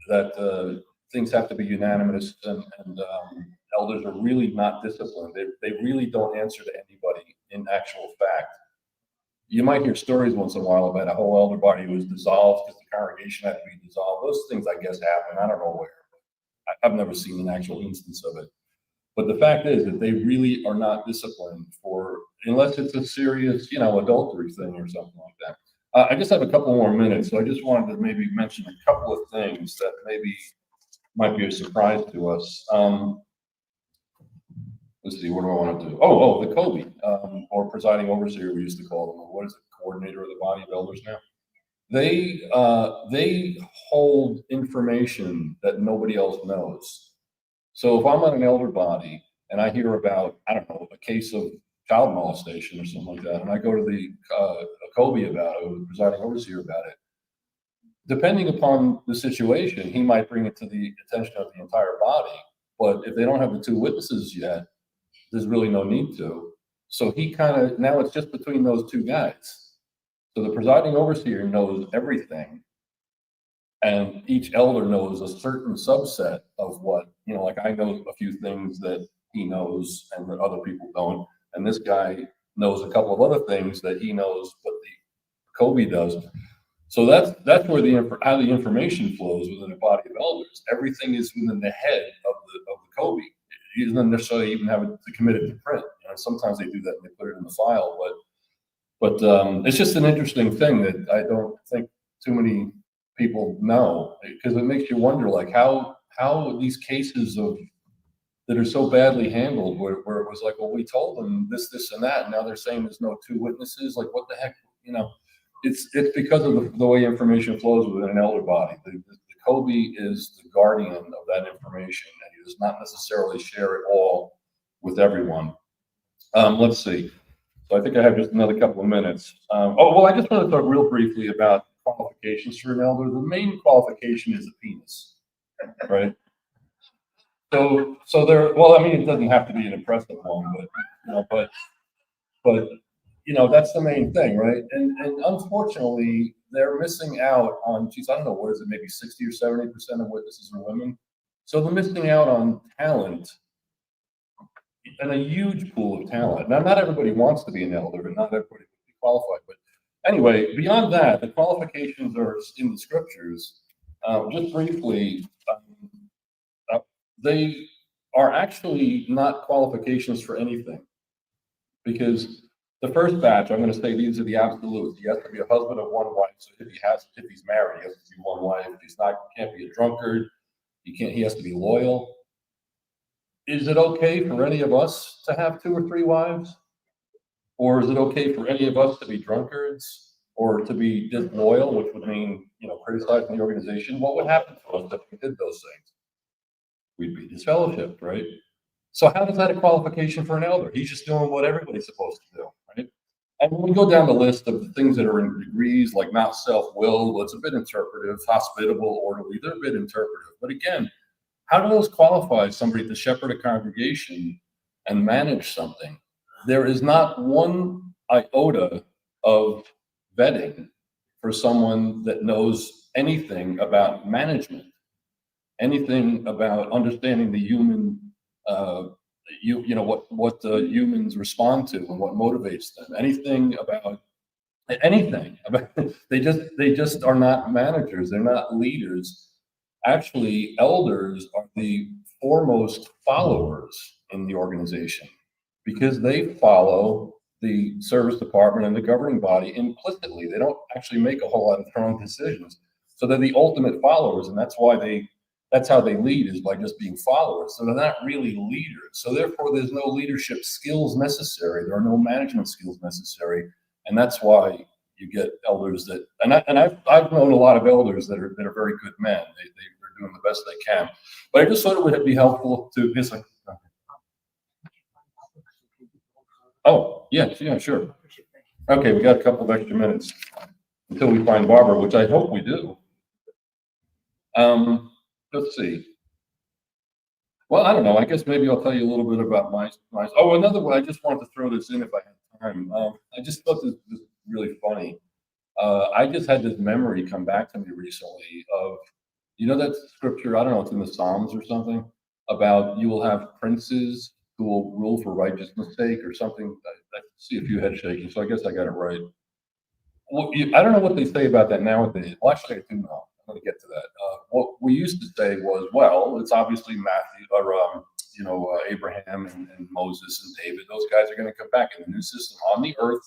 [SPEAKER 11] that things have to be unanimous, and elders are really not disciplined. They really don't answer to anybody in actual fact. You might hear stories once in a while about a whole elder body was dissolved because the congregation had to be dissolved. Those things, I guess, happen. I don't know where. I've never seen an actual instance of it. But the fact is that they really are not disciplined unless it's a serious, adultery thing or something like that. I just have a couple more minutes, so I just wanted to maybe mention a couple of things that maybe might be a surprise to us. Let's see, what do I want to do? The COBE, or presiding overseer, we used to call them. What is it? Coordinator of the body of elders now. They hold information that nobody else knows. So if I'm on an elder body and I hear about, I don't know, a case of child molestation or something like that, and I go to the COBE about it, or the presiding overseer about it, depending upon the situation, he might bring it to the attention of the entire body. But if they don't have the two witnesses yet, there's really no need to. So now it's just between those two guys. So the presiding overseer knows everything, and each elder knows a certain subset of what, like I know a few things that he knows and that other people don't. And this guy knows a couple of other things that he knows, but the COBE does. So that's where how the information flows within a body of elders. Everything is within the head of the COBE. He doesn't necessarily even have it to commit it to print. Sometimes they do that and they put it in the file, but it's just an interesting thing that I don't think too many people know, because it makes you wonder, like how these cases that are so badly handled, where it was like, well, we told them this, and that, and now they're saying there's no two witnesses. Like, what the heck, It's because of the way information flows within an elder body. The COBE is the guardian of that information, and he does not necessarily share it all with everyone. Let's see. So I think I have just another couple of minutes. I just want to talk real briefly about qualifications for an elder. The main qualification is a penis, right? So it doesn't have to be an impressive one, but that's the main thing, right? And unfortunately, they're missing out on, I don't know, what is it, maybe 60 or 70% of witnesses are women. So they're missing out on talent, and a huge pool of talent. Now, not everybody wants to be an elder, and not everybody would be qualified. But anyway, beyond that, the qualifications are in the scriptures. Just briefly, they are actually not qualifications for anything, because the first batch, I'm going to say these are the absolutes. He has to be a husband of one wife. So if he's married, he has to be one wife. If he's not, he can't be a drunkard. He has to be loyal. Is it okay for any of us to have 2 or 3 wives? Or is it okay for any of us to be drunkards or to be disloyal, which would mean, criticizing the organization? What would happen to us if we did those things? We'd be disfellowshipped, right? So how is that a qualification for an elder? He's just doing what everybody's supposed to do, right? And when we go down the list of the things that are in degrees, like not self-willed, well, it's a bit interpretive, hospitable, orderly, they're a bit interpretive. But again, how do those qualify somebody to shepherd a congregation and manage something? There is not one iota of vetting for someone that knows anything about management, anything about understanding the human, what the humans respond to and what motivates them, anything about they just are not managers, they're not leaders. Actually, elders are the foremost followers in the organization because they follow the service department and the governing body implicitly. They don't actually make a whole lot of their own decisions. So they're the ultimate followers, and that's how they lead, is by just being followers. So they're not really leaders. So therefore, there's no leadership skills necessary. There are no management skills necessary, and that's why you get elders that. And I've known a lot of elders that are very good men. They're doing the best they can. But I just thought it would be helpful to just like. Oh yeah, sure. Okay, we got a couple of extra minutes until we find Barbara, which I hope we do. Let's see. Well, I don't know. I guess maybe I'll tell you a little bit about my. Oh, another one. I just wanted to throw this in if I had time. I just thought this was really funny. I just had this memory come back to me recently of, that scripture. I don't know. It's in the Psalms or something about you will have princes who will rule for righteousness' sake or something. I see a few head shaking, so I guess I got it right. Well, I don't know what they say about that nowadays. Well, actually, I do know. I'm going to get to that. What we used to say was, well, it's obviously Matthew or Abraham and Moses and David. Those guys are going to come back in the new system on the earth,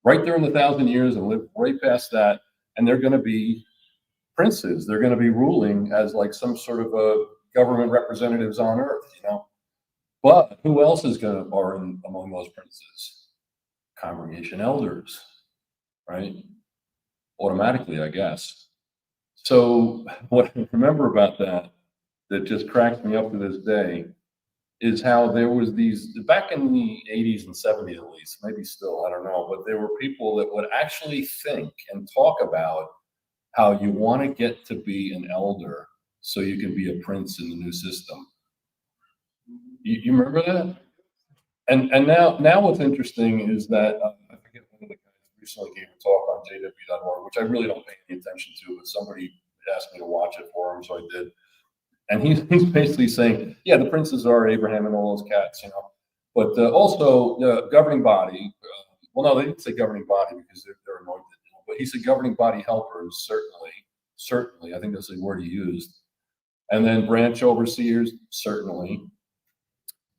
[SPEAKER 11] right there in the 1,000 years, and live right past that. And they're going to be princes. They're going to be ruling as like some sort of a government representatives on earth, But who else is among those princes? Congregation elders, right? Automatically, I guess. So what I remember about that just cracks me up to this day is how there was these, back in the 80s and 70s at least, maybe still, I don't know, but there were people that would actually think and talk about how you want to get to be an elder so you can be a prince in the new system. You remember that? And now what's interesting is that I forget one of the guys recently gave a talk on jw.org, which I really don't pay any attention to, but somebody asked me to watch it for him, so I did. And he's basically saying, yeah, the princes are Abraham and all those cats, but also the governing body. Well, no, they didn't say governing body because they're anointed, but he said governing body helpers, certainly. I think that's the word he used. And then branch overseers, certainly.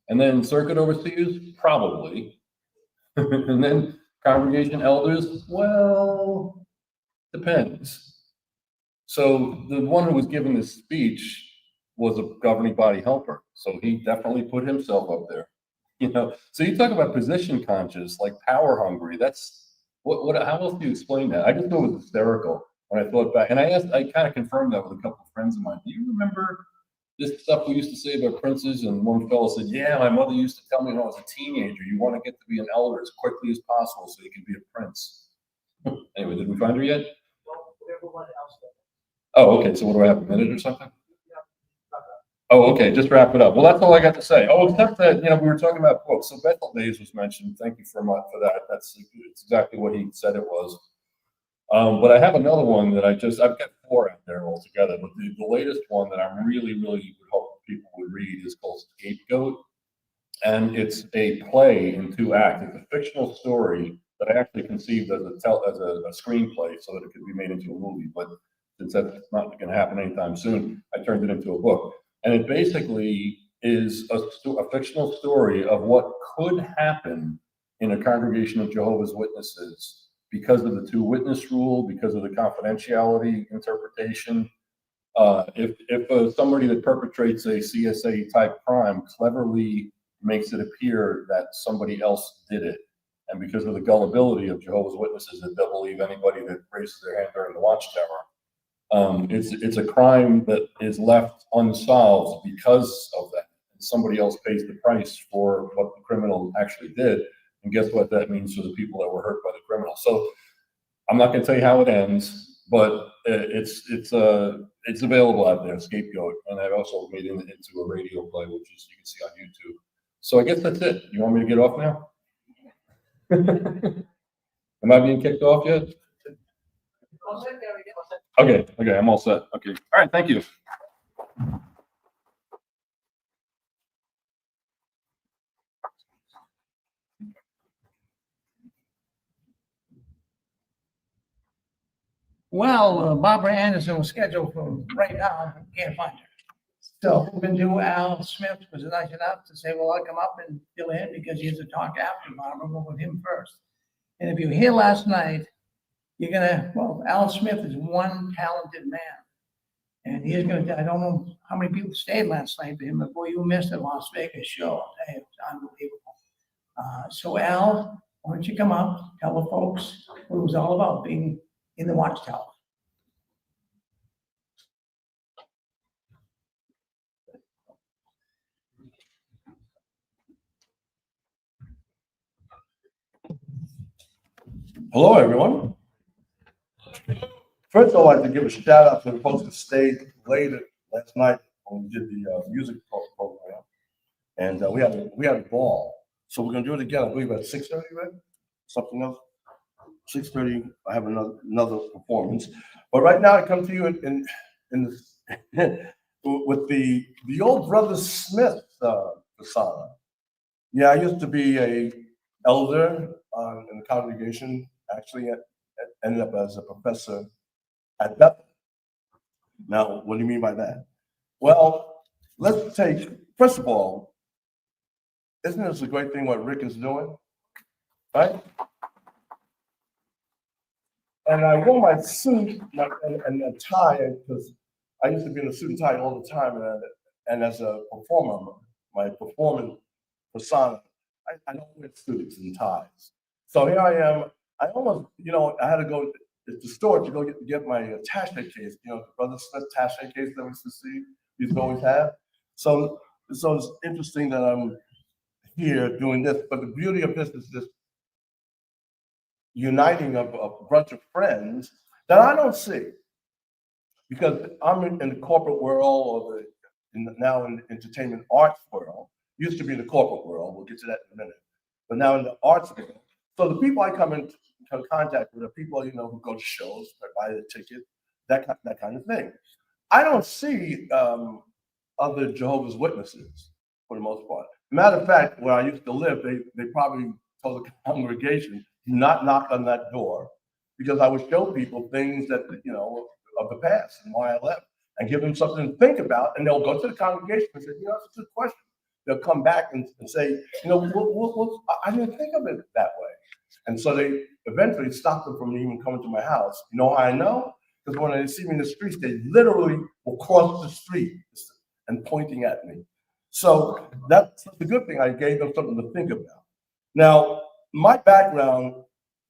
[SPEAKER 11] And then circuit overseers, probably. And then congregation elders, well, depends. So the one who was giving this speech was a governing body helper. So he definitely put himself up there. So you talk about position conscious, like power hungry. That's how else do you explain that? I just thought it was hysterical when I thought back. And I kind of confirmed that with a couple of friends of mine. Do you remember this stuff we used to say about princes? And one fellow said, yeah, my mother used to tell me when I was a teenager, you want to get to be an elder as quickly as possible so you can be a prince. Anyway, did we find her yet? Oh, okay. So what do I have, a minute or something? Oh, okay. Just wrap it up. Well, that's all I got to say. Oh, except that, we were talking about books. So Bethel Days was mentioned. Thank you for that. It's exactly what he said it was. But I have another one that I've got 4 out there altogether. But the latest one that I'm really, really would hope people would read is called Scapegoat. And it's a play in 2 acts. It's a fictional story that I actually conceived as a screenplay so that it could be made into a movie. But since that's not going to happen anytime soon, I turned it into a book. And it basically is a fictional story of what could happen in a congregation of Jehovah's Witnesses because of the 2-witness rule, because of the confidentiality interpretation. If somebody that perpetrates a CSA type crime cleverly makes it appear that somebody else did it, and because of the gullibility of Jehovah's Witnesses that they'll believe anybody that raises their hand during the watchtower, it's a crime that is left unsolved because of that. Somebody else pays the price for what the criminal actually did. And guess what that means for the people that were hurt by the criminal? So I'm not gonna tell you how it ends, but it's available out there, Scapegoat. And I've also made it into a radio play, which is you can see on YouTube. So I guess that's it. You want me to get off now? Am I being kicked off yet? Okay, I'm all set. Okay, all right, thank you.
[SPEAKER 5] Well, Barbara Anderson was scheduled for right now, can't find her. So we're gonna do Al Smith was nice enough to say, well, I'll come up and fill in because he has to talk after Barbara, but with him first. And if you were here last night, you're gonna, well, Al Smith is one talented man. And he's gonna, I don't know how many people stayed last night for him, but boy, you missed the Las Vegas show. I'll tell you, it was unbelievable. So Al, why don't you come up, tell the folks what it was all about being in the Watchtower.
[SPEAKER 12] Hello, everyone. First, I'd like to give a shout out to the folks that stayed late last night when we did the music program, and we had a ball. So we're gonna do it again. I believe at 6:30, right? Something else. 6:30. I have another performance, but right now I come to you in with the old Brother Smith persona. Yeah, I used to be a elder in the congregation. Actually, ended up as a professor at Bethel. Now, what do you mean by that? Well, let's take, first of all, isn't this a great thing what Rick is doing, right? And I wore my suit and a tie because I used to be in a suit and tie all the time. And as a performer, my performance persona, I don't wear suits and ties. So here I am. I almost, I had to go to the store to go get my attaché case, the Brother Smith attaché case that we used to see, used to always have. So it's interesting that I'm here doing this, but the beauty of this is this uniting of a bunch of friends that I don't see, because I'm in the corporate world or now in the entertainment arts world. Used to be in the corporate world, we'll get to that in a minute, but now in the arts world. So the people I come into contact with are people, who go to shows, buy the ticket, that kind of thing. I don't see other Jehovah's Witnesses for the most part. Matter of fact, where I used to live, they probably told the congregation, do not knock on that door, because I would show people things that, of the past and why I left, and give them something to think about, and they'll go to the congregation and say, that's a good question. They'll come back and say, I didn't think of it that way. And so they eventually stopped them from even coming to my house. You know how I know? Because when they see me in the streets, they literally will cross the street and pointing at me. So that's the good thing. I gave them something to think about. Now, my background,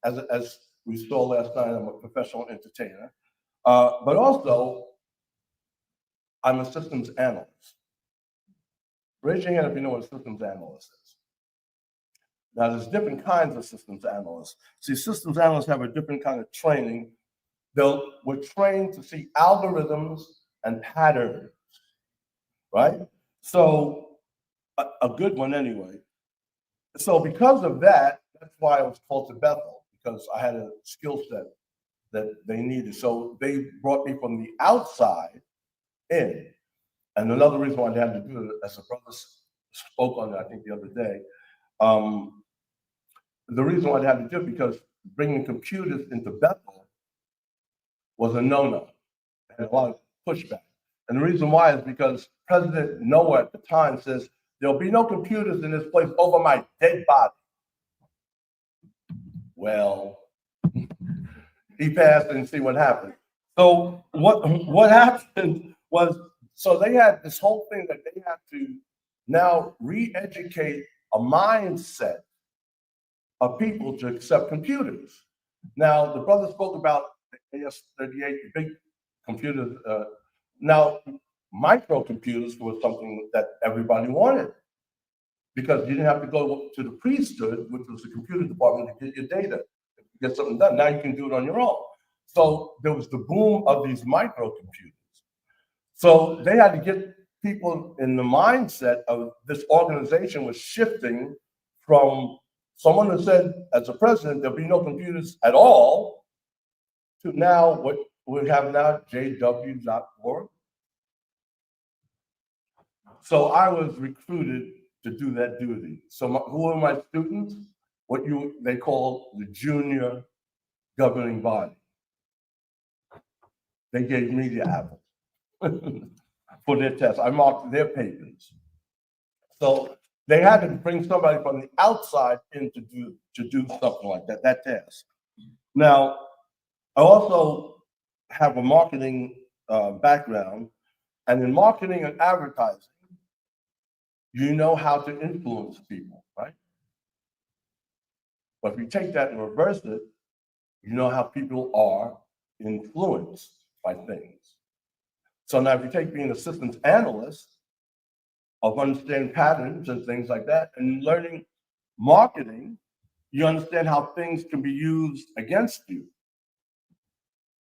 [SPEAKER 12] as we saw last night, I'm a professional entertainer, but also I'm a systems analyst. Raise your hand if you know what a systems analyst is. Now, there's different kinds of systems analysts. See, systems analysts have a different kind of training. We're trained to see algorithms and patterns, right? So, a good one anyway. So because of that, that's why I was called to Bethel, because I had a skill set that they needed. So they brought me from the outside in. And another reason why I had to do it, as the brother spoke on it, I think the other day, the reason why I had to do it because bringing computers into Bethel was a no-no. I had a lot of pushback. And the reason why is because President Noah at the time says, there'll be no computers in this place over my dead body. Well, he passed and see what happened. So what happened was, so they had this whole thing that they had to now re-educate a mindset of people to accept computers. Now, the brother spoke about the AS-38, the big computers. Now, microcomputers was something that everybody wanted. because you didn't have to go to the priesthood, which was the computer department, to get your data, to get something done. Now you can do it on your own. So there was the boom of these microcomputers. So they had to get people in the mindset of this organization was shifting from someone who said, as a president, there'll be no computers at all, to now what we have now, jw.org. So I was recruited to do that duty. So who are my students? What they call the junior governing body. They gave me the apple for their test. I marked their papers. So they had to bring somebody from the outside in to do something like that test. Now, I also have a marketing background, and in marketing and advertising, you know how to influence people, right? But if you take that and reverse it, you know how people are influenced by things. So now if you take being a systems analyst, of understanding patterns and things like that, and learning marketing, you understand how things can be used against you,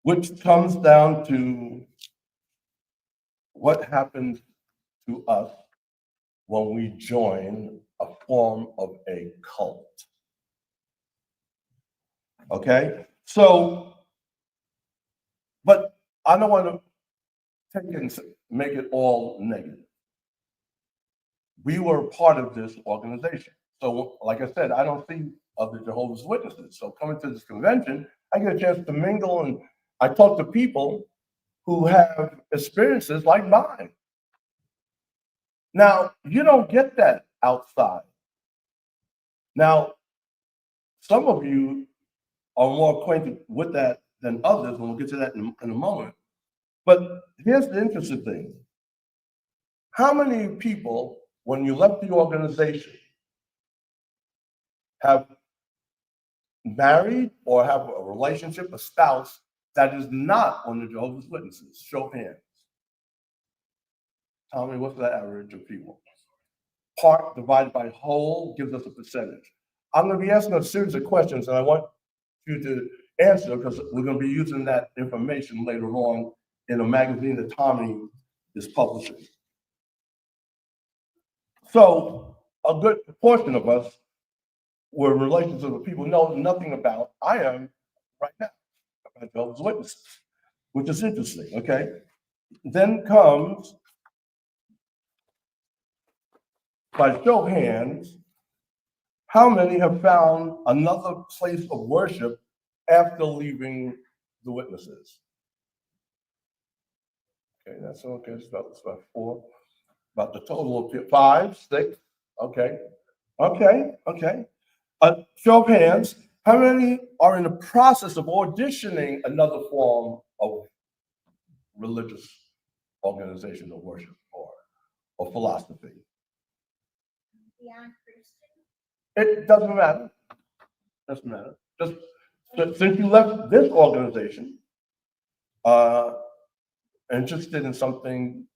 [SPEAKER 12] which comes down to what happens to us when we join a form of a cult. Okay, so, but I don't want to take it and make it all negative. We were part of this organization. So like I said, I don't see other Jehovah's Witnesses. So coming to this convention, I get a chance to mingle, and I talk to people who have experiences like mine. Now, you don't get that outside. Now, some of you are more acquainted with that than others, and we'll get to that in a moment. But here's the interesting thing. How many people, when you left the organization, have married or have a relationship, a spouse, that is not on the Jehovah's Witnesses? Show of hands. Tell me, what's the average of people? Part divided by whole gives us a percentage. I'm going to be asking a series of questions, and I want you to answer, because we're going to be using that information later on in a magazine that Tommy is publishing. So a good portion of us were relations with people know nothing about. I am right now about Jehovah's Witnesses, which is interesting, okay? Then comes, by show of hands, how many have found another place of worship after leaving the Witnesses? Okay, that's okay. It's about 4. About the total of 5, 6. Okay. Show of hands. How many are in the process of auditioning another form of religious organization or worship or philosophy?
[SPEAKER 10] Beyond Christian?
[SPEAKER 12] It doesn't matter. Doesn't matter. Just since you left this organization, interested in something,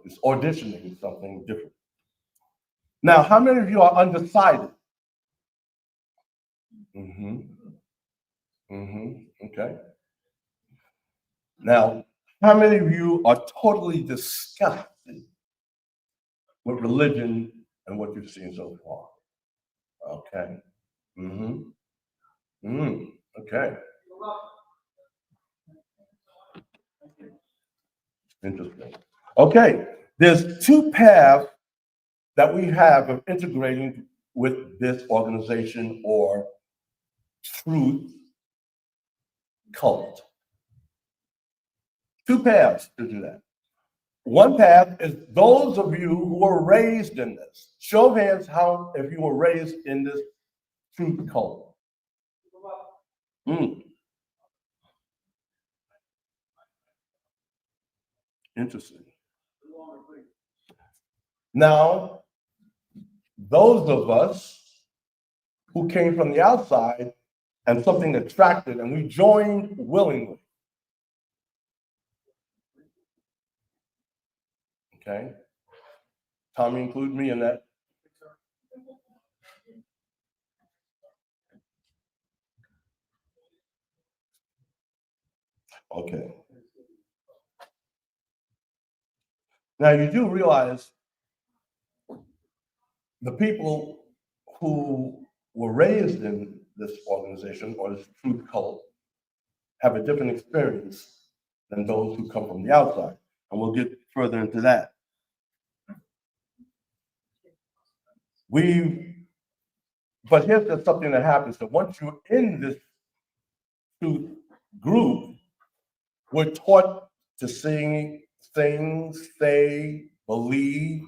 [SPEAKER 12] it's auditioning something different. Now, how many of you are undecided? Okay. Now, how many of you are totally disgusted with religion and what you've seen so far? Okay. Okay. Interesting. Okay, there's 2 paths that we have of integrating with this organization or truth cult. 2 paths to do that. One path is those of you who were raised in this. Show of hands how if you were raised in this truth cult. Interesting. Now, those of us who came from the outside and something attracted, and we joined willingly. Okay? Tommy, include me in that. Okay. Now you do realize the people who were raised in this organization or this truth cult have a different experience than those who come from the outside. And we'll get further into that. But here's just something that happens. So once you're in this truth group, we're taught to sing, say, believe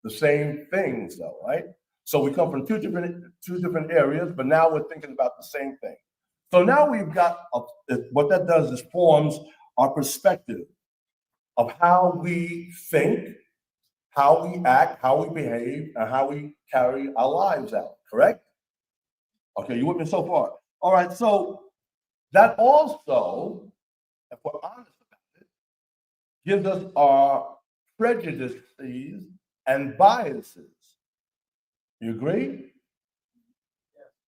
[SPEAKER 12] the same things, though, right? So we come from two different areas, but now we're thinking about the same thing. So now we've got what that does is forms our perspective of how we think, how we act, how we behave, and how we carry our lives out. Correct? Okay, you with me so far? All right. So that also, if we're honest about it, gives us our prejudices and biases. You agree?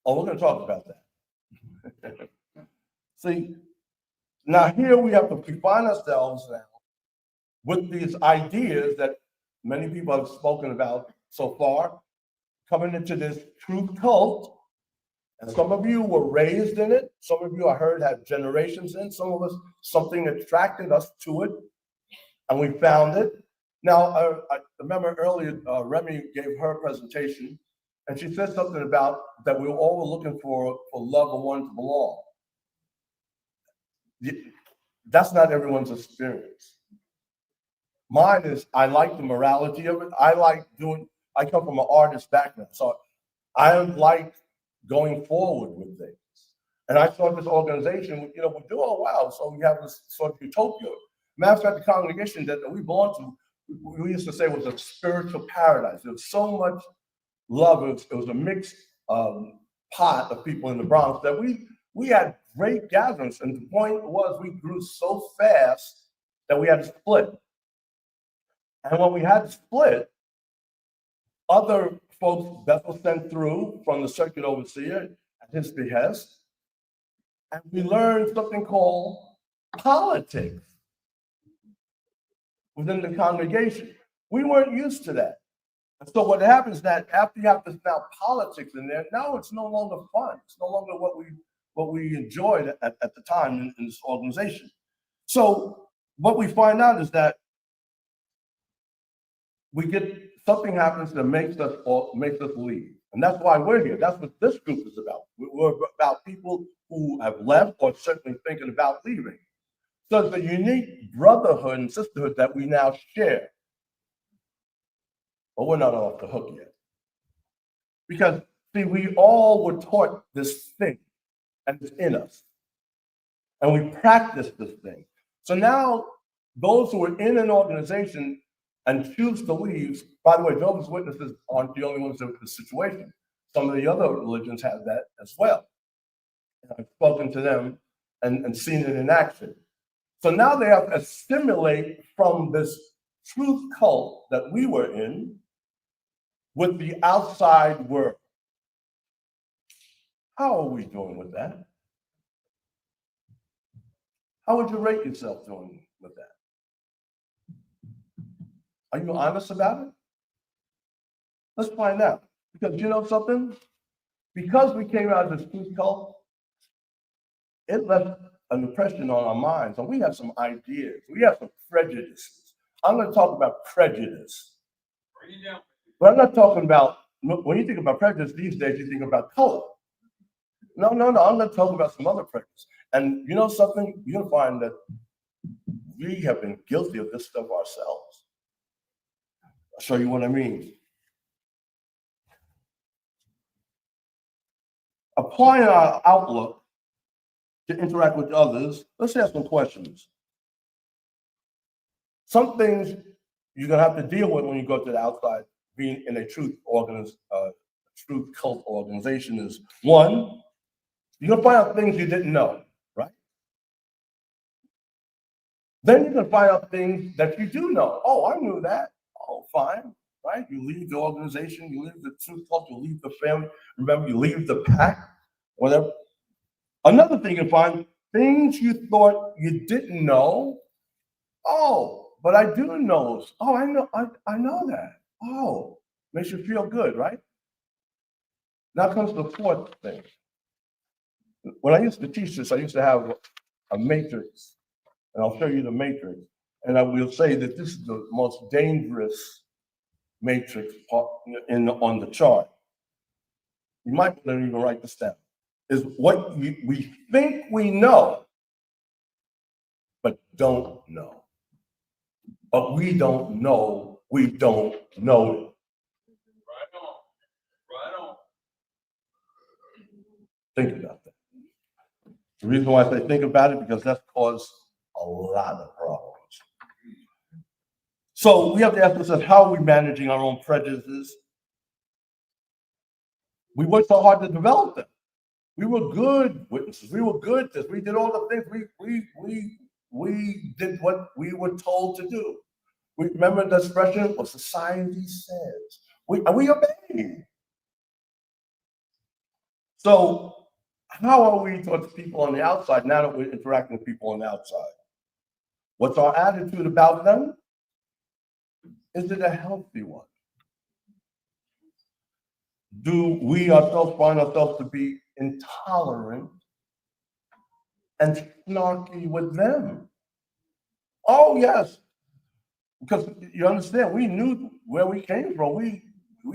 [SPEAKER 12] Oh, we're going to talk about that. See, now here we have to confine ourselves now with these ideas that many people have spoken about so far, coming into this truth cult. And some of you were raised in it. Some of you I heard had generations in. Some of us, something attracted us to it, and we found it. Now, I remember earlier, Remy gave her presentation, and she said something about that we were all looking for love and wanting to belong. That's not everyone's experience. Mine is, I like the morality of it. I come from an artist background, so I like going forward with things. And I saw this organization, we do, oh wow, so we have this sort of utopia. Matter of fact, the congregation that we belong to, we used to say was a spiritual paradise. There was so much love. It was a mixed pot of people in the Bronx that we had great gatherings. And the point was we grew so fast that we had to split. And when we had to split, other folks Bethel sent through from the circuit overseer at his behest, and we learned something called politics within the congregation. We weren't used to that. And so what happens is that after you have this now politics in there, now it's no longer fun. It's no longer what we enjoyed at the time in this organization. So what we find out is that we get something happens that makes us leave. And that's why we're here. That's what this group is about. We're about people who have left or certainly thinking about leaving. So it's a unique brotherhood and sisterhood that we now share. But we're not off the hook yet. Because, see, we all were taught this thing, and it's in us. And we practice this thing. So now, those who are in an organization and choose to leave, by the way, Jehovah's Witnesses aren't the only ones in this situation. Some of the other religions have that as well. I've spoken to them and seen it in action. So now they have to assimilate from this truth cult that we were in with the outside world. How are we doing with that? How would you rate yourself doing with that? Are you honest about it? Let's find out. Because you know something? Because we came out of this truth cult, it left an impression on our minds, and we have some ideas. We have some prejudices. I'm going to talk about prejudice. But I'm not talking about, when you think about prejudice these days, you think about color. No, I'm going to talk about some other prejudice. And you know something? You'll find that we have been guilty of this stuff ourselves. I'll show you what I mean. Applying our outlook to interact with others, let's ask some questions. Some things you're going to have to deal with when you go to the outside, being in a truth cult organization is, one, you're going to find out things you didn't know, right? Then you're going to find out things that you do know. Oh, I knew that. Oh, fine, right? You leave the organization, you leave the truth cult, you leave the family. Remember, you leave the pack, whatever. Another thing you find, things you thought you didn't know. Oh, but I do know. Oh, I know that. Oh, makes you feel good, right? Now comes the fourth thing. When I used to teach this, I used to have a matrix, and I'll show you the matrix. And I will say that this is the most dangerous matrix on the chart. You might not even write this down. Is what we think we know, but don't know. But we don't know it. Right on. Right on. Think about that. The reason why I say think about it, because that's caused a lot of problems. So we have to ask ourselves, how are we managing our own prejudices? We worked so hard to develop them. We were good witnesses. We were good at this. We did all the things. We did what we were told to do. We remember the expression, what society says. We obeyed. So how are we towards people on the outside now that we're interacting with people on the outside? What's our attitude about them? Is it a healthy one? Do we ourselves find ourselves to be intolerant and snarky with them? Oh, yes. Because you understand, we knew where we came from. We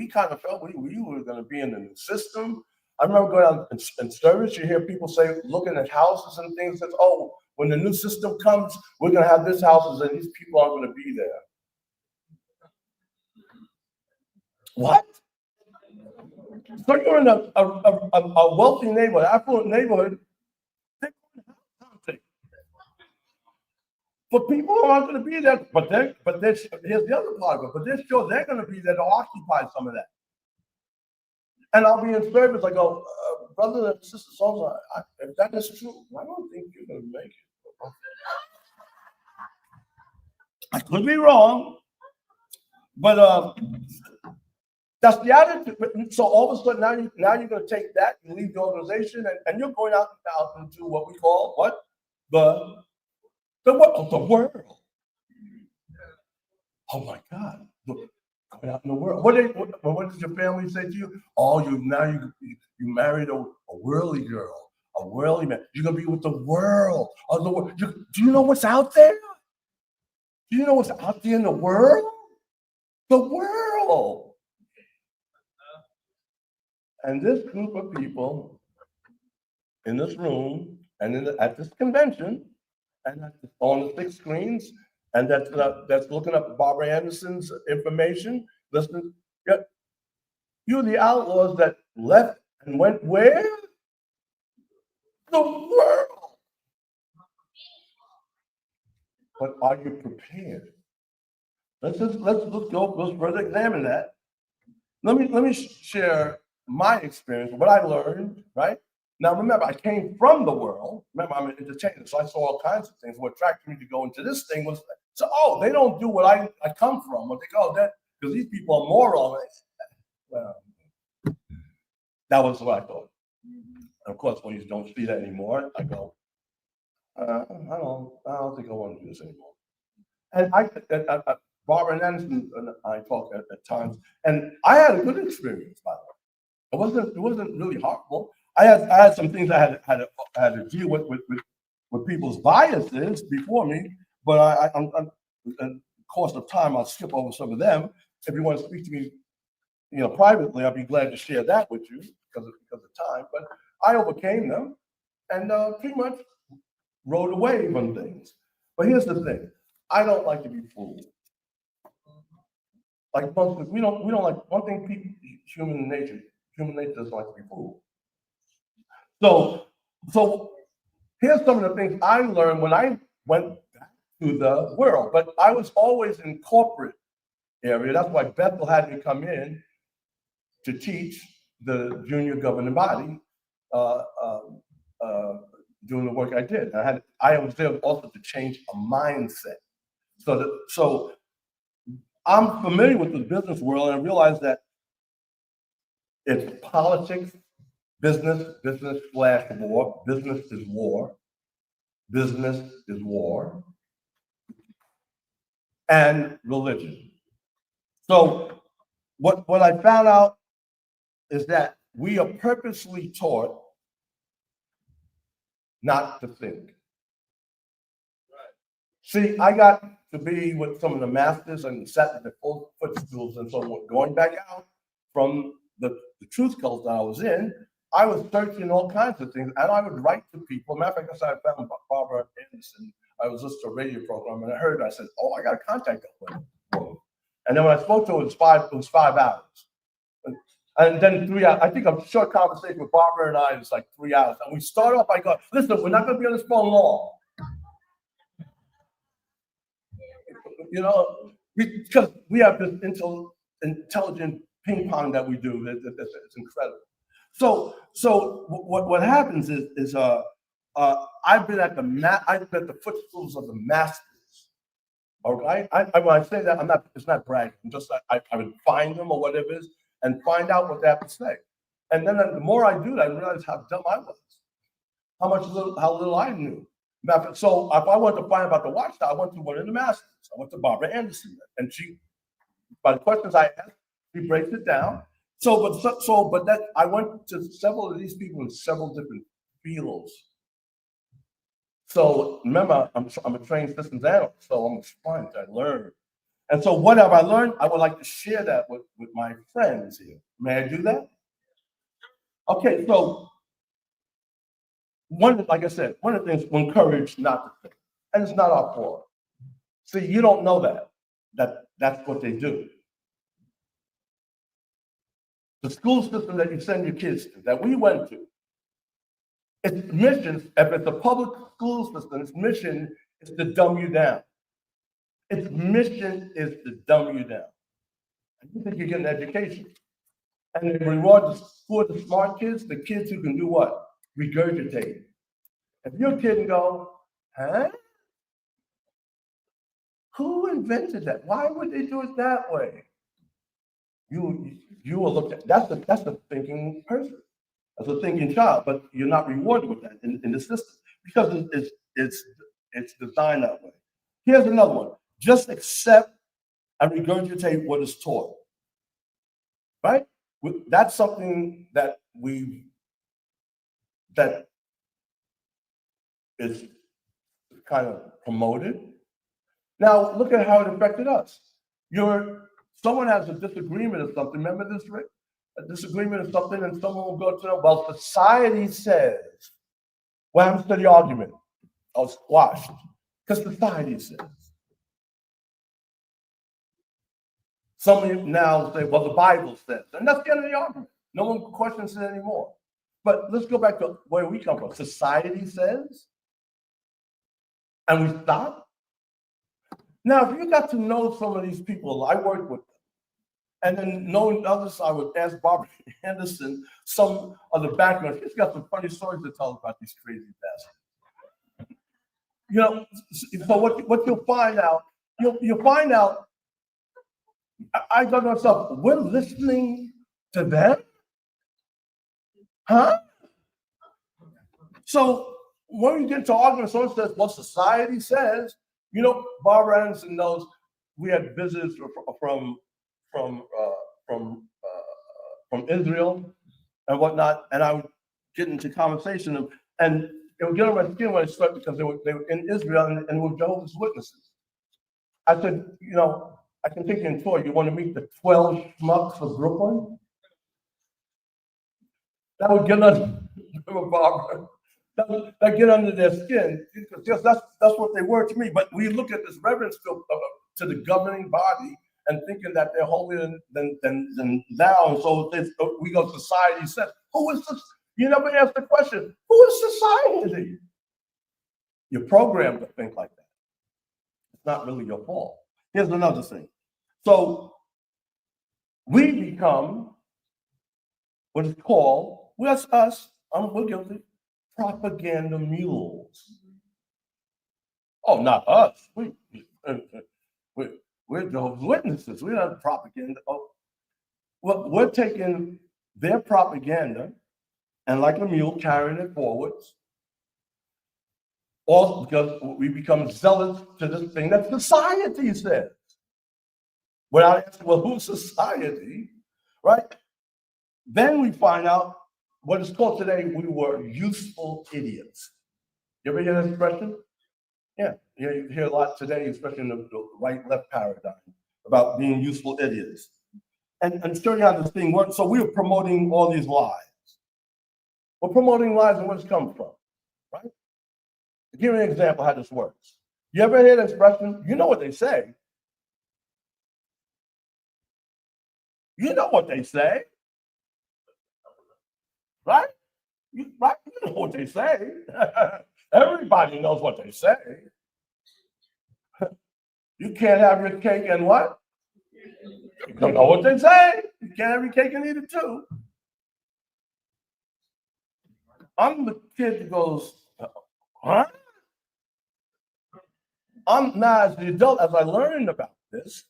[SPEAKER 12] kind of felt we were going to be in the new system. I remember going out in service, you hear people say, looking at houses and things, that, oh, when the new system comes, we're going to have this houses and these people aren't going to be there. What? So you're in a wealthy neighborhood, affluent neighborhood, for people who aren't going to be there, but here's the other part of it, but they're sure they're going to be there to occupy some of that. And I'll be in service, I go, brother and sister, if that is true, I don't think you're going to make it. I could be wrong, but that's the attitude. So all of a sudden, now you're going to take that and leave the organization, and you're going out into what we call what? The world. Oh my God. Going out in the world. What did your family say to you? Oh, you married a worldly girl, a worldly man. You're gonna be with the world. Do you know what's out there? Do you know what's out there in the world? The world. And this group of people in this room and at this convention and on the 6 screens, and that's looking up Barbara Anderson's information. Listen, you're the outlaws that left and went where? The world. But are you prepared? Let's further examine that. Let me share my experience, what I learned, right? Now, remember, I came from the world. Remember, I'm an entertainer, so I saw all kinds of things. What attracted me to go into this thing was, so, they don't do what I come from. What they call that, because these people are morons. Well, that was what I thought. And of course, when you don't see that anymore, I go, I don't think I want to do this anymore. And Barbara Anderson and I talk at times, and I had a good experience, by the way. It wasn't really horrible. I had some things I had to deal with people's biases before me, but in the course of time, I'll skip over some of them. If you want to speak to me, privately, I'll be glad to share that with you because of time. But I overcame them and pretty much rode away from things. But here's the thing: I don't like to be fooled. Like most of, we don't like one thing. Human nature doesn't like to be fooled. So here's some of the things I learned when I went back to the world. But I was always in corporate area. That's why Bethel had me come in to teach the junior governing body doing the work I did. I was there also to change a mindset. So I'm familiar with the business world, and I realized that it's politics, business/war. Business is war. business is war, and religion. So what I found out is that we are purposely taught not to think. See, I got to be with some of the masters and sat in the footstools and so on. Going back out from the truth cult that I was in, I was searching all kinds of things, and I would write to people. Matter of fact, I found Barbara Anderson. I was listening to a radio program, and I heard her. I said, "Oh, I got to contact that woman." And then when I spoke to her, it was 5 hours. And then 3 hours. I think a short conversation with Barbara and I was like 3 hours. And we start off by going, "Listen, we're not going to be on this phone long." You know, because we have this intelligent ping pong that we do. It's incredible. So what happens is I've been at the footstools of the masters. Okay, when I say that, it's not bragging. I'm just I would find them or whatever it is and find out what they have to say. And then the more I do that, I realize how dumb I was, how little I knew. So if I wanted to find about the Watchtower, I went to one of the masters. I went to Barbara Anderson, and she, by the questions I asked, she breaks it down. But that I went to several of these people in several different fields. So remember, I'm a trained systems analyst, so I'm a sponge. I learn, and so whatever I learned, I would like to share that with my friends here. May I do that? Okay, so like I said, one of the things we encourage not to think, and it's not our fault. See, you don't know that's what they do. The school system that you send your kids to, that we went to, its mission, if it's a public school system, its mission is to dumb you down. Its mission is to dumb you down. And you think you get an education. And they reward for the smart kids, the kids who can do what? Regurgitate. If your kid can go, huh? Who invented that? Why would they do it that way? You will look at that's the thinking person, that's a thinking child, but you're not rewarded with that in the system because it's designed that way. Here's another one: just accept and regurgitate what is taught. Right? That's something that is kind of promoted. Now look at how it affected us. Someone has a disagreement or something. Remember this, Rick? A disagreement or something, and someone will go to them. Well, society says. What happens to the argument? Oh, squashed. Because society says. Some now say, well, the Bible says. And that's the end of the argument. No one questions it anymore. But let's go back to where we come from. Society says. And we stop. Now, if you got to know some of these people, I worked with them. And then knowing others, I would ask Barbara Anderson some of the background. She's got some funny stories to tell about these crazy bastards. You know, so what you'll find out, you'll find out, I thought to myself, we're listening to them? Huh? So when you get to argument, someone says, well, society says, you know, Barbara Anderson knows we had visitors from Israel and whatnot, and I would get into conversation, and it would get on my skin when I started because they were in Israel and were Jehovah's Witnesses. I said, you know, I can take you on tour. You want to meet the 12 schmucks of Brooklyn? That would get under Barbara. That get under their skin because that's what they were to me. But we look at this reverence to the governing body and thinking that they're holier than thou. And so we go, society says, who is this? You never ask the question, who is society? You're programmed to think like that. It's not really your fault. Here's another thing. So we become what is called, well, that's us, we're guilty, propaganda mules. Oh, not us. We're Jehovah's Witnesses. We're not propaganda. Oh, well, we're taking their propaganda and like a mule carrying it forwards All because we become zealous to this thing that society says. Without asking, well, who's society, right? Then we find out what is called today, we were useful idiots. You ever hear that expression? Yeah, you hear a lot today, especially in the right-left paradigm, about being useful idiots. And show you how this thing works. So we were promoting all these lies. We're promoting lies and where it's come from, right? To give you an example how this works. You ever hear the expression, you know what they say? You know what they say, right? You know what they say. Everybody knows what they say. You can't have your cake and what? You don't know what they say. You can't have your cake and eat it too. I'm the kid that goes, huh? I'm now as the adult, as I learned about this,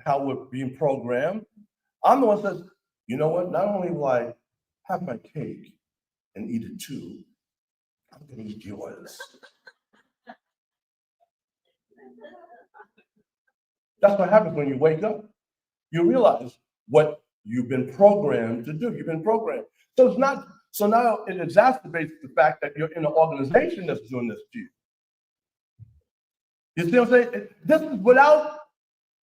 [SPEAKER 12] how we're being programmed, I'm the one that says, you know what? Not only will I have my cake and eat it too, I'm gonna eat yours. That's what happens when you wake up. You realize what you've been programmed to do. You've been programmed. So it's not, so now it exacerbates the fact that you're in an organization that's doing this to you. You see what I'm saying? This is without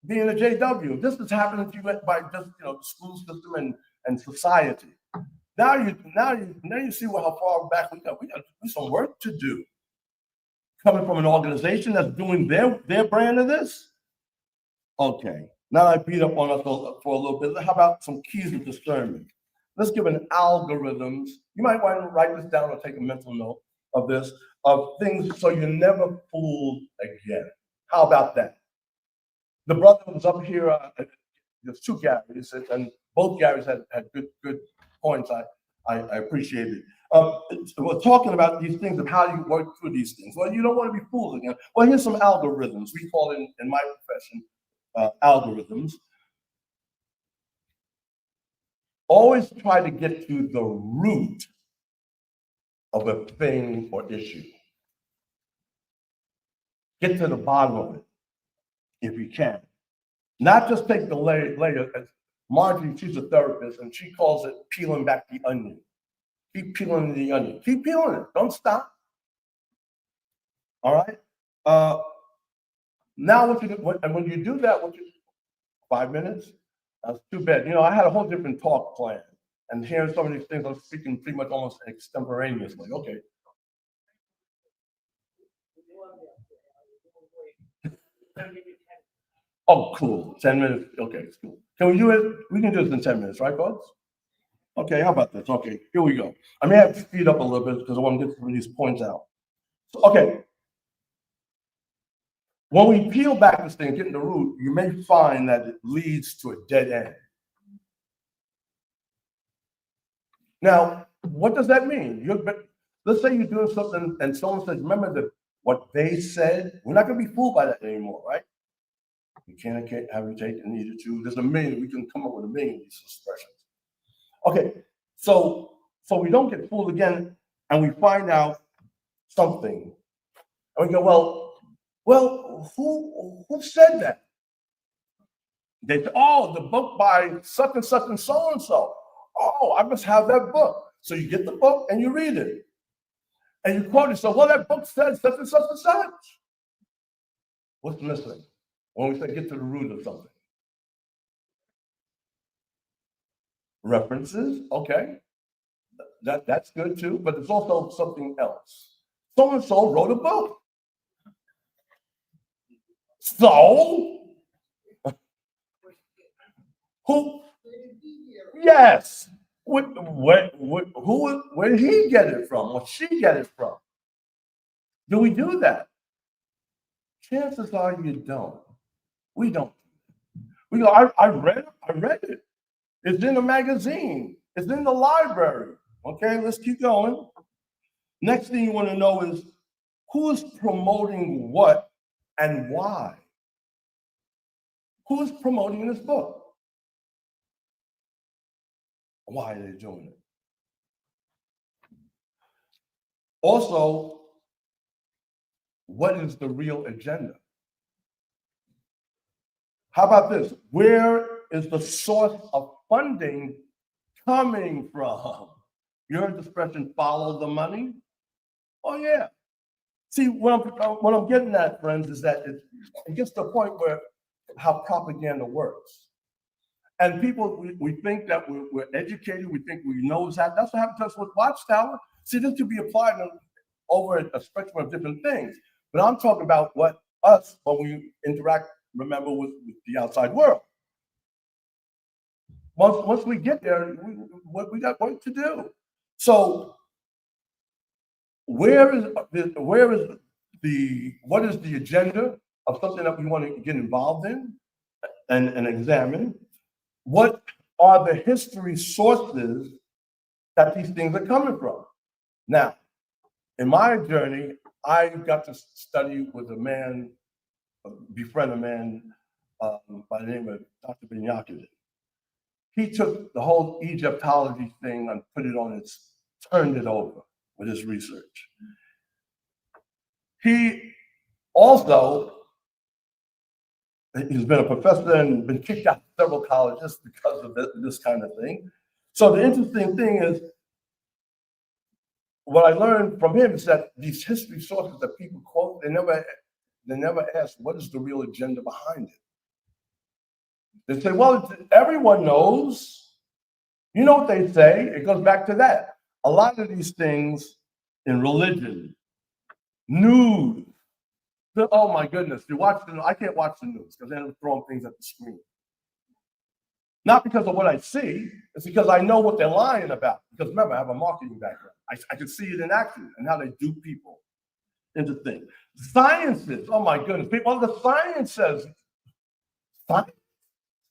[SPEAKER 12] being a JW. This is happening to you by just, the school system and society. Now you see how far back we got. We got some work to do. Coming from an organization that's doing their brand of this. Okay, now I beat up on us for a little bit. How about some keys of discernment? Let's give an algorithms. You might want to write this down or take a mental note of this, of things so you're never fooled again. How about that? The brother was up here, there's two Garys, and both Garys had good points. I appreciate it. We're talking about these things of how you work through these things. Well, you don't want to be fooled again. Well, here's some algorithms. We call it in my profession, algorithms. Always try to get to the root of a thing or issue. Get to the bottom of it, if you can. Not just take the layer. As Margie, she's a therapist, and she calls it peeling back the onion. Keep peeling the onion. Keep peeling it. Don't stop. All right? Now, when you do that, 5 minutes? That's too bad. I had a whole different talk plan. And hearing some of these things, I'm speaking pretty much almost extemporaneously. Okay. Oh, cool. 10 minutes. Okay, it's cool. Can we do it? We can do this in 10 minutes, right, folks? Okay, how about this? Okay, here we go. I may have to speed up a little bit because I want to get some of these points out. So, okay. When we peel back this thing, get in the root, you may find that it leads to a dead end. Now, what does that mean? Let's say you're doing something and someone says, remember what they said? We're not going to be fooled by that anymore, right? You can't have your cake and eat it too. There's a million. We can come up with a million of these expressions. Okay, so we don't get fooled again, and we find out something, and we go, well, who said that? They say, oh, the book by such and such and so and so. Oh, I must have that book. So you get the book and you read it, and you quote it. So, well, that book says such and such and such. What's missing? When we say get to the root of something. References, okay. That's good too, but it's also something else. So-and-so wrote a book. So? Who? Yes. Where did he get it from? Or she get it from? Do we do that? Chances are you don't. We don't. We go, I read it. It's in a magazine. It's in the library. Okay, let's keep going. Next thing you want to know is who is promoting what and why? Who is promoting this book? Why are they doing it? Also, what is the real agenda? How about this? Where is the source of funding coming from? You heard the expression, follow the money? Oh, yeah. See, what I'm getting at, friends, is that it gets to the point where how propaganda works. And people, we think that we're educated, we think we know what's happening. That's what happened to us with Watchtower. See, this could be applied over a spectrum of different things. But I'm talking about when we interact, remember, with the outside world. Once we get there, we got work to do. So what is the agenda of something that we want to get involved in and examine? What are the history sources that these things are coming from? Now, in my journey, I got to study with befriend a man by the name of Dr. Ben-Yakutin. He took the whole Egyptology thing and turned it over with his research. He also, he's been a professor and been kicked out of several colleges because of this kind of thing. So the interesting thing is, what I learned from him is that these history sources that people quote, they never ask what is the real agenda behind it. They say, well, everyone knows. You know what they say? It goes back to that. A lot of these things in religion, news. Oh my goodness! I can't watch the news because they're throwing things at the screen. Not because of what I see, it's because I know what they're lying about. Because remember, I have a marketing background. I can see it in action and how they do people into things. Sciences, oh my goodness. The science says,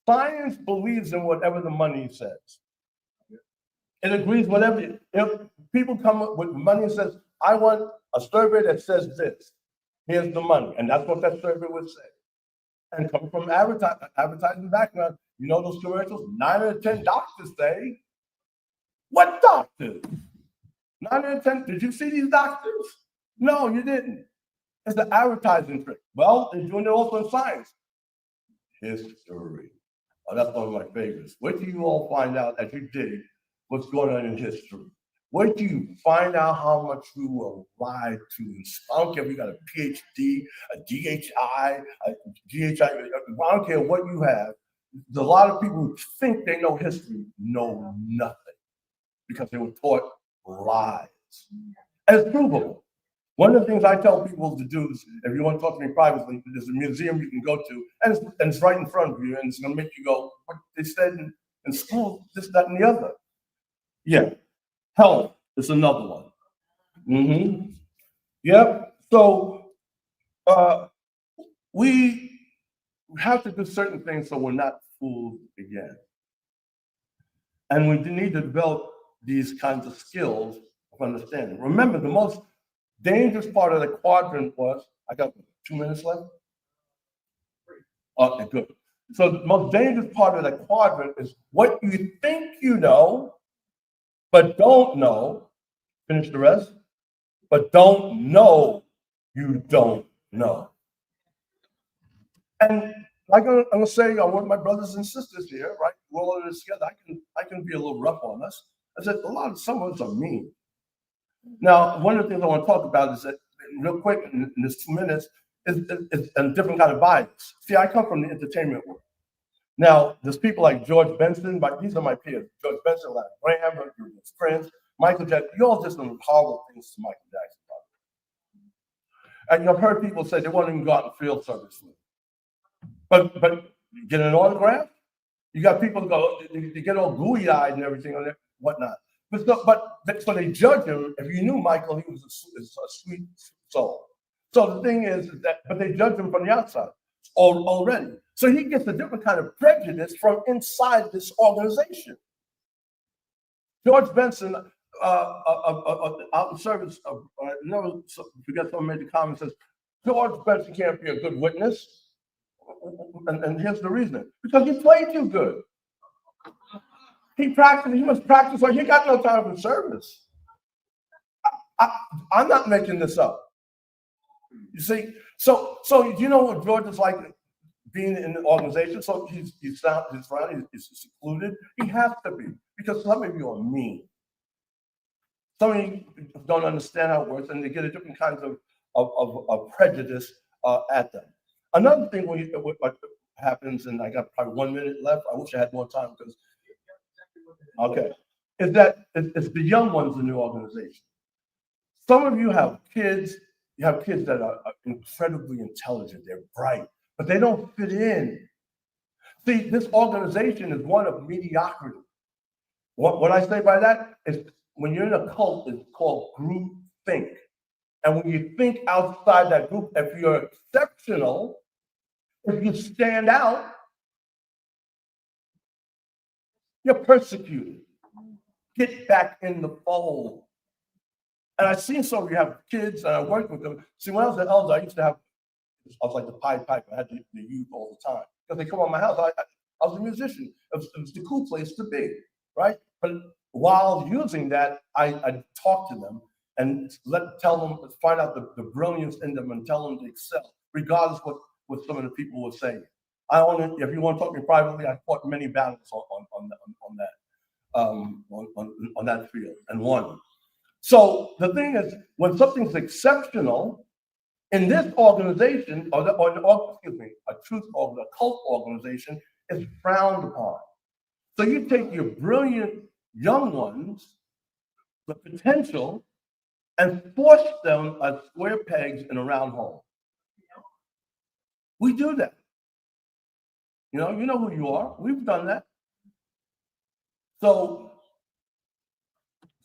[SPEAKER 12] science believes in whatever the money says. It agrees whatever. If people come up with money and says, I want a survey that says this. Here's the money. And that's what that survey would say. And coming from advertising background, you know those commercials? 9 out of 10 doctors say, what doctors? 9 out of 10, did you see these doctors? No, you didn't. It's the advertising trick. Well, they're doing it also in science. History. Oh, that's one of my favorites. Wait till you all find out as you dig what's going on in history. Wait till you find out how much we were lied to. I don't care if you got a PhD, a DHI, a GHI, I don't care what you have. There's a lot of people who think they know history know nothing because they were taught lies. And it's provable. One of the things I tell people to do is, if you want to talk to me privately, there's a museum you can go to, and it's right in front of you, and it's going to make you go, what they said in school, this, that, and the other. Yeah. Health is another one. Yep. So we have to do certain things so we're not fooled again. And we need to develop these kinds of skills of understanding. Remember, the most dangerous part of the quadrant was, I got 2 minutes left? Okay, good. So the most dangerous part of the quadrant is what you think you know, but don't know. Finish the rest. But don't know you don't know. And I'm gonna say, I want my brothers and sisters here, right? We're all in this together. I can be a little rough on us. I said some of us are mean. Now, one of the things I want to talk about is that, real quick, in this 2 minutes, is a different kind of bias. See, I come from the entertainment world. Now, there's people like George Benson, but these are my peers. George Benson, like Graham, his friends, Michael Jackson. You all did some horrible things to Michael Jackson. And you've heard people say they won't even go out and field service with him. But get an autograph? You got people go, they get all gooey-eyed and everything and whatnot. So they judge him. If you knew Michael, he was a sweet soul. So the thing is that, but they judge him from the outside already. So he gets a different kind of prejudice from inside this organization. George Benson, out in service, I never forget someone made the comment, says, George Benson can't be a good witness. And here's the reason. Because he played too good. He must practice, or he got no time for service. I'm not making this up. You see, so you know what George is like being in the organization. So he's surrounded, he's secluded. He has to be, because some of you are mean. Some of you don't understand how it works, and they get a different kinds of prejudice at them. Another thing what happens, and I got probably 1 minute left. I wish I had more time because okay, is that it's the young ones in the organization. Some of you have kids. You have kids that are incredibly intelligent. They're bright, but they don't fit in. See, this organization is one of mediocrity. What I say by that is when you're in a cult, it's called group think. And when you think outside that group, if you're exceptional, if you stand out, you're persecuted. Get back in the fold. And I've seen some of you have kids, and I worked with them. See, when I was an elder, I was like the Pied Piper. I had the youth all the time. Because they come on my house, I was a musician. It was the cool place to be, right? But while using that, I talk to them and find out the brilliance in them and tell them to excel, regardless what some of the people were saying. If you want to talk to me privately, I fought many battles on that field and won. So the thing is, when something's exceptional in this organization, a cult organization is frowned upon. So you take your brilliant young ones, the potential, and force them as square pegs in a round hole. We do that. You know who you are. We've done that. So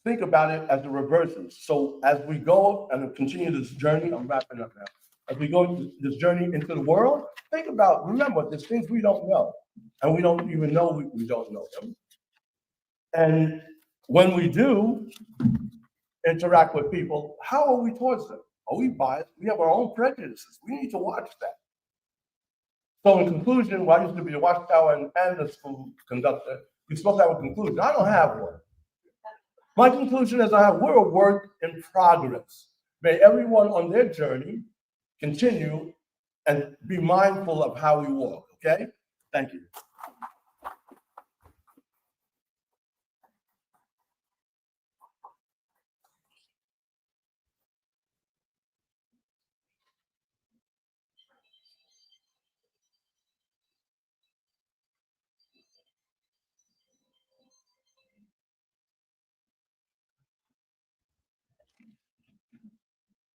[SPEAKER 12] think about it as the reverses. So as we go and continue this journey, I'm wrapping up now. As we go this journey into the world, remember, there's things we don't know. And we don't even know we don't know them. And when we do interact with people, how are we towards them? Are we biased? We have our own prejudices. We need to watch that. So in conclusion, I used to be a watchtower and a school conductor. We're supposed to have a conclusion. I don't have one. My conclusion is we're a work in progress. May everyone on their journey continue and be mindful of how we walk, okay? Thank you.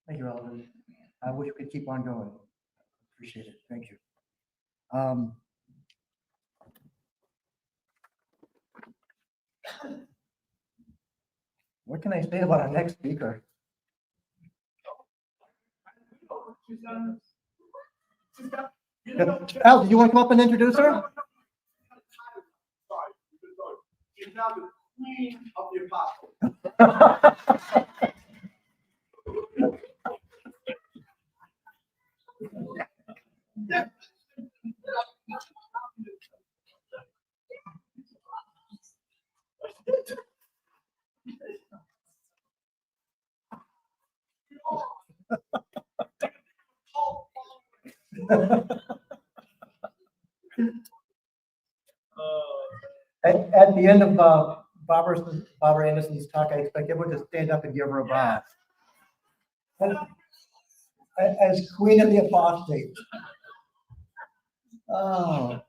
[SPEAKER 3] Thank you, Alvin. I wish we could keep on going. Appreciate it. Thank you. What can I say about our next speaker? Al, do you want to come up and introduce her?
[SPEAKER 12] She's now the queen of the apostle.
[SPEAKER 3] At the end of Barbara Anderson's talk, I expect everyone to stand up and give her a bow. As Queen of the Apostate. Oh.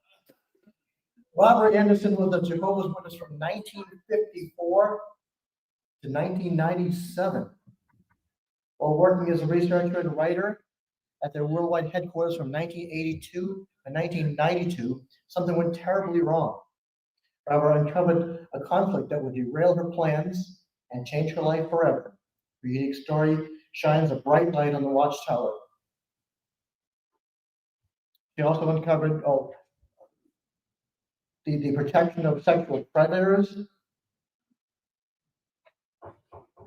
[SPEAKER 3] Barbara Anderson was a Jehovah's Witness from 1954 to 1997, while working as a researcher and writer at their worldwide headquarters from 1982 to 1992. Something went terribly wrong. Barbara uncovered a conflict that would derail her plans and change her life forever. Her unique story shines a bright light on the Watchtower. She also uncovered the protection of sexual predators.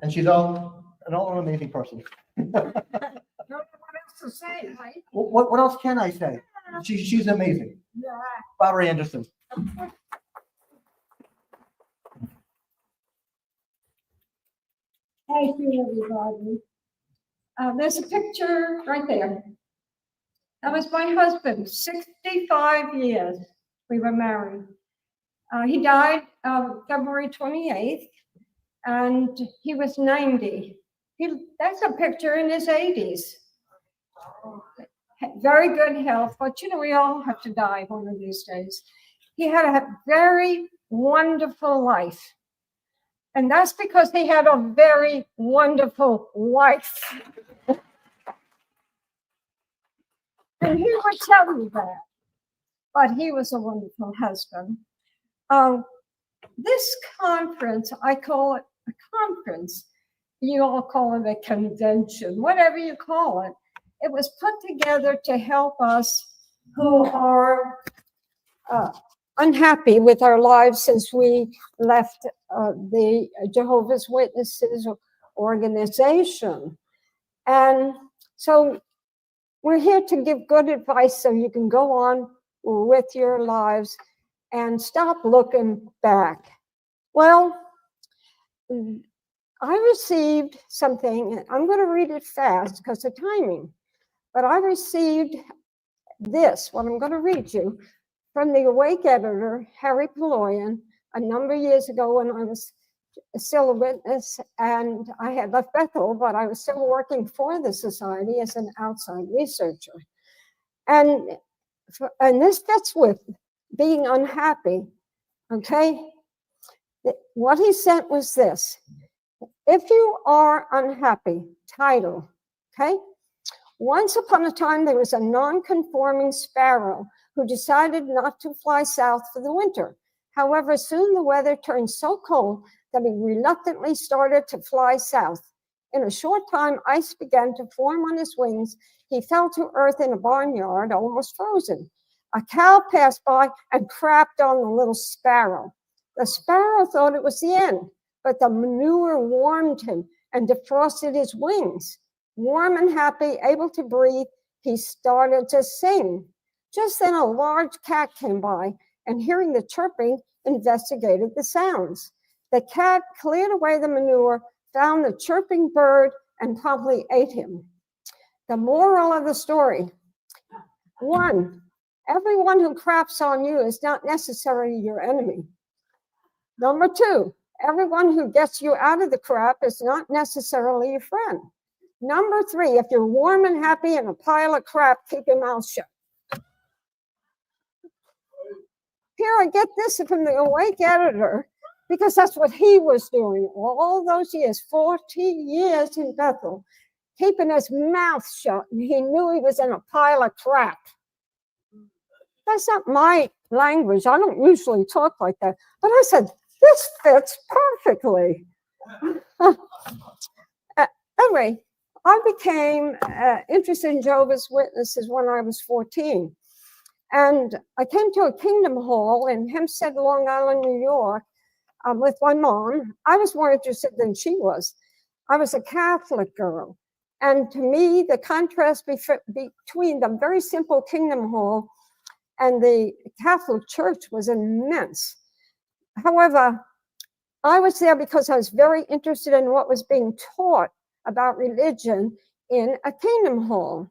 [SPEAKER 3] And she's an all amazing person.
[SPEAKER 8] What else to say, right?
[SPEAKER 3] What else can I say? She's amazing.
[SPEAKER 8] Yeah.
[SPEAKER 3] Barbara Anderson.
[SPEAKER 10] Thank you, everybody.
[SPEAKER 8] There's a picture right there. That was my husband, 65 years we were married. He died February 28th, and he was 90. That's a picture in his 80s. Very good health, but you know, we all have to die one of these days. He had a very wonderful life. And that's because he had a very wonderful wife. And he would tell you that. But he was a wonderful husband. This conference, I call it a conference. You all call it a convention, whatever you call it. It was put together to help us who are unhappy with our lives since we left the Jehovah's Witnesses organization. And so we're here to give good advice so you can go on with your lives and stop looking back. Well, I received something, and I'm going to read it fast because of timing, but I received this, what I'm going to read you, from the Awake editor, Harry Paloyan, a number of years ago when I was still a witness and I had left Bethel, but I was still working for the society as an outside researcher. And this fits with being unhappy, okay? What he sent was this: if you are unhappy, title, okay? Once upon a time, there was a non-conforming sparrow who decided not to fly south for the winter. However, soon the weather turned so cold that he reluctantly started to fly south. In a short time, ice began to form on his wings. He fell to earth in a barnyard, almost frozen. A cow passed by and crapped on the little sparrow. The sparrow thought it was the end, but the manure warmed him and defrosted his wings. Warm and happy, able to breathe, he started to sing. Just then a large cat came by and, hearing the chirping, investigated the sounds. The cat cleared away the manure, found the chirping bird, and promptly ate him. The moral of the story: 1, everyone who craps on you is not necessarily your enemy. 2, everyone who gets you out of the crap is not necessarily your friend. 3, if you're warm and happy in a pile of crap, keep your mouth shut. Here, I get this from the Awake editor because that's what he was doing all those years, 40 years in Bethel, keeping his mouth shut, and he knew he was in a pile of crap. That's not my language. I don't usually talk like that. But I said, this fits perfectly. Anyway, I became interested in Jehovah's Witnesses when I was 14. And I came to a Kingdom Hall in Hempstead, Long Island, New York, with my mom. I was more interested than she was. I was a Catholic girl. And to me, the contrast between the very simple Kingdom Hall and the Catholic Church was immense. However, I was there because I was very interested in what was being taught about religion in a Kingdom Hall.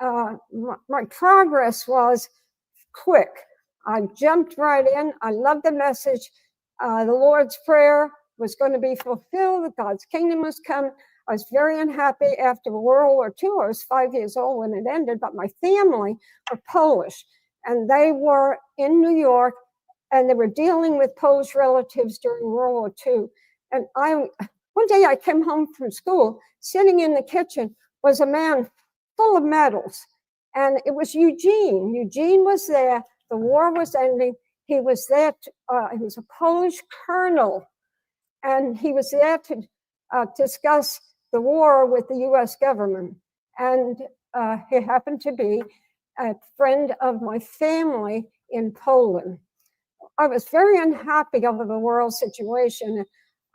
[SPEAKER 8] My progress was quick. I jumped right in. I loved the message. The Lord's Prayer was going to be fulfilled. God's kingdom was come. I was very unhappy after World War II. I was 5 years old when it ended, but my family were Polish, and they were in New York, and they were dealing with Polish relatives during World War II. And one day I came home from school, sitting in the kitchen was a man full of medals, and it was Eugene. Eugene was there. The war was ending. He was there. He was a Polish colonel, and he was there to discuss the war with the U.S. government. And he happened to be a friend of my family in Poland. I was very unhappy over the world situation.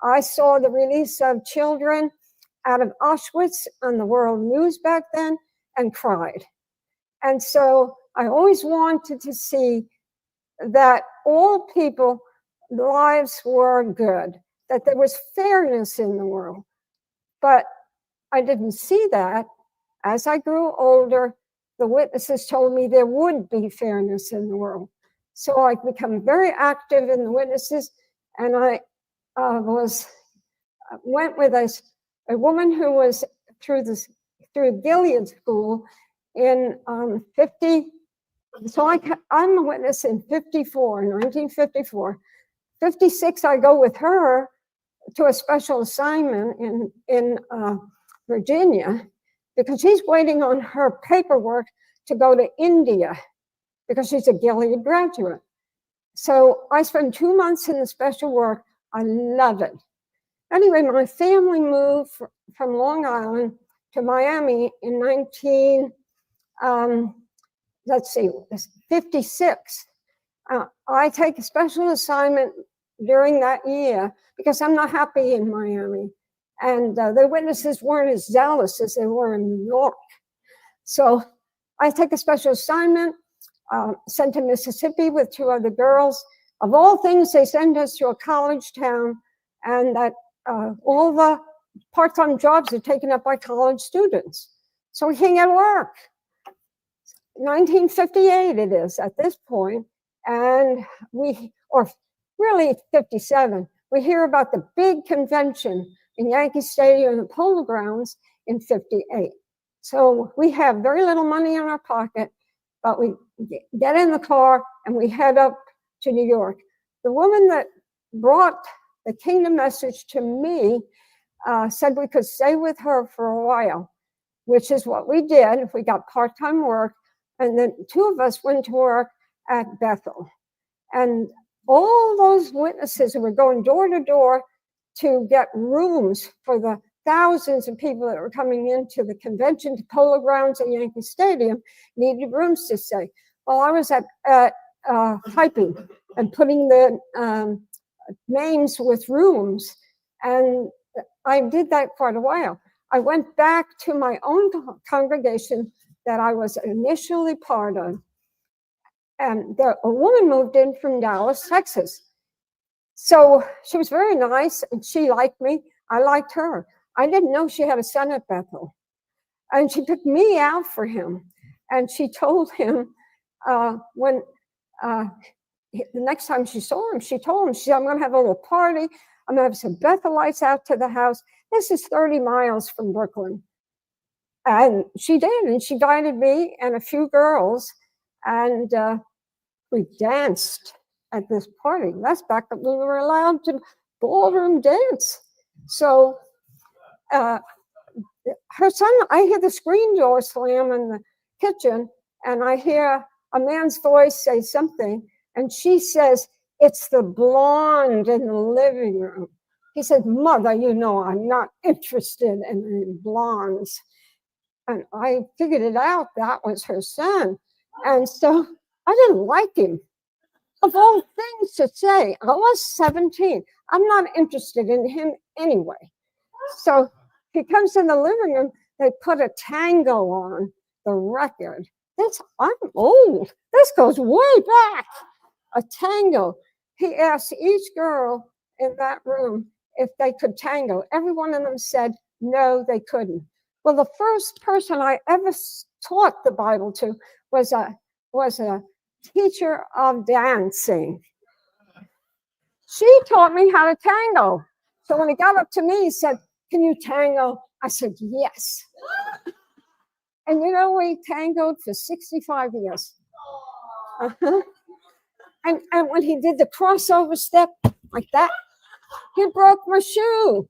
[SPEAKER 8] I saw the release of children out of Auschwitz on the world news back then and cried. And so I always wanted to see that all people, lives were good, that there was fairness in the world. But I didn't see that. As I grew older, the witnesses told me there would be fairness in the world. So I become very active in the witnesses, and I went with a woman who was through Gilead School in 50. So I'm a witness in 1954. 56, I go with her to a special assignment in Virginia, because she's waiting on her paperwork to go to India because she's a Gilead graduate. So I spent 2 months in the special work. I love it. Anyway, my family moved from Long Island to Miami in 56. I take a special assignment during that year because I'm not happy in Miami. And the witnesses weren't as zealous as they were in New York. So I take a special assignment, sent to Mississippi with 2 other girls. Of all things, they send us to a college town, and that all the part-time jobs are taken up by college students. So we can't get work. 1958 it is at this point, and or really 57, we hear about the big convention in Yankee Stadium and the Polo Grounds in 58. So we have very little money in our pocket, but we get in the car and we head up to New York. The woman that brought the kingdom message to me said we could stay with her for a while, which is what we did. We got part-time work, and then 2 of us went to work at Bethel. And all those witnesses who were going door to door to get rooms for the thousands of people that were coming into the convention, to Polo Grounds and Yankee Stadium, needed rooms to stay. Well, I was at typing and putting the names with rooms, and I did that quite a while. I went back to my own congregation that I was initially part of, and a woman moved in from Dallas, Texas. So she was very nice, and she liked me. I liked her. I didn't know she had a son at Bethel. And she picked me out for him. And she told him the next time she saw him, she told him, she said, I'm going to have a little party. I'm going to have some Bethelites out to the house. This is 30 miles from Brooklyn. And she did. And she invited me and a few girls. And we danced at this party. That's back that we were allowed to ballroom dance. So her son, I hear the screen door slam in the kitchen, and I hear a man's voice say something, and she says, it's the blonde in the living room. He said, Mother, you know I'm not interested in blondes. And I figured it out, that was her son. And so I didn't like him. Of all things to say, I was 17. I'm not interested in him anyway. So he comes in the living room, they put a tango on the record. I'm old. This goes way back. A tango. He asked each girl in that room if they could tango. Every one of them said no, they couldn't. Well, the first person I ever taught the Bible to was a teacher of dancing. She taught me how to tango. So when he got up to me, he said, can you tango? I said, yes. And you know, we tangoed for 65 years. Uh-huh. And when he did the crossover step like that, he broke my shoe.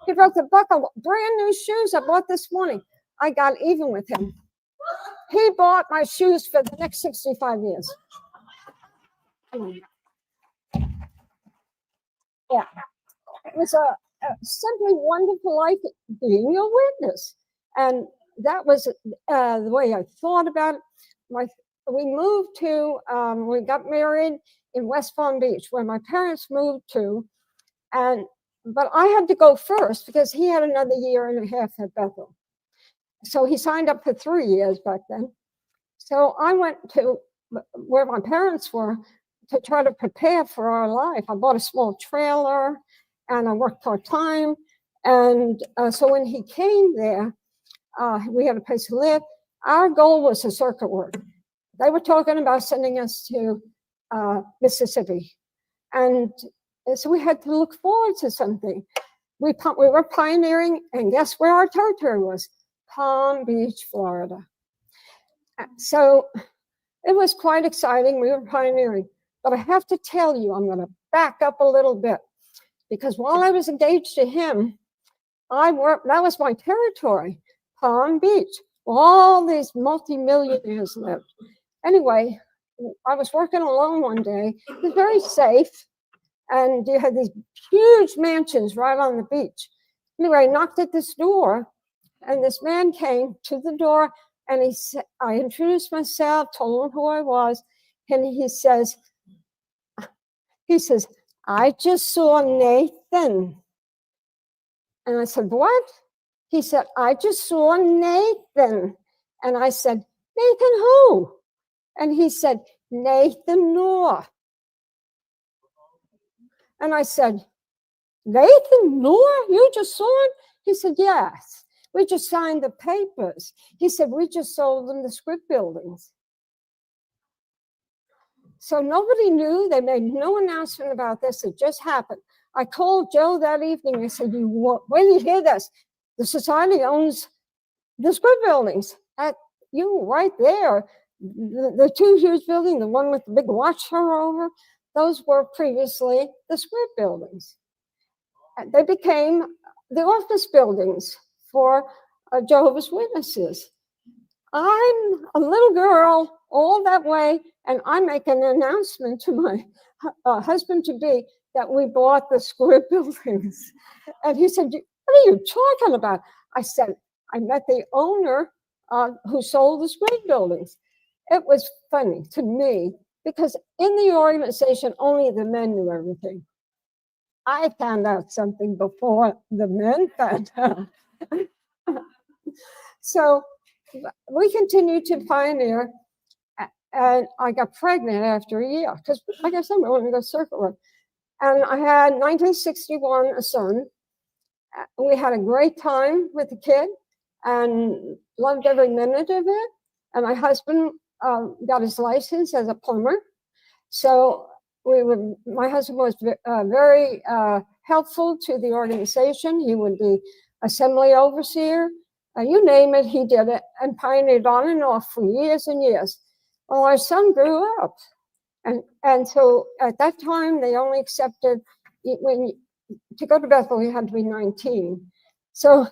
[SPEAKER 8] He broke the buckle. Brand new shoes I bought this morning. I got even with him. He bought my shoes for the next 65 years. Yeah. It was a simply wonderful life being a witness. And that was the way I thought about it. We moved to, we got married in West Palm Beach, where my parents moved to. But I had to go first because he had another year and a half at Bethel. So he signed up for 3 years back then. So I went to where my parents were to try to prepare for our life. I bought a small trailer and I worked part-time. And so when he came there, we had a place to live. Our goal was to circuit work. They were talking about sending us to Mississippi. And so we had to look forward to something. We were pioneering, and guess where our territory was? Palm Beach, Florida. So it was quite exciting. We were pioneering. But I have to tell you, I'm going to back up a little bit, because while I was engaged to him, that was my territory, Palm Beach. All these multimillionaires lived. Anyway, I was working alone one day. It was very safe. And you had these huge mansions right on the beach. Anyway, I knocked at this door, and this man came to the door, and I introduced myself, told him who I was, and he says, I just saw Nathan. And I said, what? He said, I just saw Nathan. And I said, Nathan who? And he said, Nathan Noor. And I said, Nathan Noor, you just saw him? He said, yes, we just signed the papers. He said, we just sold them the script buildings. So nobody knew. They made no announcement about this. It just happened. I called Joe that evening. I said, when you hear this, the society owns the script buildings. Right there. The two huge buildings, the one with the big watchtower over, those were previously the script buildings. They became the office buildings for Jehovah's Witnesses. I'm a little girl all that way, and I make an announcement to my husband-to-be that we bought the script buildings. And he said, what are you talking about? I said, I met the owner who sold the script buildings. It was funny to me, because in the organization, only the men knew everything. I found out something before the men found out. So we continued to pioneer, and I got pregnant after a year, because like I said, we wanted to go circuit work. And I had 1961 a son. We had a great time with the kid and loved every minute of it. And my husband got his license as a plumber. So my husband was very helpful to the organization. He would be assembly overseer. You name it, he did it, and pioneered on and off for years and years. Well, our son grew up. And so at that time, they only accepted, to go to Bethel, you had to be 19. So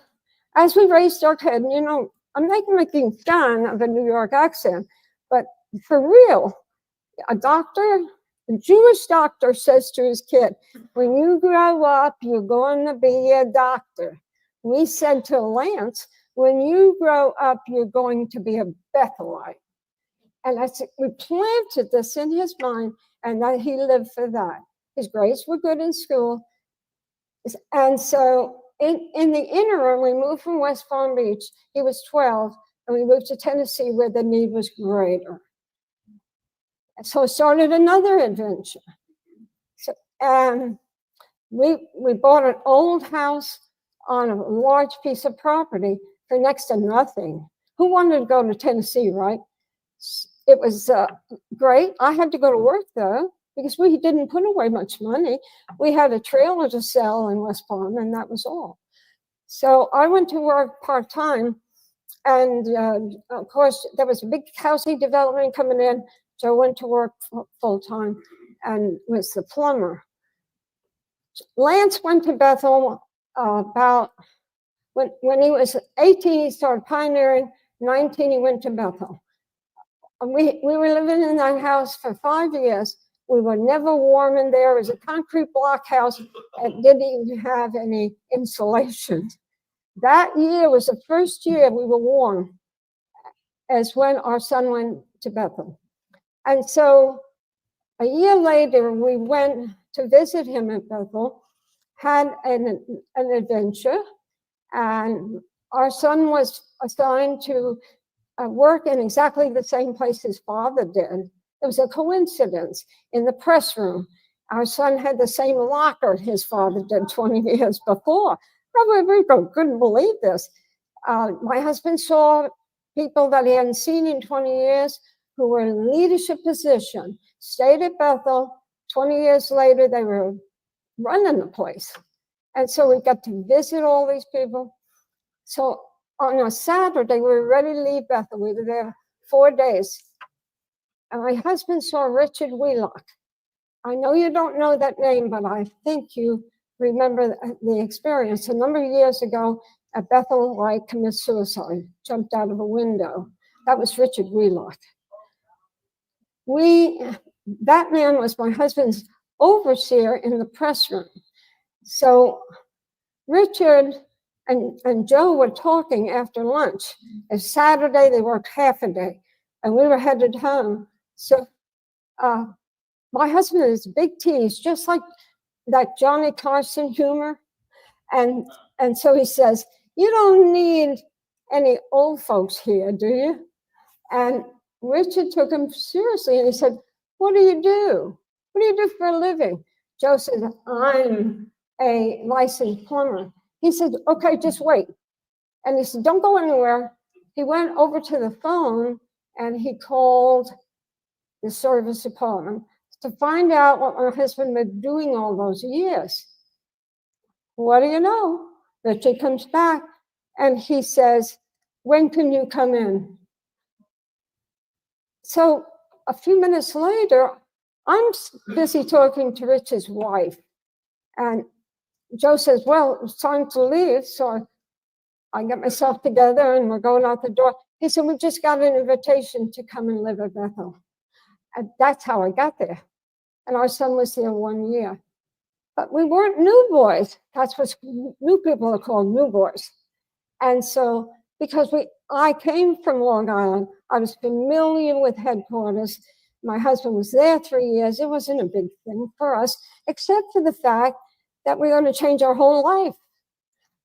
[SPEAKER 8] as we raised our kid, I'm making fun of a New York accent, but for real, a Jewish doctor says to his kid, when you grow up, you're going to be a doctor. We said to Lance, when you grow up, you're going to be a Bethelite. And we planted this in his mind, and that he lived for that. His grades were good in school. And so in the interim, we moved from West Palm Beach. He was 12, and we moved to Tennessee, where the need was greater. So I started another adventure. We bought an old house on a large piece of property for next to nothing. Who wanted to go to Tennessee, right? It was great. I had to go to work, though, because we didn't put away much money. We had a trailer to sell in West Palm, and that was all. So I went to work part-time, and of course, there was a big housing development coming in, so I went to work full-time and was the plumber. Lance went to Bethel about, when he was 18, he started pioneering, 19, he went to Bethel. We were living in that house for 5 years. We were never warm in there. It was a concrete block house and didn't even have any insulation. That year was the first year we were warm, as when our son went to Bethel. And so a year later, we went to visit him at Bethel, had an adventure, and our son was assigned to work in exactly the same place his father did. It was a coincidence. In the press room, our son had the same locker his father did 20 years before. Puerto Rico couldn't believe this. My husband saw people that he hadn't seen in 20 years who were in leadership position, stayed at Bethel. 20 years later, they were running the place. And so we got to visit all these people. So on a Saturday, we were ready to leave Bethel. We were there 4 days. And my husband saw Richard Wheelock. I know you don't know that name, but I think you remember the experience. A number of years ago at Bethel, I committed suicide, jumped out of a window. That was Richard Wheelock. That man was my husband's overseer in the press room. So Richard and Joe were talking after lunch. It's Saturday, they worked half a day, and we were headed home. So my husband is big tease, just like that Johnny Carson humor. And so he says, "You don't need any old folks here, do you?" And Richard took him seriously and he said, "What do you do? What do you do for a living?" Joe said, "I'm a licensed plumber." He said, "Okay, just wait." And he said, "Don't go anywhere." He went over to the phone and he called the service department to find out what my husband had been doing all those years. What do you know? Richard comes back and he says, "When can you come in?" So a few minutes later, I'm busy talking to Richard's wife. And Joe says, "Well, it's time to leave." So I get myself together and we're going out the door. He said, "We just got an invitation to come and live at Bethel." And that's how I got there. And our son was there 1 year. But we weren't new boys. That's what new people are called, new boys. And so, because I came from Long Island, I was familiar with headquarters. My husband was there 3 years. It wasn't a big thing for us, except for the fact that we're going to change our whole life.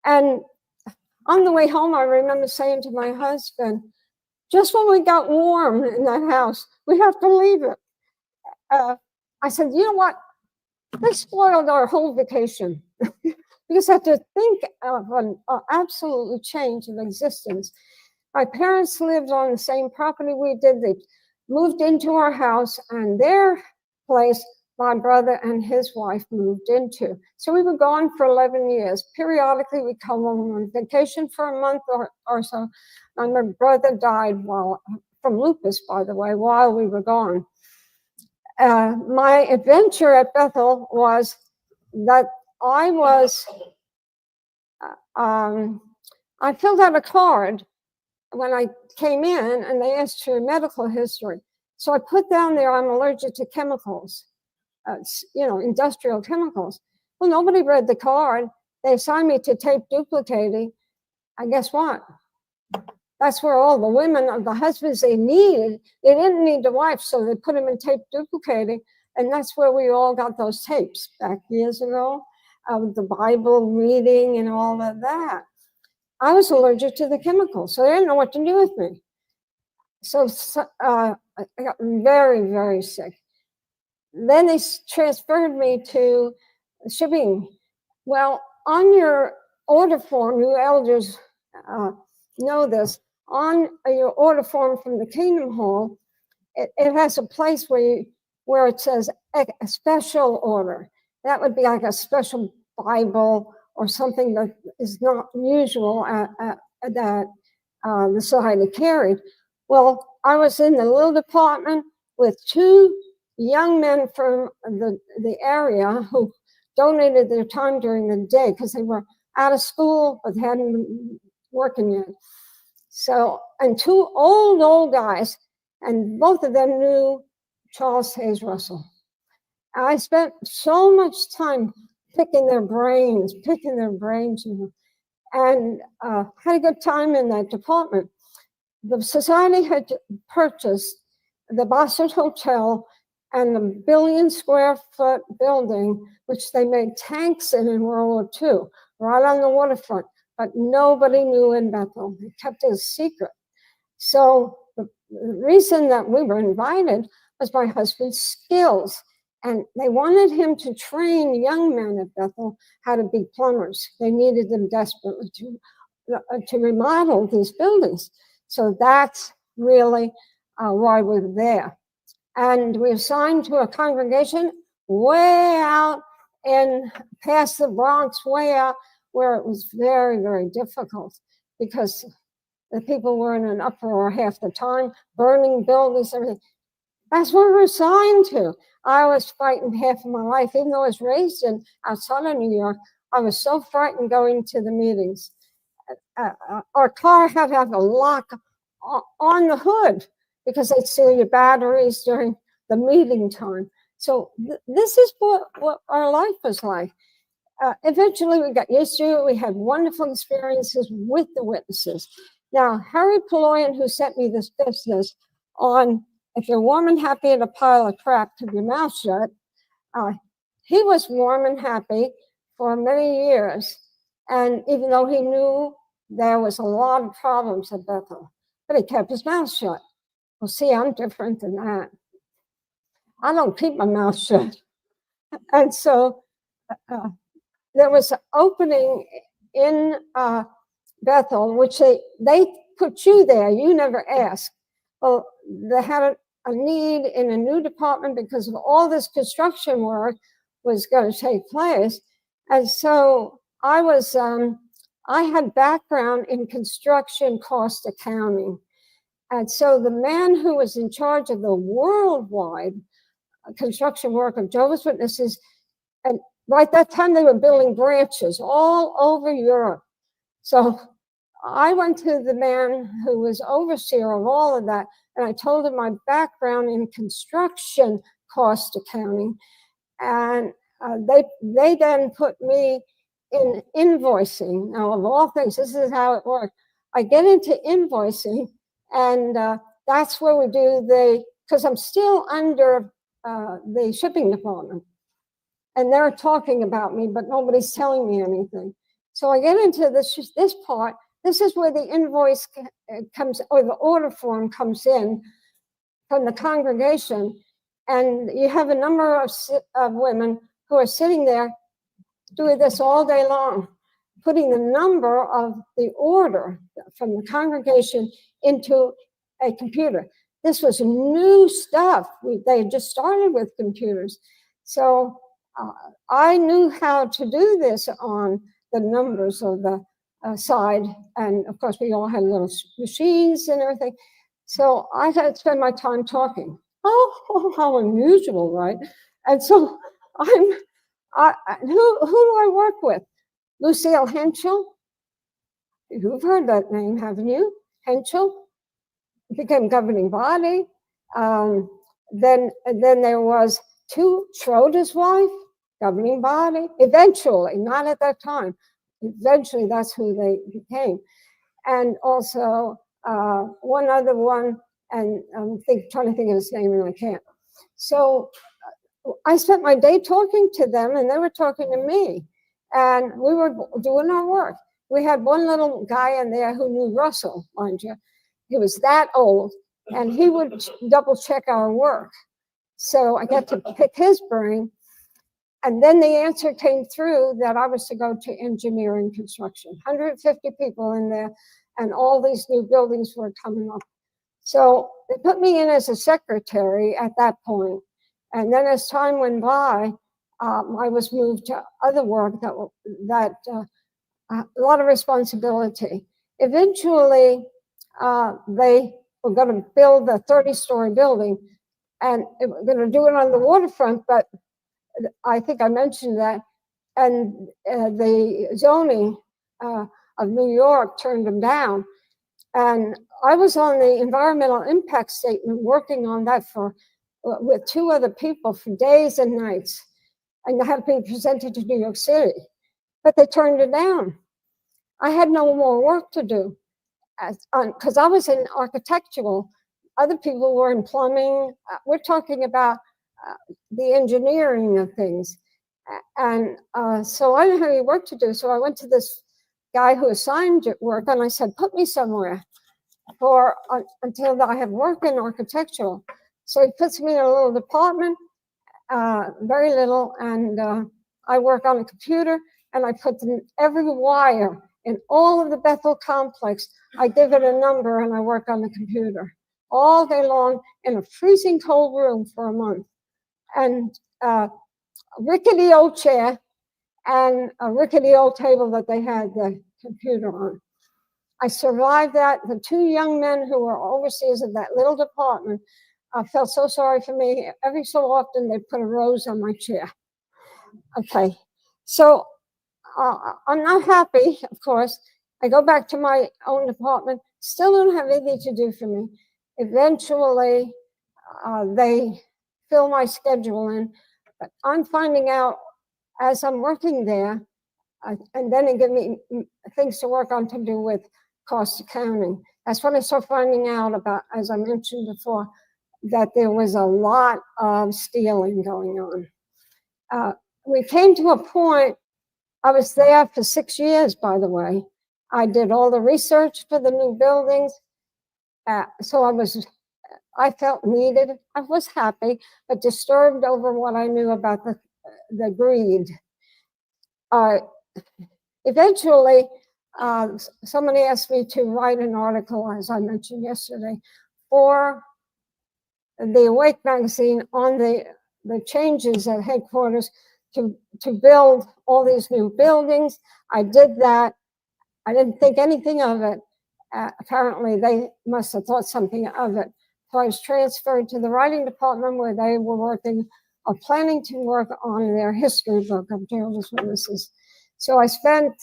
[SPEAKER 8] And on the way home, I remember saying to my husband, just when we got warm in that house, we have to leave it. I said, "You know what? This spoiled our whole vacation." Because I had to think of an absolute change of existence. My parents lived on the same property we did. They moved into our house, and their place, my brother and his wife moved into. So we were gone for 11 years. Periodically, we'd come home on vacation for a month or so. And my brother died from lupus, by the way, while we were gone. My adventure at Bethel was that I filled out a card when I came in, and they asked for medical history. So I put down there, I'm allergic to chemicals, industrial chemicals. Well, nobody read the card. They assigned me to tape duplicating. And guess what? That's where all the women of the husbands they needed, they didn't need the wife, so they put them in tape duplicating. And that's where we all got those tapes back years ago, the Bible reading and all of that. I was allergic to the chemicals, so they didn't know what to do with me. So I got very, very sick. Then they transferred me to shipping. Well, on your order form, you elders know this, on your order form from the Kingdom Hall, it has a place where it says a special order. That would be like a special Bible or something that is not usual that the society carried. Well, I was in the little department with 2 young men from the area who donated their time during the day because they were out of school but hadn't been working yet. So, and 2 old guys, and both of them knew Charles Hayes Russell. I spent so much time picking their brains, and had a good time in that department. The society had purchased the Bassett Hotel and the 1 billion square foot building, which they made tanks in World War II, right on the waterfront. But nobody knew in Bethel. They kept it a secret. So the reason that we were invited was my husband's skills. And they wanted him to train young men at Bethel how to be plumbers. They needed them desperately to remodel these buildings. So that's really why we're there. And we're assigned to a congregation way out in past the Bronx, way out where it was very, very difficult because the people were in an uproar half the time, burning buildings, everything. That's what we're assigned to. I was frightened half of my life, even though I was raised outside of New York. I was so frightened going to the meetings. Our car had to have a lock on the hood because they'd steal your batteries during the meeting time. So this is what our life was like. Eventually, we got used to it. We had wonderful experiences with the witnesses. Now, Harry Poloyan, who sent me this business on, if you're warm and happy in a pile of crap, keep your mouth shut. He was warm and happy for many years. And even though he knew there was a lot of problems at Bethel, but he kept his mouth shut. Well, see, I'm different than that. I don't keep my mouth shut. And so there was an opening in Bethel, which they put you there. You never asked. Well, they had a need in a new department because of all this construction work was going to take place. And so I was, I had background in construction cost accounting. And so the man who was in charge of the worldwide construction work of Jehovah's Witnesses, and right that time they were building branches all over Europe. So I went to the man who was overseer of all of that, and I told him my background in construction cost accounting. And they then put me in invoicing. Now, of all things, this is how it worked. I get into invoicing, and that's where we do because I'm still under the shipping department. And they're talking about me, but nobody's telling me anything. So I get into this part. This is where the invoice comes, or the order form comes in from the congregation. And you have a number of women who are sitting there doing this all day long, putting the number of the order from the congregation into a computer. This was new stuff. They had just started with computers. So I knew how to do this on the numbers of the side. And of course, we all had little machines and everything. So I had to spend my time talking. Oh, how unusual, right? And so who do I work with? Lucille Henschel. You've heard that name, haven't you? Henschel became governing body. Then there was Schroeder's wife, governing body. Eventually, not at that time. Eventually, that's who they became. And also one other one, and I'm trying to think of his name and I can't. So I spent my day talking to them and they were talking to me. And we were doing our work. We had one little guy in there who knew Russell, mind you. He was that old, and he would double check our work. So I got to pick his brain. And then the answer came through that I was to go to engineering construction. 150 people in there, and all these new buildings were coming up. So they put me in as a secretary at that point. And then as time went by, I was moved to other work that a lot of responsibility. Eventually, they were going to build a 30-story building, and they were going to do it on the waterfront, but I think I mentioned that, and the zoning of New York turned them down. And I was on the environmental impact statement working on that with two other people for days and nights, and had been presented to New York City, but they turned it down. I had no more work to do because I was in architectural. Other people were in plumbing. We're talking about the engineering of things. And so I didn't have any work to do. So I went to this guy who assigned work and I said, put me somewhere until I have work in architectural. So he puts me in a little department very little, and I work on a computer, and I put every wire in all of the Bethel complex. I give it a number, and I work on the computer all day long in a freezing cold room for a month. And a rickety old chair and a rickety old table that they had the computer on. I survived that. The two young men who were overseers of that little department felt so sorry for me. Every so often, they'd put a rose on my chair. Okay, so I'm not happy, of course. I go back to my own department, still don't have anything to do for me. Eventually, they fill my schedule in, but I'm finding out as I'm working there, and then they give me things to work on to do with cost accounting. That's when I start finding out about, as I mentioned before, that there was a lot of stealing going on. We came to a point, I was there for 6 years, by the way. I did all the research for the new buildings. So I felt needed. I was happy, but disturbed over what I knew about the greed. Eventually, somebody asked me to write an article, as I mentioned yesterday, for the Awake magazine on the changes at headquarters to build all these new buildings. I did that. I didn't think anything of it. Apparently, they must have thought something of it. So I was transferred to the writing department where they were working or planning to work on their history book of Jehovah's Witnesses. So I spent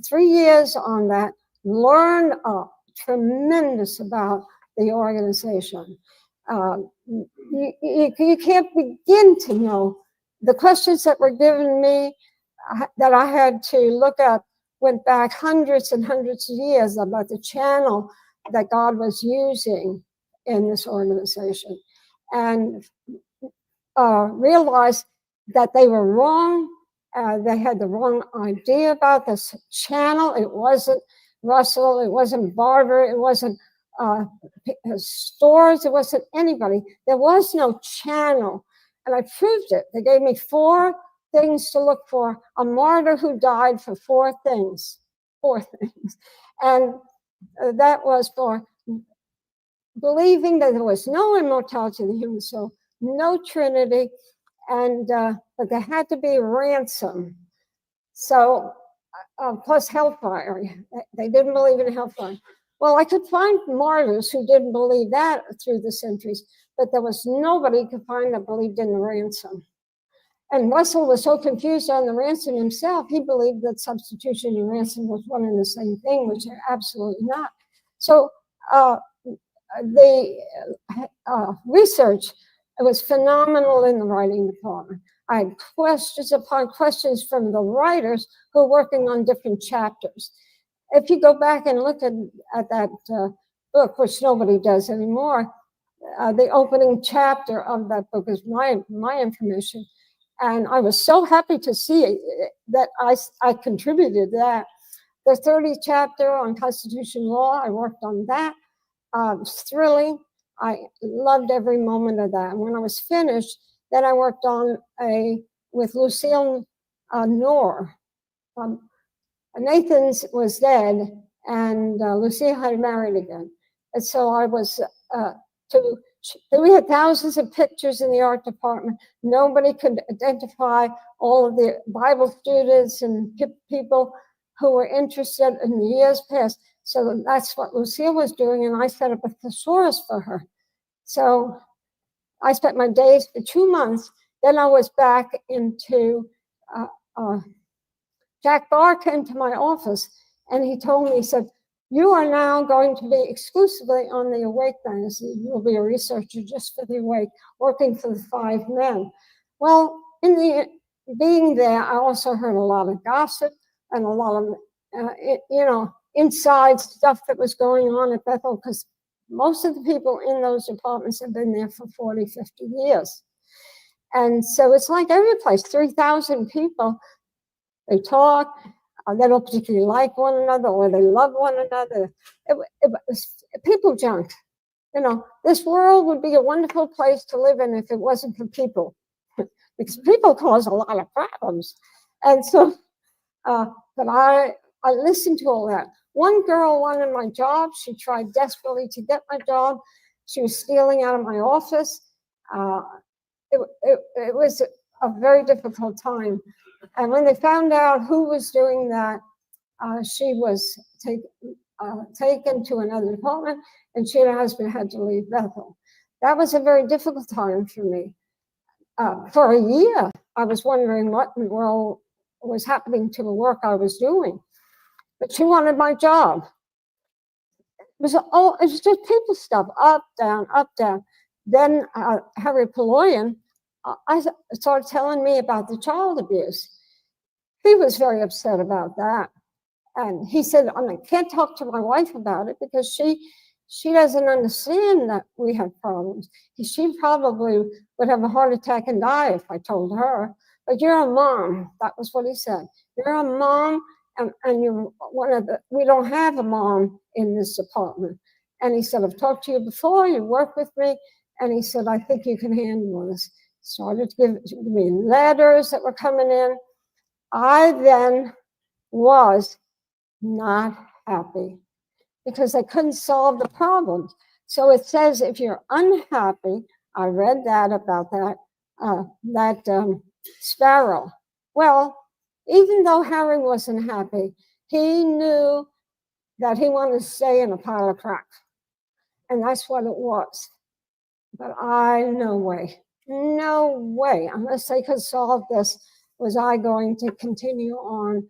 [SPEAKER 8] 3 years on that, learned a tremendous about the organization. You can't begin to know. The questions that were given me that I had to look at went back hundreds and hundreds of years about the channel that God was using in this organization, and realized that they were wrong. They had the wrong idea about this channel. It wasn't Russell, it wasn't Barber, it wasn't stores, it wasn't anybody. There was no channel, and I proved it. They gave me 4 things to look for. A martyr who died for 4 things. 4 things. And that was for believing that there was no immortality of the human soul, no Trinity, and but there had to be ransom. So, plus hellfire. They didn't believe in hellfire. Well, I could find martyrs who didn't believe that through the centuries, but there was nobody you could find that believed in the ransom. And Russell was so confused on the ransom himself, he believed that substitution and ransom was one and the same thing, which they're absolutely not. So the research was phenomenal in the writing department. I had questions upon questions from the writers who are working on different chapters. If you go back and look at that book, which nobody does anymore, the opening chapter of that book is my information. And I was so happy to see that I contributed that. The 30th chapter on Constitution law, I worked on that. It was thrilling. I loved every moment of that. And when I was finished, then I worked on with Lucille Knorr. Nathan's was dead, and Lucille had married again. And so I was we had thousands of pictures in the art department. Nobody could identify all of the Bible students and people who were interested in the years past. So that's what Lucille was doing, and I set up a thesaurus for her. So I spent my days for 2 months. Then I was back into, Jack Barr came to my office, and he told me, he said, "You are now going to be exclusively on the Awake magazine. You'll be a researcher just for the Awake, working for the 5 men." Well, being there, I also heard a lot of gossip and a lot of, inside stuff that was going on at Bethel, because most of the people in those departments have been there for 40, 50 years. And so it's like every place, 3,000 people, they talk, they don't particularly like one another, or they love one another. It was people junk. This world would be a wonderful place to live in if it wasn't for people. because people cause a lot of problems. And so, but I listened to all that. One girl wanted my job. She tried desperately to get my job. She was stealing out of my office. It was a very difficult time. And when they found out who was doing that, she was taken to another department, and she and her husband had to leave Bethel. That was a very difficult time for me. For a year, I was wondering what in the world was happening to the work I was doing. But she wanted my job. It was just people stuff, up, down, up, down. Then Harry Poloyan, I started telling me about the child abuse. He was very upset about that. And he said, I can't talk to my wife about it because she doesn't understand that we have problems. She probably would have a heart attack and die if I told her. But you're a mom. That was what he said. You're a mom, and you're one of the, we don't have a mom in this department. And he said, I've talked to you before, you work with me. And he said, I think you can handle this. Started to give me letters that were coming in. I then was not happy because I couldn't solve the problems. So it says if you're unhappy, I read that about that sparrow. Well, even though Harry wasn't happy, he knew that he wanted to stay in a pile of crap. And that's what it was. But no way, unless they could solve this, was I going to continue on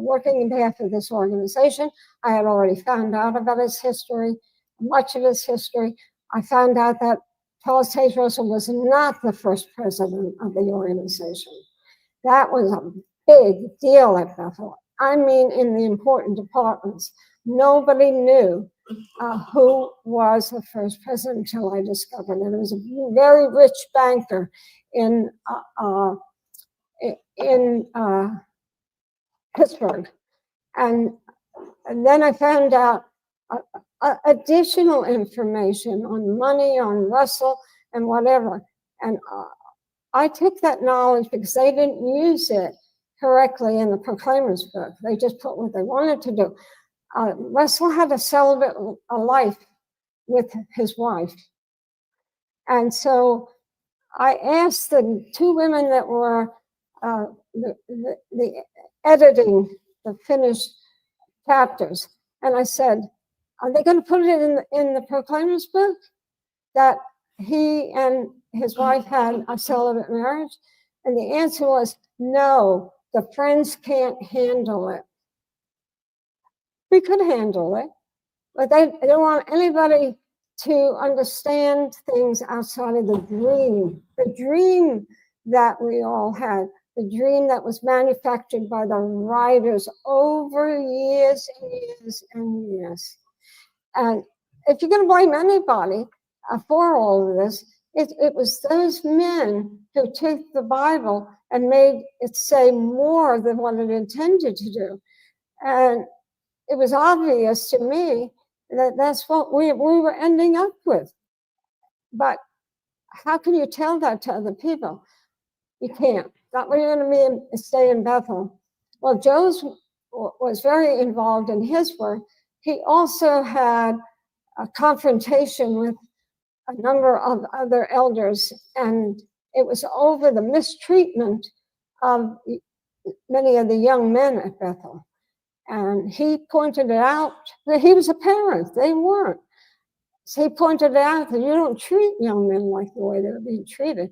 [SPEAKER 8] working in behalf of this organization. I had already found out about his history, much of his history. I found out that Charles Taze Russell was not the first president of the organization. That was a big deal at Bethel. I mean, in the important departments, nobody knew who was the first president until I discovered it. It was a very rich banker in Pittsburgh. And then I found out additional information on money, on Russell, and whatever. And I took that knowledge because they didn't use it correctly in the Proclaimers book. They just put what they wanted to do. Russell had a celibate life with his wife. And so I asked the two women that were the editing the finished chapters, and I said, are they going to put it in the Proclaimers book that he and his wife had a celibate marriage? And the answer was no, the Friends can't handle it. We could handle it, but they don't want anybody to understand things outside of the dream that we all had, the dream that was manufactured by the writers over years and years and years. And if you're going to blame anybody for all of this, it was those men who took the Bible and made it say more than what it intended to do. And it was obvious to me that that's what we were ending up with. But how can you tell that to other people? You can't. Not when you're going to stay in Bethel. Well, Joe's was very involved in his work. He also had a confrontation with a number of other elders, and it was over the mistreatment of many of the young men at Bethel. And he pointed it out that he was a parent, they weren't. So he pointed out that you don't treat young men like the way they're being treated.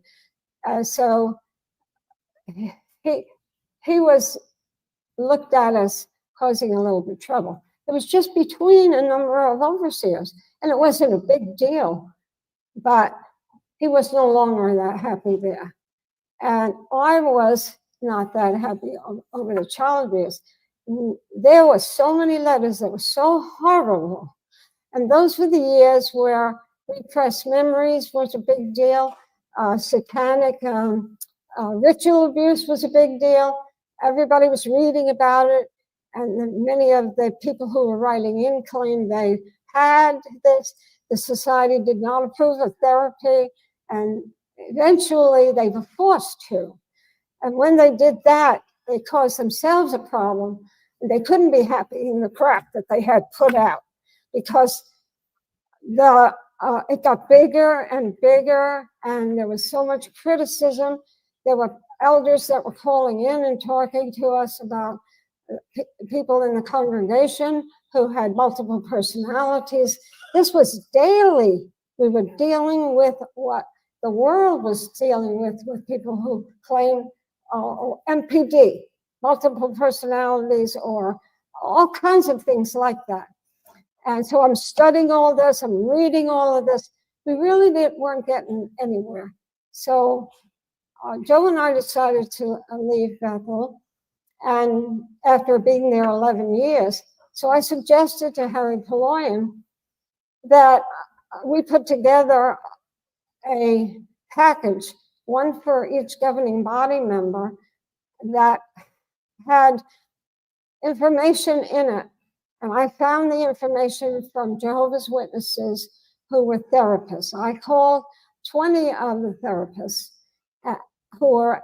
[SPEAKER 8] So he was looked at as causing a little bit of trouble. It was just between a number of overseers, and it wasn't a big deal, but he was no longer that happy there. And I was not that happy over the child abuse. There were so many letters that were so horrible. And those were the years where repressed memories was a big deal. Satanic ritual abuse was a big deal. Everybody was reading about it. And many of the people who were writing in claimed they had this. The society did not approve of therapy. And Eventually, they were forced to. And when they did that, they caused themselves a problem. They couldn't be happy in the crap that they had put out because it got bigger and bigger, and there was so much criticism. There were elders that were calling in and talking to us about people in the congregation who had multiple personalities. This was daily. We were dealing with what the world was dealing with people who claim MPD, multiple personalities, or all kinds of things like that. And so I'm studying all this, I'm reading all of this. We really weren't getting anywhere. So Joe and I decided to leave Bethel, and after being there 11 years. So I suggested to Harry Poloyan that we put together a package, one for each governing body member, that had information in it. And I found the information from Jehovah's Witnesses who were therapists. I called 20 of the therapists who are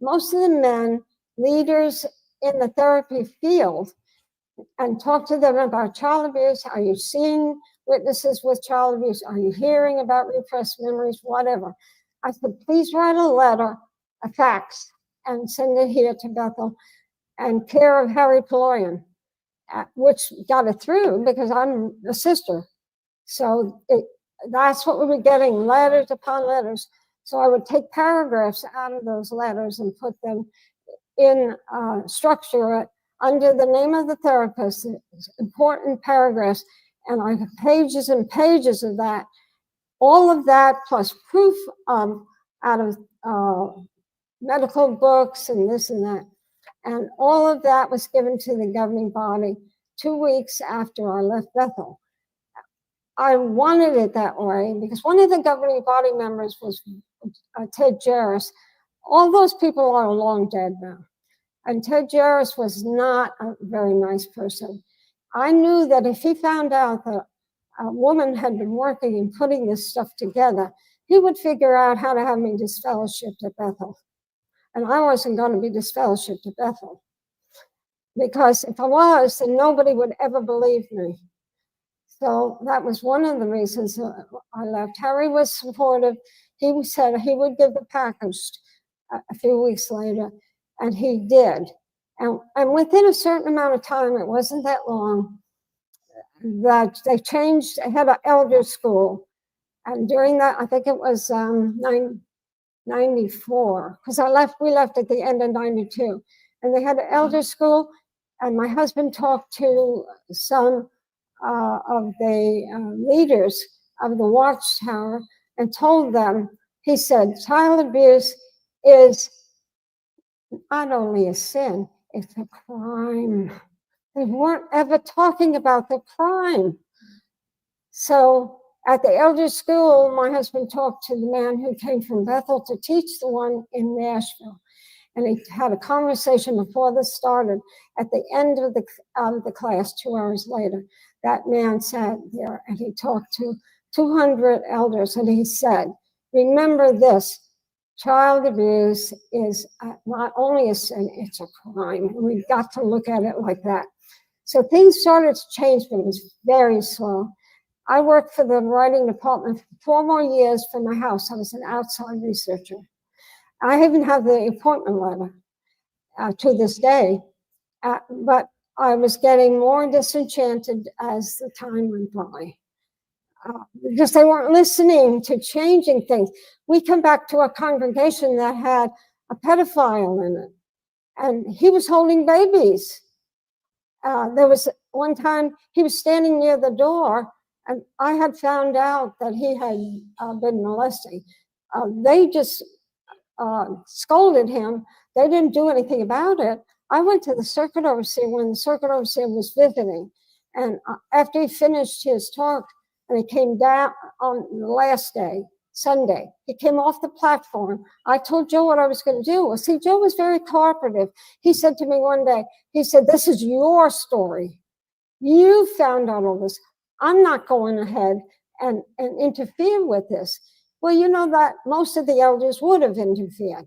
[SPEAKER 8] most of the men, leaders in the therapy field, and talked to them about child abuse. Are you seeing witnesses with child abuse? Are you hearing about repressed memories? Whatever. I said, please write a letter, a fax, and send it here to Bethel and care of Harry Poloyan, which got it through because I'm a sister. So that's what we were getting, letters upon letters. So I would take paragraphs out of those letters and put them in structure under the name of the therapist, important paragraphs, and I have pages and pages of that. All of that plus proof out of medical books and this and that. And all of that was given to the governing body 2 weeks after I left Bethel. I wanted it that way because one of the governing body members was Ted Jarris. All those people are long dead now. And Ted Jarris was not a very nice person. I knew that if he found out that a woman had been working and putting this stuff together, he would figure out how to have me disfellowshipped at Bethel. And I wasn't going to be disfellowshipped at Bethel. Because if I was, then nobody would ever believe me. So that was one of the reasons I left. Harry was supportive. He said he would give the package a few weeks later, and he did. And within a certain amount of time, it wasn't that long, that they changed, they had an elder school. And during that, I think it was 94, because we left at the end of 92. And they had an elder school, and my husband talked to some of the leaders of the Watchtower and told them, he said, child abuse is not only a sin, it's a crime. They weren't ever talking about the crime. So at the elder school, my husband talked to the man who came from Bethel to teach the one in Nashville. And he had a conversation before this started. At the end of the class, 2 hours later, that man sat there and he talked to 200 elders, and he said, remember this, child abuse is not only a sin, it's a crime. And we've got to look at it like that. So things started to change, but it was very slow. I worked for the writing department for 4 more years from my house. I was an outside researcher. I even have the appointment letter to this day, but I was getting more disenchanted as the time went by because they weren't listening to changing things. We come back to a congregation that had a pedophile in it, and he was holding babies. There was one time he was standing near the door, and I had found out that he had been molesting. They just scolded him. They didn't do anything about it. I went to the circuit overseer when the circuit overseer was visiting. And after he finished his talk, and he came down on the last day, Sunday, he came off the platform. I told Joe what I was going to do. Well, see, Joe was very cooperative. He said to me one day, he said, this is your story. You found out all this. I'm not going ahead and interfere with this. Well, you know that most of the elders would have interfered.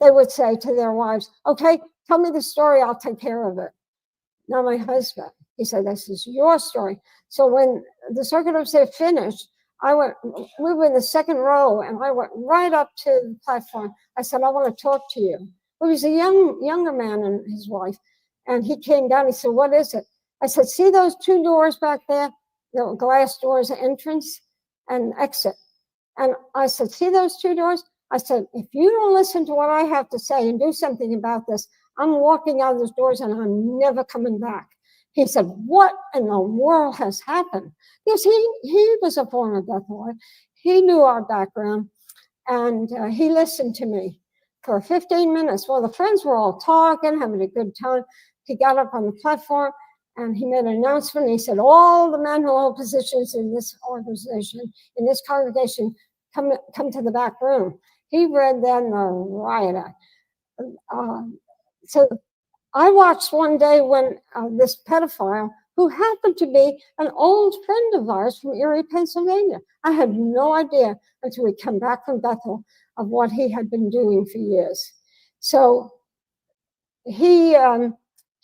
[SPEAKER 8] They would say to their wives, okay, tell me the story, I'll take care of it. Not my husband. He said, this is your story. So when the circuit overseer finished, we were in the second row, and I went right up to the platform. I said, I want to talk to you. He was a younger man and his wife. And he came down, he said, what is it? I said, see those two doors back there? The glass doors, entrance and exit. And I said, see those two doors? I said, if you don't listen to what I have to say and do something about this, I'm walking out of those doors and I'm never coming back. He said, what in the world has happened? Because he was a former Bethelite. He knew our background, and he listened to me for 15 minutes. Well, the friends were all talking, having a good time. He got up on the platform and he made an announcement. He said, all the men who hold positions in this organization, in this congregation, come to the back room. He read then the riot act. So I watched one day when this pedophile, who happened to be an old friend of ours from Erie, Pennsylvania. I had no idea until we came back from Bethel of what he had been doing for years. So he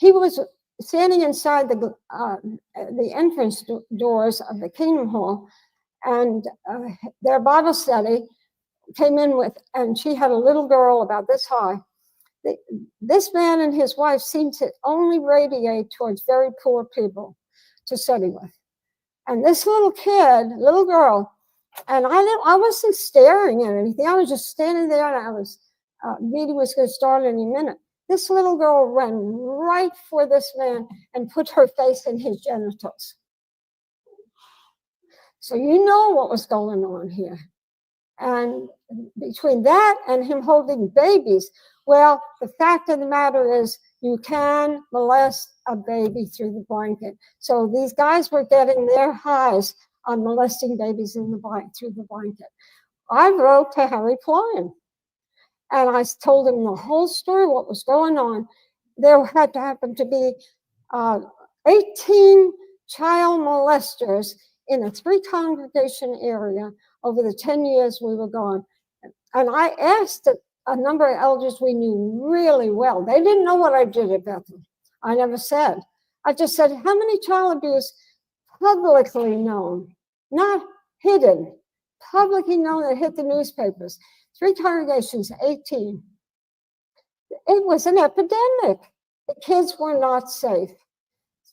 [SPEAKER 8] was standing inside the entrance doors of the Kingdom Hall, and their Bible study came in with, and she had a little girl about this high. This man and his wife seemed to only radiate towards very poor people to study with. And this little girl, and I wasn't staring at anything. I was just standing there, and meeting was going to start any minute. This little girl ran right for this man and put her face in his genitals. So you know what was going on here. And between that and him holding babies, well, the fact of the matter is you can molest a baby through the blanket. So these guys were getting their highs on molesting babies through the blanket. I wrote to Harry Plyan, and I told him the whole story, what was going on. There had to happen to be 18 child molesters in a 3-congregation area over the 10 years we were gone. And I asked a number of elders we knew really well. They didn't know what I did at Bethel. I never said. I just said, how many child abuse publicly known, not hidden, publicly known that hit the newspapers? 3 congregations, 18. It was an epidemic. The kids were not safe.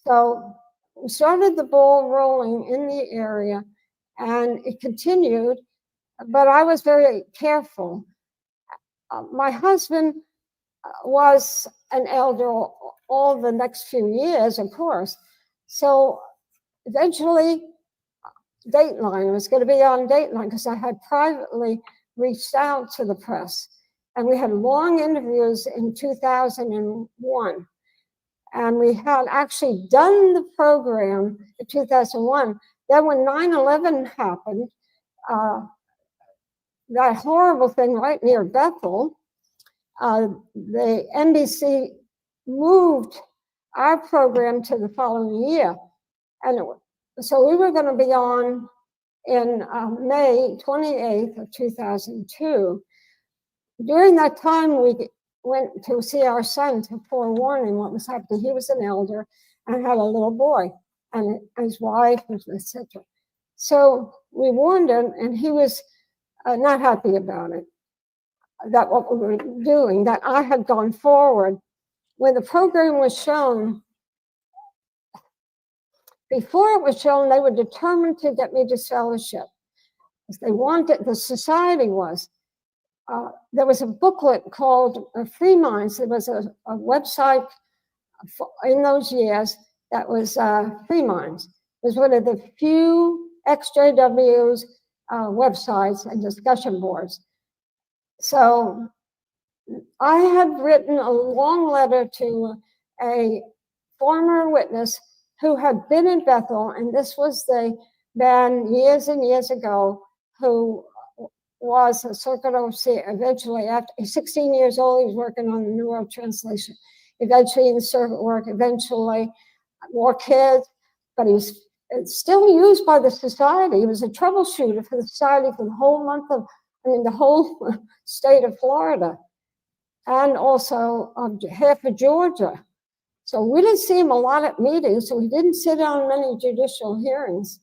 [SPEAKER 8] So we started the ball rolling in the area, and it continued, but I was very careful. My husband was an elder all the next few years, of course. So eventually, Dateline was going to be on Dateline because I had privately reached out to the press. And we had long interviews in 2001. And we had actually done the program in 2001. Then when 9/11 happened, that horrible thing right near Bethel, the NBC moved our program to the following year. And so we were going to be on in May 28th of 2002. During that time, we went to see our son to forewarn him what was happening. He was an elder and had a little boy and his wife, etc. So we warned him, and he was not happy about it, that what we were doing, that I had gone forward. When the program was shown, before it was shown, they were determined to get me disfellowship. They wanted, the society was. There was a booklet called Free Minds. There was a website in those years that was Free Minds. It was one of the few XJW's websites and discussion boards. So I had written a long letter to a former witness who had been in Bethel, and this was the man years and years ago who was a circuit overseer. Eventually, after 16 years old, he was working on the New World Translation. Eventually in the circuit work, eventually more kids, but he was it's still used by the society. He was a troubleshooter for the society for the whole the whole state of Florida, and also half of Georgia. So we didn't see him a lot at meetings, so he didn't sit on many judicial hearings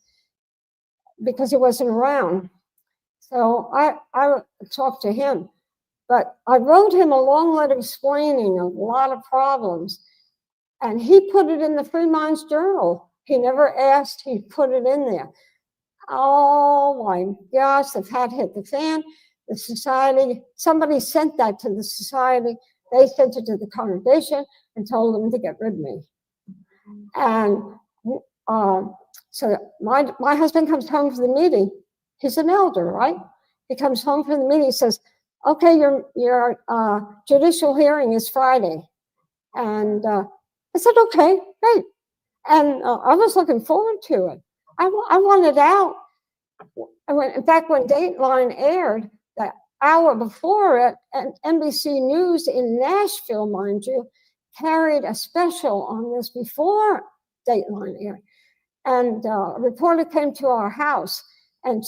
[SPEAKER 8] because he wasn't around. So I talked to him, but I wrote him a long letter explaining a lot of problems, and he put it in the Free Minds Journal. He never asked, he put it in there. Oh my gosh, the hat hit the fan. The society, somebody sent that to the society. They sent it to the congregation and told them to get rid of me. And so my husband comes home from the meeting. He's an elder, right? He comes home from the meeting. He says, "Okay, your judicial hearing is Friday." And I said, "Okay, great." And I was looking forward to it. I wanted out. In fact, when Dateline aired, the hour before it, and NBC News in Nashville, mind you, carried a special on this before Dateline aired. And a reporter came to our house and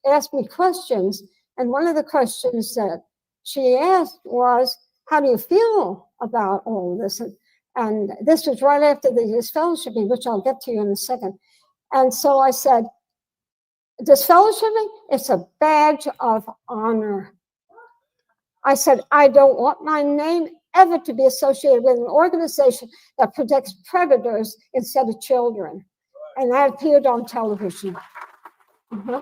[SPEAKER 8] asked me questions. And one of the questions that she asked was, "How do you feel about all this?" And this was right after the disfellowshipping, which I'll get to you in a second. And so I said, "Disfellowshipping, it's a badge of honor." I said, "I don't want my name ever to be associated with an organization that protects predators instead of children." And that appeared on television. Yeah.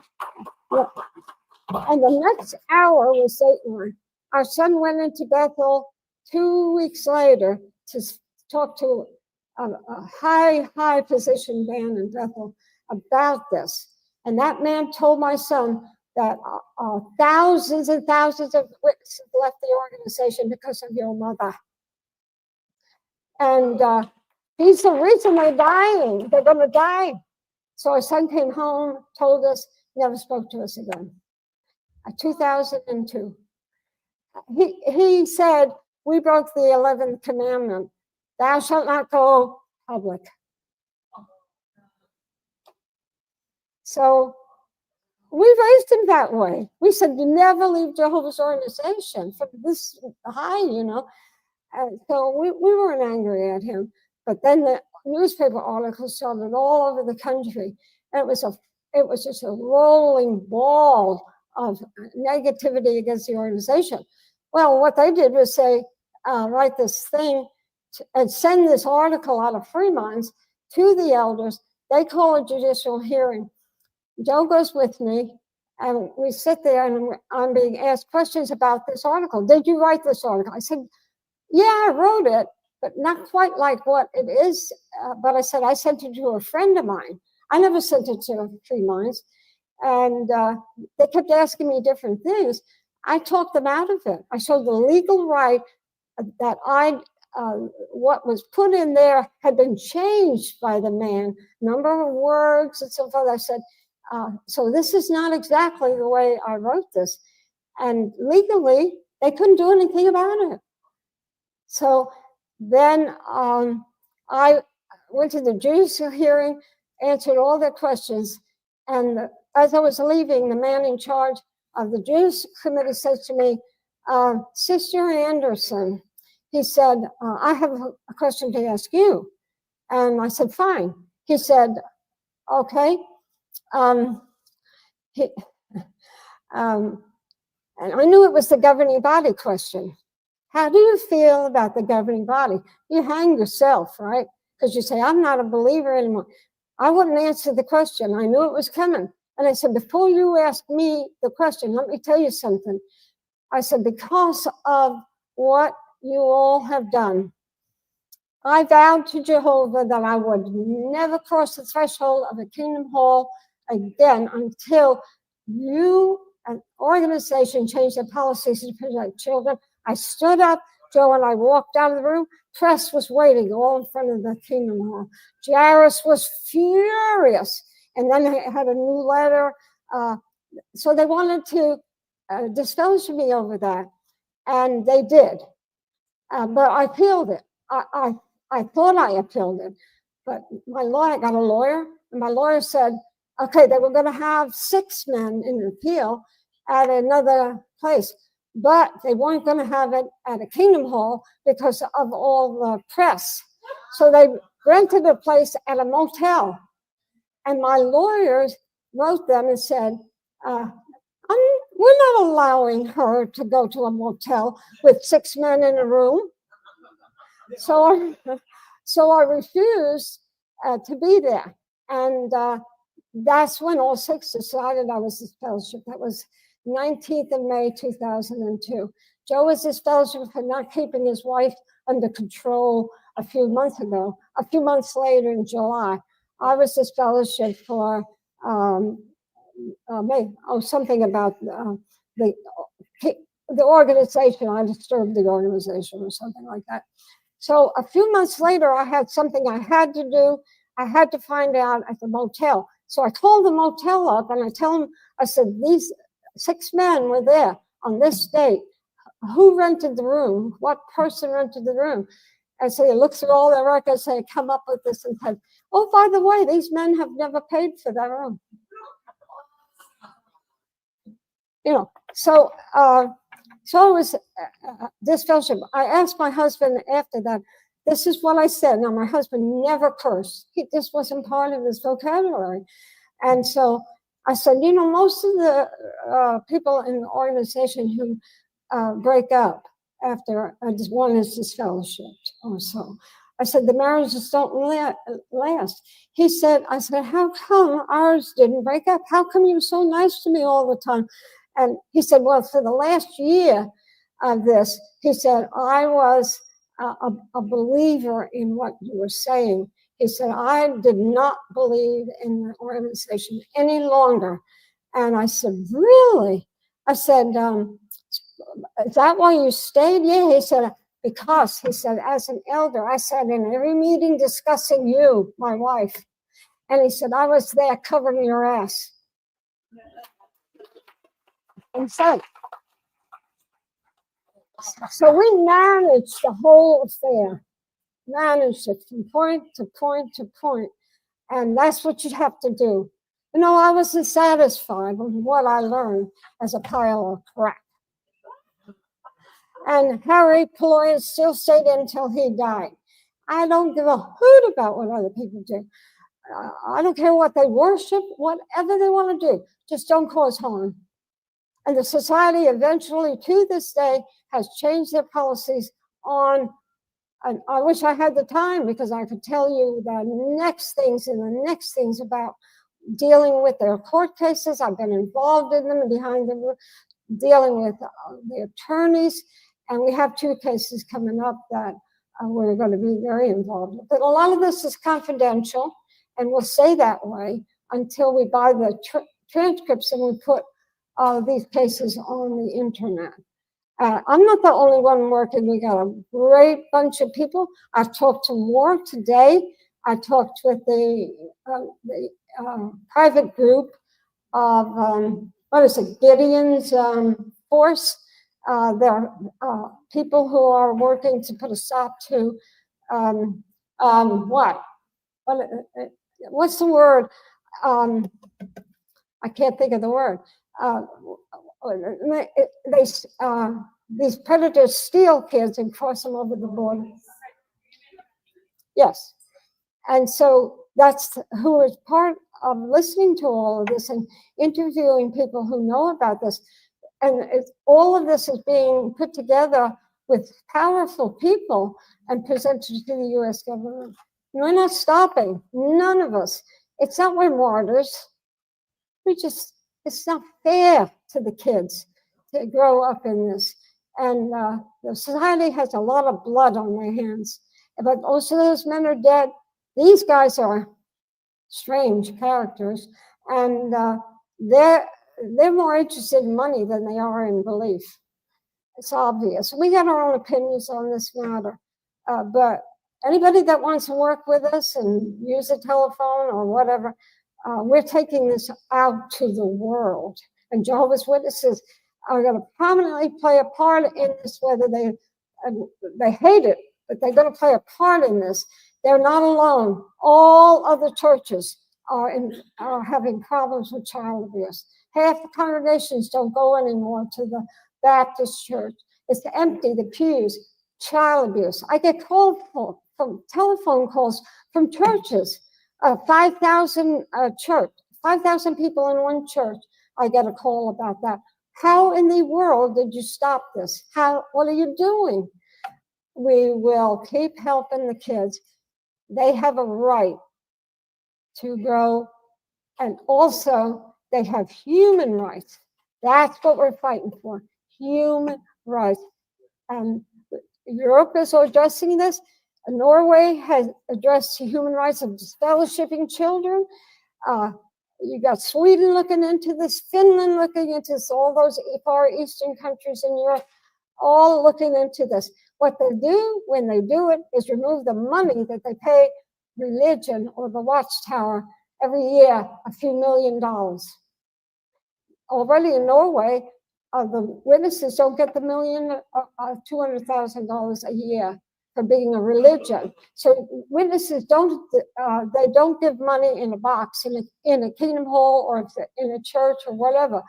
[SPEAKER 8] And the next hour was Dateline. Our son went into Bethel 2 weeks later to talk to a high position man in Bethel about this. And that man told my son that thousands and thousands of witnesses left the organization because of your mother. And he's the reason they're dying. They're going to die. So our son came home, told us, never spoke to us again. 2002. He said, "We broke the 11th commandment. Thou shalt not go public." So we raised him that way. We said, "You never leave Jehovah's organization from this high, you know." And so we weren't angry at him. But then the newspaper articles started all over the country. And it was just a rolling ball of negativity against the organization. Well, what they did was say, write this thing and send this article out of Free Minds to the elders. They call a judicial hearing. Joe goes with me, and we sit there, and I'm being asked questions about this article. "Did you write this article?" I said, "Yeah, I wrote it, but not quite like what it is." But I said, "I sent it to a friend of mine. I never sent it to Free Minds." And they kept asking me different things. I talked them out of it. I showed the legal right that what was put in there had been changed by the man, number of words and so forth. I said, so this is not exactly the way I wrote this. And legally, they couldn't do anything about it. So then I went to the judicial hearing, answered all their questions. And as I was leaving, the man in charge of the judicial committee says to me, "Sister Anderson," he said, "I have a question to ask you." And I said, "Fine." He said, "Okay." And I knew it was the governing body question. How do you feel about the governing body? You hang yourself, right? Because you say, "I'm not a believer anymore." I wouldn't answer the question. I knew it was coming. And I said, "Before you ask me the question, let me tell you something." I said, "Because of what you all have done, I vowed to Jehovah that I would never cross the threshold of a Kingdom Hall again until you, an organization, changed their policies to protect children." I stood up, Joe and I walked out of the room. Press was waiting all in front of the Kingdom Hall. Jairus was furious. And then I had a new letter. So they wanted to disfellowship me over that. And they did. But I appealed it. I thought I appealed it. But my lawyer, I got a lawyer. And my lawyer said, okay, they were going to have 6 men in an appeal at another place, but they weren't going to have it at a Kingdom Hall because of all the press. So they rented a place at a motel. And my lawyers wrote them and said, we're not allowing her to go to a motel with 6 men in a room. So I refused to be there. And that's when all 6 decided I was his fellowship. That was 19th of May, 2002. Joe was his fellowship for not keeping his wife under control a few months ago. A few months later in July, I was his fellowship for something about the organization. I disturbed the organization or something like that. So a few months later, I had something I had to do. I had to find out at the motel. So I called the motel up and I tell them, I said, these 6 men were there on this date. Who rented the room? What person rented the room? And so he looks through all their records and come up with this and said, oh, by the way, these men have never paid for that room. You know, so it was this fellowship. I asked my husband after that, this is what I said. Now, my husband never cursed. This wasn't part of his vocabulary. And so I said, you know, most of the people in the organization who break up after one is disfellowshipped or so, I said, the marriages don't last. He said, I said, how come ours didn't break up? How come you were so nice to me all the time? And he said, well, for the last year of this, he said, I was a believer in what you were saying. He said, I did not believe in the organization any longer. And I said, really? I said, is that why you stayed? Yeah, he said, because, he said, as an elder, I sat in every meeting discussing you, my wife. And he said, I was there covering your ass. And so we managed the whole affair, managed it from point to point to point. And that's what you have to do. You know, I wasn't satisfied with what I learned as a pile of crap. And Harry Ploy still stayed until he died. I don't give a hoot about what other people do. I don't care what they worship, whatever they want to do, just don't cause harm. And the society eventually, to this day, has changed their policies on, and I wish I had the time because I could tell you the next things and the next things about dealing with their court cases. I've been involved in them and behind them, dealing with the attorneys. And we have 2 cases coming up that we're going to be very involved with. But a lot of this is confidential, and we'll stay that way until we buy the transcripts and we put these cases on the internet. I'm not the only one working. We got a great bunch of people. I've talked to more today. I talked with the private group of, Gideon's Force. There are people who are working to put a stop to, what's the word? I can't think of the word. These predators steal kids and cross them over the border. Yes. And so that's who is part of listening to all of this and interviewing people who know about this. And all of this is being put together with powerful people and presented to the U.S. government. We're not stopping, none of us. It's not we're martyrs. It's not fair to the kids to grow up in this. And the society has a lot of blood on their hands. But most of those men are dead. These guys are strange characters. And they're more interested in money than they are in belief. It's obvious. We got our own opinions on this matter. But anybody that wants to work with us and use a telephone or whatever, we're taking this out to the world. And Jehovah's Witnesses are going to prominently play a part in this, whether they hate it, but they're going to play a part in this. They're not alone. All other churches are having problems with child abuse. Half the congregations don't go anymore to the Baptist church. It's empty, the pews, child abuse. I get calls from telephone calls from churches, 5,000 people in one church. I get a call about that. How in the world did you stop this? What are you doing? We will keep helping the kids. They have a right to grow, and also they have human rights. That's what we're fighting for, human rights. And Europe is addressing this. Norway has addressed human rights of fellowshipping children. You got Sweden looking into this, Finland looking into this, all those far eastern countries in Europe, all looking into this. What they do when they do it is remove the money that they pay religion or the Watchtower every year, a few $1 million. Already in Norway, the witnesses don't get the $200,000 a year for being a religion. So witnesses don't give money in a box in a kingdom hall or in a church or whatever.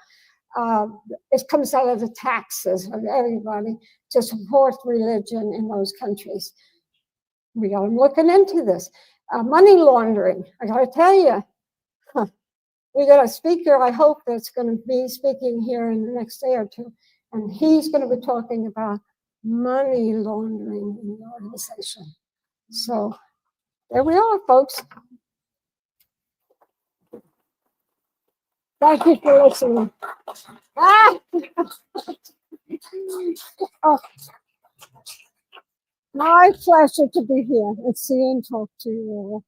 [SPEAKER 8] It comes out of the taxes of everybody to support religion in those countries. We are looking into this. Money laundering, I gotta tell you, we got a speaker, I hope, that's gonna be speaking here in the next day or two, and he's gonna be talking about money laundering in the organization. So there we are, folks. Thank you for listening. Ah! Oh. My pleasure to be here and see and talk to you all.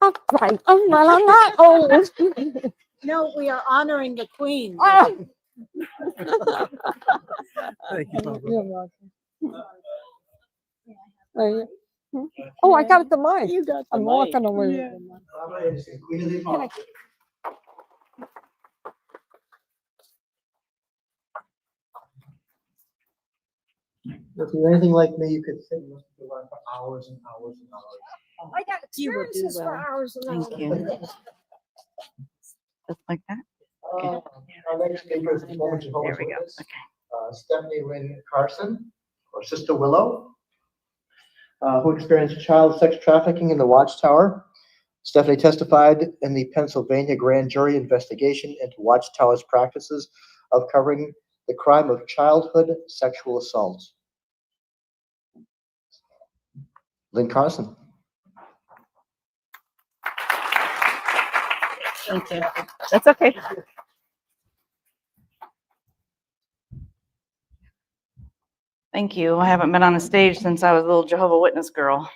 [SPEAKER 8] All right. Oh, well, I'm not old.
[SPEAKER 4] No, we are honoring the Queen.
[SPEAKER 8] Oh.
[SPEAKER 3] Thank you, Barbara.
[SPEAKER 8] You're welcome. Oh, I got the mic.
[SPEAKER 4] You got the
[SPEAKER 8] I'm
[SPEAKER 4] mic.
[SPEAKER 8] walking away.
[SPEAKER 4] Yeah.
[SPEAKER 3] Barbara Anderson, Queen of the Apostles. If you're anything like me, you could sit and listen to one for hours and hours and hours.
[SPEAKER 8] I got
[SPEAKER 2] You will do
[SPEAKER 8] experiences for
[SPEAKER 2] well.
[SPEAKER 8] hours and
[SPEAKER 2] Thank
[SPEAKER 8] hours.
[SPEAKER 2] you. Just like that?
[SPEAKER 3] Our next speaker is a former Jehovah's
[SPEAKER 2] There we go.
[SPEAKER 3] Witness,
[SPEAKER 2] Okay.
[SPEAKER 3] Stephanie Lynn Carson, or Sister Willow, who experienced child sex trafficking in the Watchtower. Stephanie testified in the Pennsylvania grand jury investigation into Watchtower's practices of covering the crime of childhood sexual assault. Lynn Carson.
[SPEAKER 2] Thank you. That's okay. Thank you. I haven't been on a stage since I was a little Jehovah's Witness girl.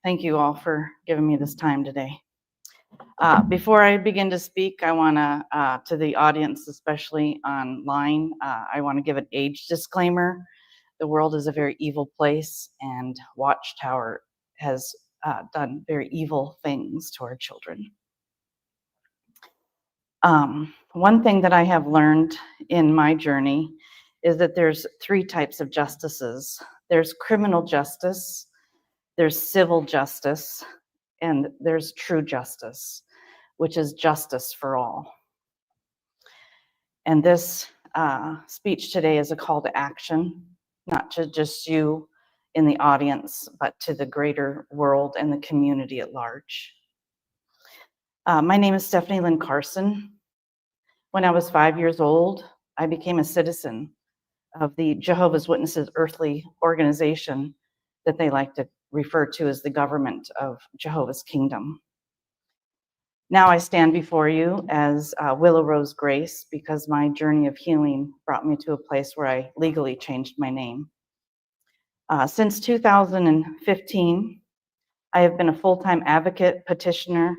[SPEAKER 2] Thank you all for giving me this time today. Before I begin to speak, I want to the audience, especially online, I want to give an age disclaimer. The world is a very evil place, and Watchtower has done very evil things to our children. One thing that I have learned in my journey is that there's 3 types of justices. There's criminal justice, there's civil justice, and there's true justice, which is justice for all. And this speech today is a call to action, not to just you in the audience, but to the greater world and the community at large. My name is Stephanie Lynn Carson. When I was 5 years old, I became a citizen of the Jehovah's Witnesses earthly organization that they like to refer to as the government of Jehovah's Kingdom. Now I stand before you as Willow Rose Grace because my journey of healing brought me to a place where I legally changed my name. Since 2015, I have been a full-time advocate, petitioner,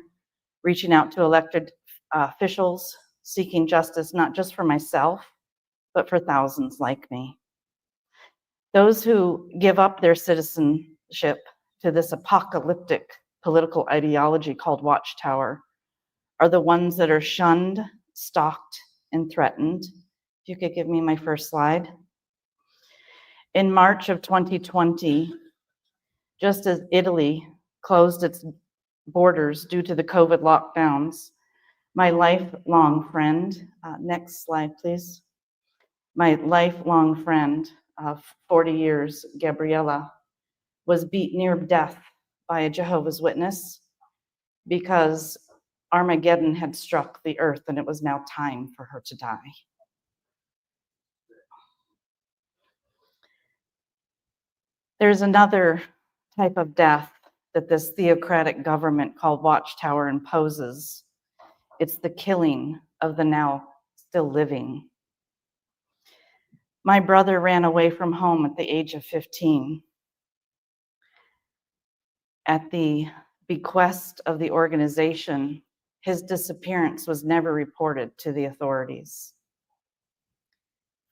[SPEAKER 2] reaching out to elected officials, seeking justice not just for myself, but for thousands like me. Those who give up their citizenship to this apocalyptic political ideology called Watchtower are the ones that are shunned, stalked, and threatened. If you could give me my first slide. In March of 2020, Just as Italy closed its borders due to the COVID lockdowns, my lifelong friend, next slide, please. My lifelong friend of 40 years, Gabriella, was beat near death by a Jehovah's Witness because Armageddon had struck the earth and it was now time for her to die. There's another type of death that this theocratic government called Watchtower imposes. It's the killing of the now still living. My brother ran away from home at the age of 15. At the bequest of the organization, his disappearance was never reported to the authorities.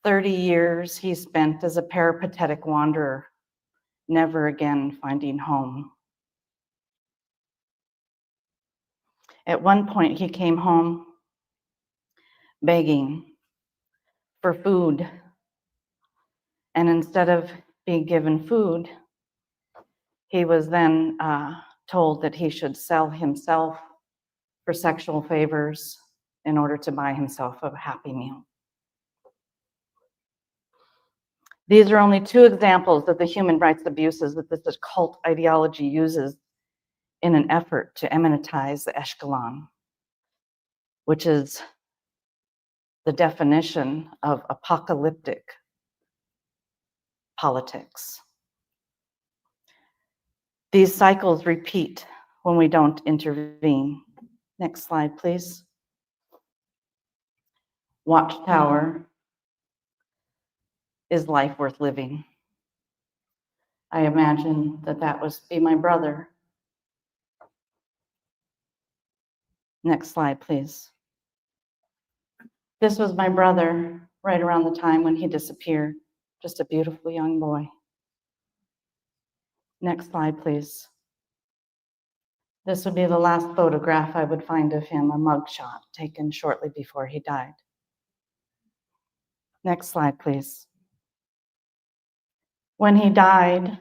[SPEAKER 2] 30 years he spent as a peripatetic wanderer, never again finding home. At one point, he came home begging for food. And instead of being given food, he was then told that he should sell himself for sexual favors in order to buy himself a Happy Meal. These are only two examples of the human rights abuses that this cult ideology uses in an effort to immanentize the Eshkelon, which is the definition of apocalyptic politics. These cycles repeat when we don't intervene. Next slide, please. Watchtower is life worth living. I imagine that that was be my brother. Next slide, please. This was my brother right around the time when he disappeared, just a beautiful young boy. Next slide, please. This would be the last photograph I would find of him, a mugshot taken shortly before he died. Next slide, please. When he died,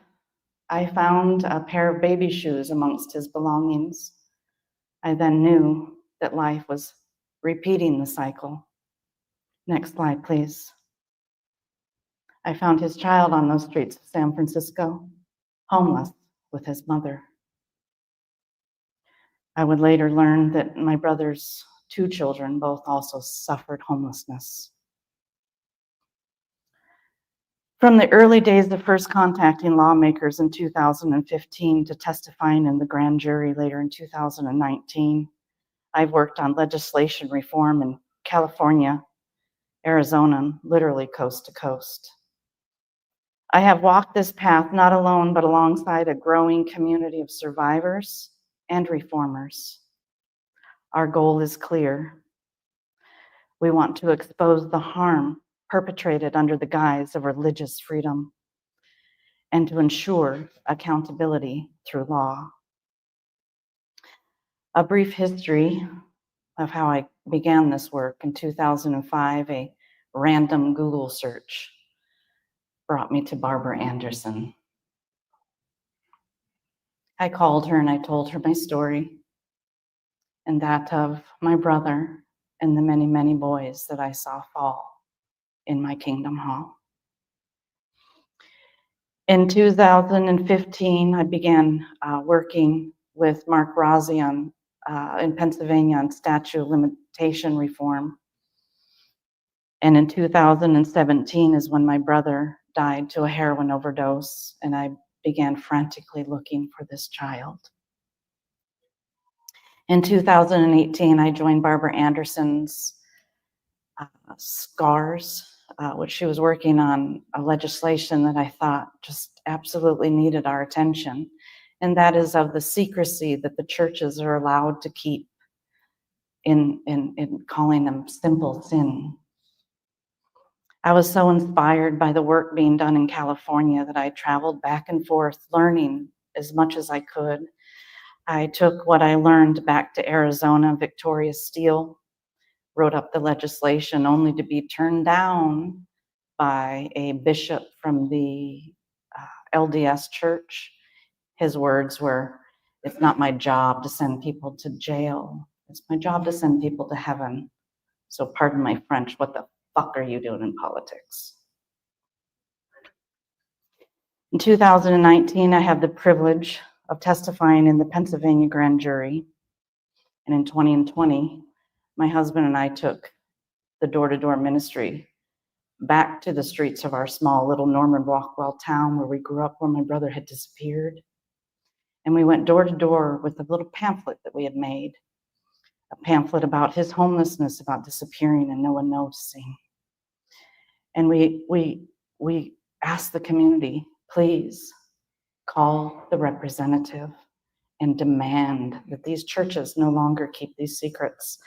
[SPEAKER 2] I found a pair of baby shoes amongst his belongings. I then knew that life was repeating the cycle. Next slide, please. I found his child on those streets of San Francisco, homeless with his mother. I would later learn that my brother's two children both also suffered homelessness. From the early days of first contacting lawmakers in 2015 to testifying in the grand jury later in 2019, I've worked on legislation reform in California, Arizona, literally coast to coast. I have walked this path not alone, but alongside a growing community of survivors and reformers. Our goal is clear. We want to expose the harm perpetrated under the guise of religious freedom and to ensure accountability through law. A brief history of how I began this work. In 2005, a random Google search brought me to Barbara Anderson. I called her and I told her my story and that of my brother and the many, many boys that I saw fall in my Kingdom Hall. In 2015, I began working with Mark Rossi in Pennsylvania on statute of limitation reform. And in 2017 is when my brother died to a heroin overdose, and I began frantically looking for this child. In 2018, I joined Barbara Anderson's SCARS, which she was working on a legislation that I thought just absolutely needed our attention. And that is of the secrecy that the churches are allowed to keep in calling them simple sin. I was so inspired by the work being done in California that I traveled back and forth learning as much as I could. I took what I learned back to Arizona. Victoria Steele wrote up the legislation only to be turned down by a bishop from the LDS church. His words were, "It's not my job to send people to jail. It's my job to send people to heaven. So pardon my French, what the fuck are you doing in politics?" In 2019, I had the privilege of testifying in the Pennsylvania grand jury. And in 2020, my husband and I took the door-to-door ministry back to the streets of our small little Norman Rockwell town where we grew up, where my brother had disappeared. And we went door to door with a little pamphlet that we had made, a pamphlet about his homelessness, about disappearing and no one noticing. And we asked the community, please call the representative and demand that these churches no longer keep these secrets.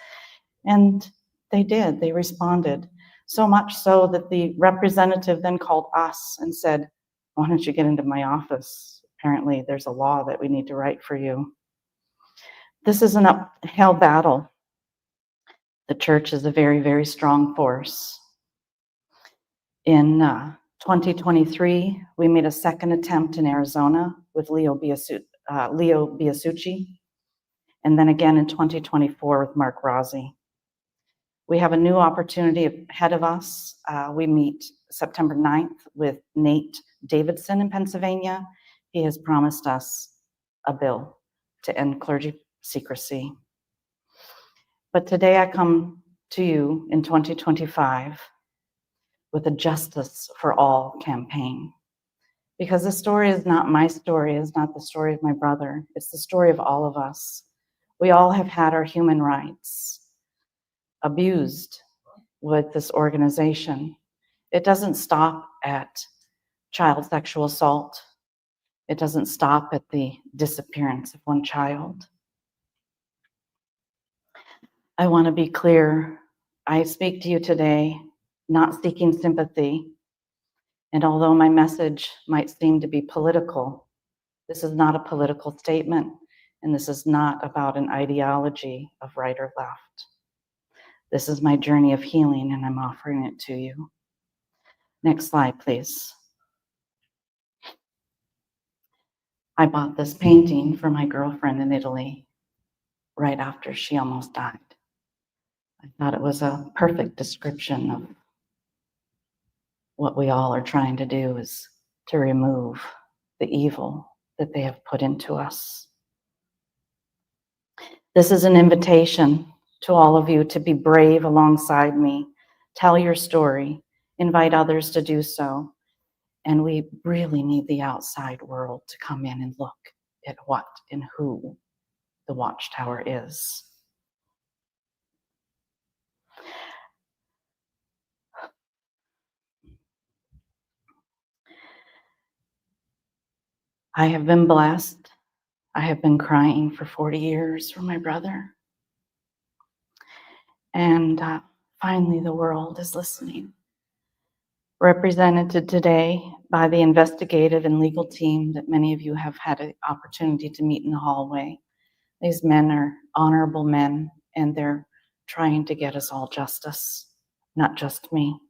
[SPEAKER 2] And they did, they responded. So much so that the representative then called us and said, "Why don't you get into my office? Apparently there's a law that we need to write for you." This is an uphill battle. The church is a very, very strong force. In 2023, we made a second attempt in Arizona with Leo Biasucci, and then again in 2024 with Mark Rossi. We have a new opportunity ahead of us. We meet September 9th with Nate Davidson in Pennsylvania. He has promised us a bill to end clergy secrecy. But today I come to you in 2025 with a Justice for All campaign. Because the story is not my story, it's not the story of my brother, it's the story of all of us. We all have had our human rights abused with this organization. It doesn't stop at child sexual assault. It doesn't stop at the disappearance of one child. I want to be clear. I speak to you today not seeking sympathy. And although my message might seem to be political, this is not a political statement, and this is not about an ideology of right or left. This is my journey of healing, and I'm offering it to you. Next slide, please. I bought this painting for my girlfriend in Italy right after she almost died. I thought it was a perfect description of what we all are trying to do, is to remove the evil that they have put into us. This is an invitation to all of you to be brave alongside me. Tell your story, invite others to do so. And we really need the outside world to come in and look at what and who the Watchtower is. I have been blessed. I have been crying for 40 years for my brother. And finally, the world is listening. Represented today by the investigative and legal team that many of you have had an opportunity to meet in the hallway. These men are honorable men, and they're trying to get us all justice. Not just me,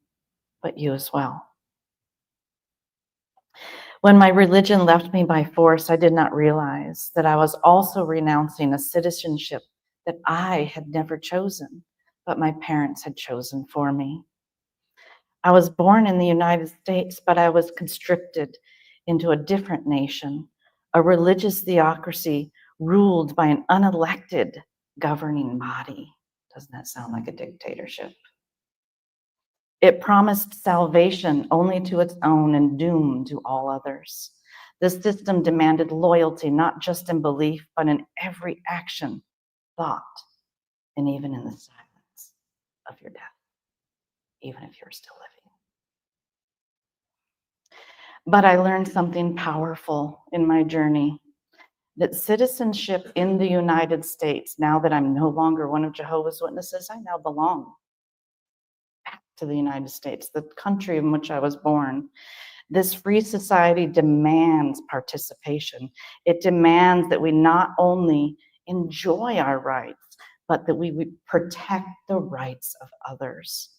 [SPEAKER 2] but you as well. When my religion left me by force, I did not realize that I was also renouncing a citizenship that I had never chosen, but my parents had chosen for me. I was born in the United States, but I was conscripted into a different nation, a religious theocracy ruled by an unelected governing body. Doesn't that sound like a dictatorship? It promised salvation only to its own and doom to all others. This system demanded loyalty, not just in belief, but in every action, thought, and even in the silence of your death, even if you're still living. But I learned something powerful in my journey, that citizenship in the United States, now that I'm no longer one of Jehovah's Witnesses, I now belong to the United States, the country in which I was born. This free society demands participation. It demands that we not only enjoy our rights, but that we protect the rights of others.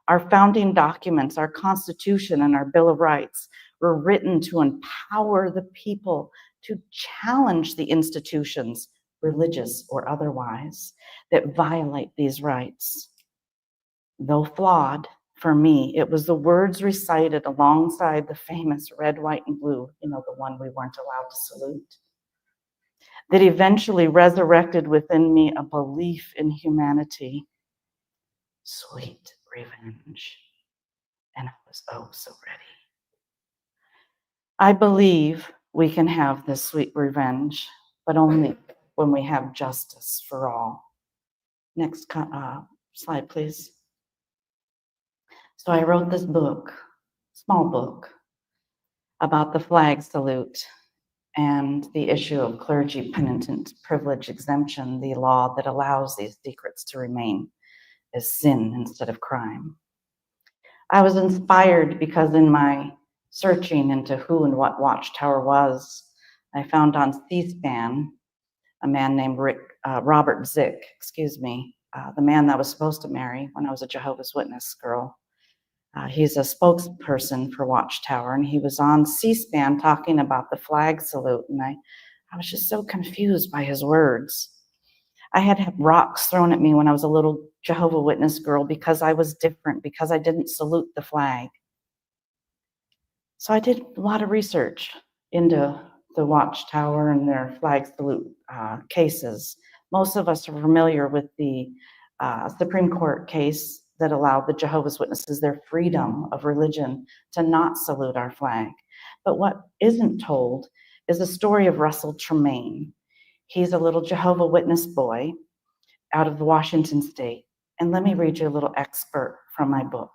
[SPEAKER 2] Our founding documents, our Constitution, and our Bill of Rights were written to empower the people to challenge the institutions, religious or otherwise, that violate these rights. Though flawed, for me, it was the words recited alongside the famous red, white, and blue, the one we weren't allowed to salute, that eventually resurrected within me a belief in humanity. Sweet revenge. And I was oh so ready. I believe we can have this sweet revenge, but only when we have justice for all. Next slide, please. So I wrote this book, small book, about the flag salute and the issue of clergy penitent privilege exemption, the law that allows these secrets to remain as sin instead of crime. I was inspired because in my searching into who and what Watchtower was, I found on C-SPAN a man named Robert Zick, the man that I was supposed to marry when I was a Jehovah's Witness girl. He's a spokesperson for Watchtower, and he was on C-SPAN talking about the flag salute, and I was just so confused by his words. I had rocks thrown at me when I was a little Jehovah's Witness girl because I was different, because I didn't salute the flag. So I did a lot of research into the Watchtower and their flag salute cases. Most of us are familiar with the Supreme Court case that allowed the Jehovah's Witnesses their freedom of religion to not salute our flag. But what isn't told is the story of Russell Tremaine. He's a little Jehovah's Witness boy out of Washington State. And let me read you a little excerpt from my book.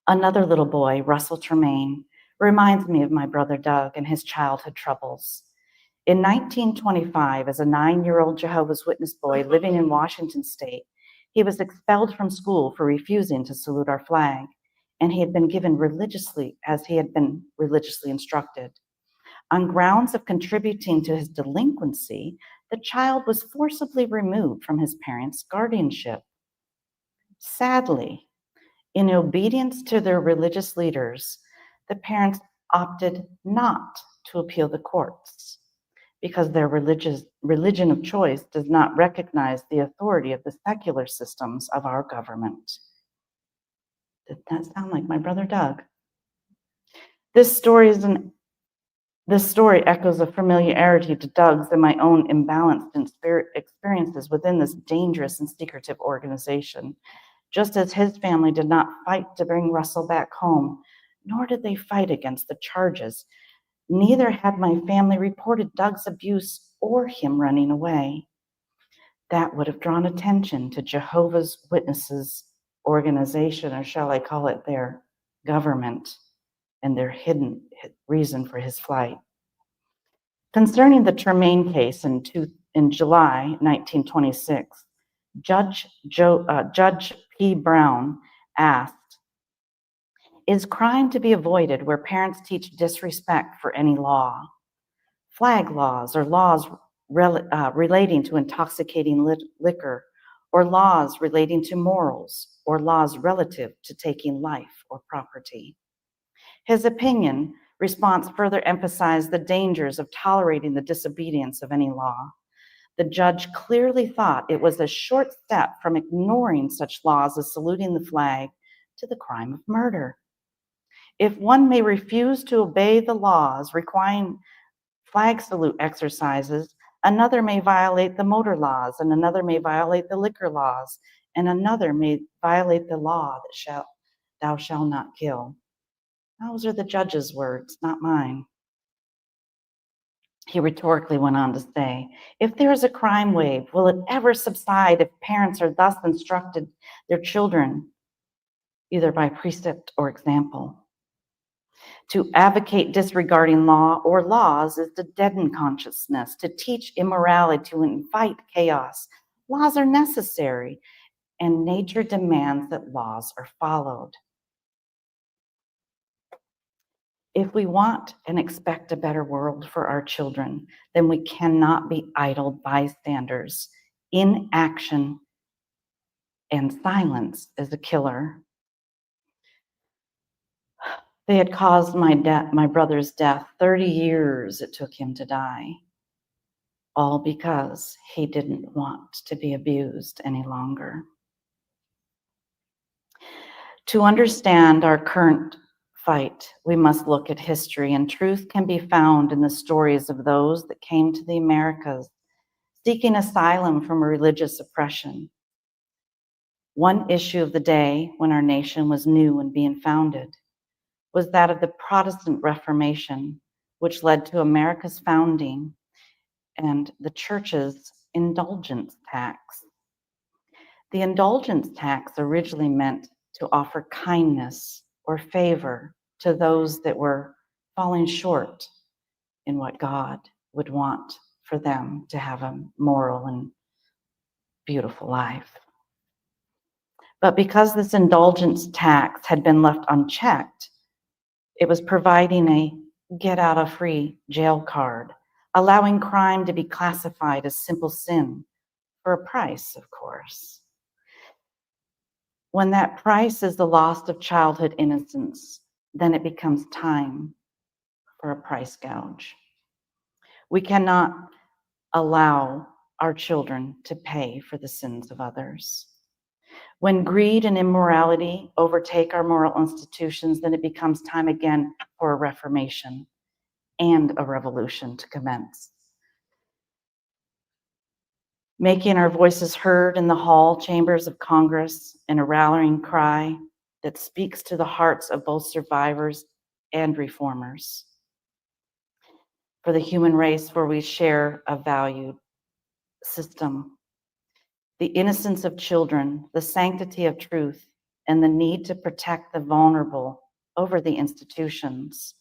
[SPEAKER 2] Another little boy, Russell Tremaine, reminds me of my brother Doug and his childhood troubles. In 1925, as a 9-year-old Jehovah's Witness boy living in Washington State, he was expelled from school for refusing to salute our flag, and he had been given religiously instructed. On grounds of contributing to his delinquency, the child was forcibly removed from his parents' guardianship. Sadly, in obedience to their religious leaders, the parents opted not to appeal the courts because their religion of choice does not recognize the authority of the secular systems of our government. Did that sound like my brother Doug? This story echoes a familiarity to Doug's and my own imbalanced experiences within this dangerous and secretive organization. Just as his family did not fight to bring Russell back home, nor did they fight against the charges, neither had my family reported Doug's abuse or him running away. That would have drawn attention to Jehovah's Witnesses organization, or shall I call it their government, and their hidden reason for his flight. Concerning the Tremaine case in July 1926, Judge P. Brown asked, "Is crime to be avoided where parents teach disrespect for any law? Flag laws or laws relating to intoxicating liquor, or laws relating to morals, or laws relative to taking life or property?" His response further emphasized the dangers of tolerating the disobedience of any law. The judge clearly thought it was a short step from ignoring such laws as saluting the flag to the crime of murder. If one may refuse to obey the laws requiring flag salute exercises, another may violate the motor laws, and another may violate the liquor laws, and another may violate the law that thou shalt not kill. Those are the judge's words, not mine. He rhetorically went on to say, if there is a crime wave, will it ever subside if parents are thus instructed their children, either by precept or example? To advocate disregarding law or laws is to deaden consciousness, to teach immorality, to invite chaos. Laws are necessary, and nature demands that laws are followed. If we want and expect a better world for our children, then we cannot be idle bystanders. Inaction and silence is a killer. They had caused my brother's death. 30 years it took him to die, all because he didn't want to be abused any longer. To understand our current fight, we must look at history, and truth can be found in the stories of those that came to the Americas seeking asylum from religious oppression. One issue of the day when our nation was new and being founded was that of the Protestant Reformation, which led to America's founding and the church's indulgence tax. The indulgence tax originally meant to offer kindness or favor to those that were falling short in what God would want for them to have a moral and beautiful life. But because this indulgence tax had been left unchecked, it was providing a get-out-of-free jail card, allowing crime to be classified as simple sin for a price, of course. When that price is the loss of childhood innocence, then it becomes time for a price gouge. We cannot allow our children to pay for the sins of others. When greed and immorality overtake our moral institutions, then it becomes time again for a reformation and a revolution to commence. Making our voices heard in the hall chambers of Congress in a rallying cry that speaks to the hearts of both survivors and reformers. For the human race, where we share a valued system, the innocence of children, the sanctity of truth, and the need to protect the vulnerable over the institutions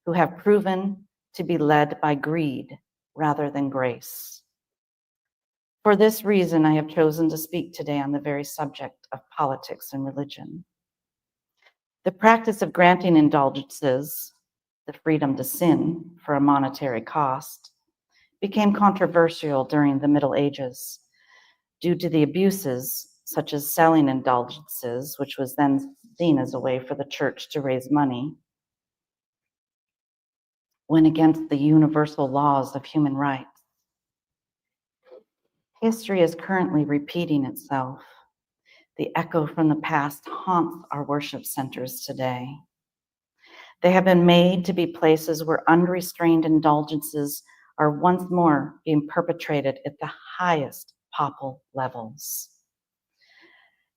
[SPEAKER 2] who have proven to be led by greed rather than grace. For this reason, I have chosen to speak today on the very subject of politics and religion. The practice of granting indulgences, the freedom to sin for a monetary cost, became controversial during the Middle Ages due to the abuses such as selling indulgences, which was then seen as a way for the church to raise money, went against the universal laws of human rights. History is currently repeating itself. The echo from the past haunts our worship centers today. They have been made to be places where unrestrained indulgences are once more being perpetrated at the highest papal levels.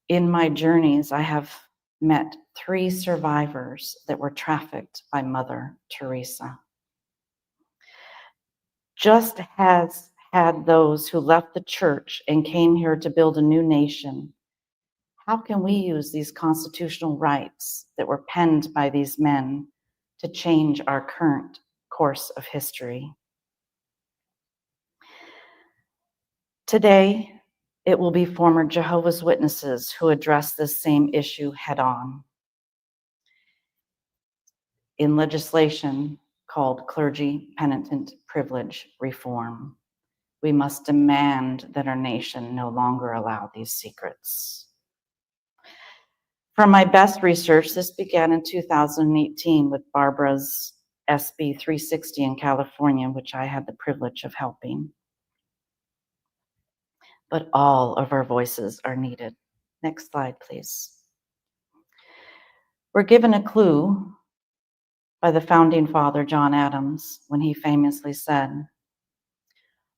[SPEAKER 2] In my journeys, I have met 3 survivors that were trafficked by Mother Teresa. Just as had those who left the church and came here to build a new nation, how can we use these constitutional rights that were penned by these men to change our current course of history? Today, it will be former Jehovah's Witnesses who address this same issue head-on in legislation called Clergy Penitent Privilege Reform. We must demand that our nation no longer allow these secrets. From my best research, this began in 2018 with Barbara's SB 360 in California, which I had the privilege of helping. But all of our voices are needed. Next slide, please. We're given a clue by the founding father, John Adams, when he famously said,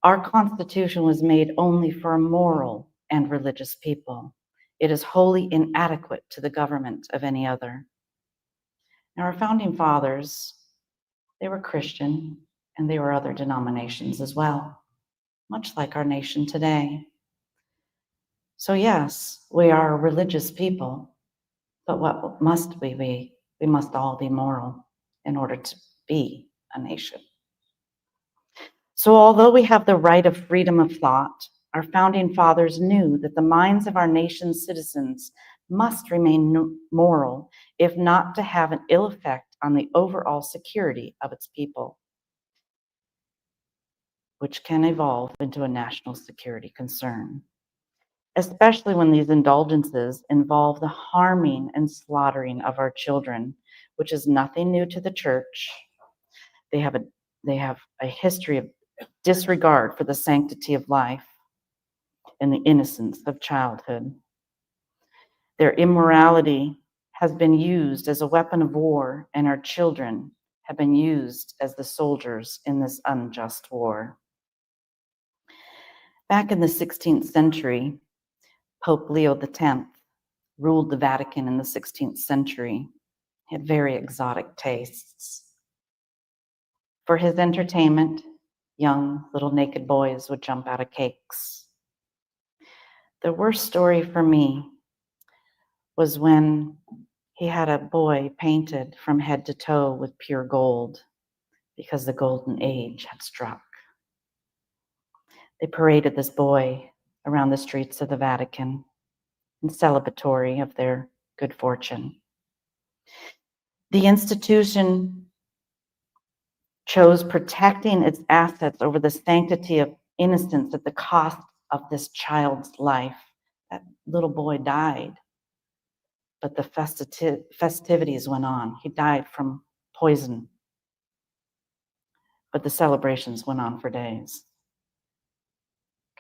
[SPEAKER 2] "Our Constitution was made only for a moral and religious people. It is wholly inadequate to the government of any other." Now, our founding fathers, they were Christian and they were other denominations as well, much like our nation today. So yes, we are a religious people, but what must we be? We must all be moral in order to be a nation. So although we have the right of freedom of thought, our founding fathers knew that the minds of our nation's citizens must remain moral, if not to have an ill effect on the overall security of its people, which can evolve into a national security concern, especially when these indulgences involve the harming and slaughtering of our children, which is nothing new to the church. They have a history of disregard for the sanctity of life and the innocence of childhood. Their immorality has been used as a weapon of war, and our children have been used as the soldiers in this unjust war. Back in the 16th century, Pope Leo X ruled the Vatican in the 16th century. He had very exotic tastes. For his entertainment, young little naked boys would jump out of cakes. The worst story for me was when he had a boy painted from head to toe with pure gold because the golden age had struck. They paraded this boy around the streets of the Vatican in celebratory of their good fortune. The institution chose protecting its assets over the sanctity of innocence at the cost of this child's life. That little boy died, but the festivities went on. He died from poison, but the celebrations went on for days.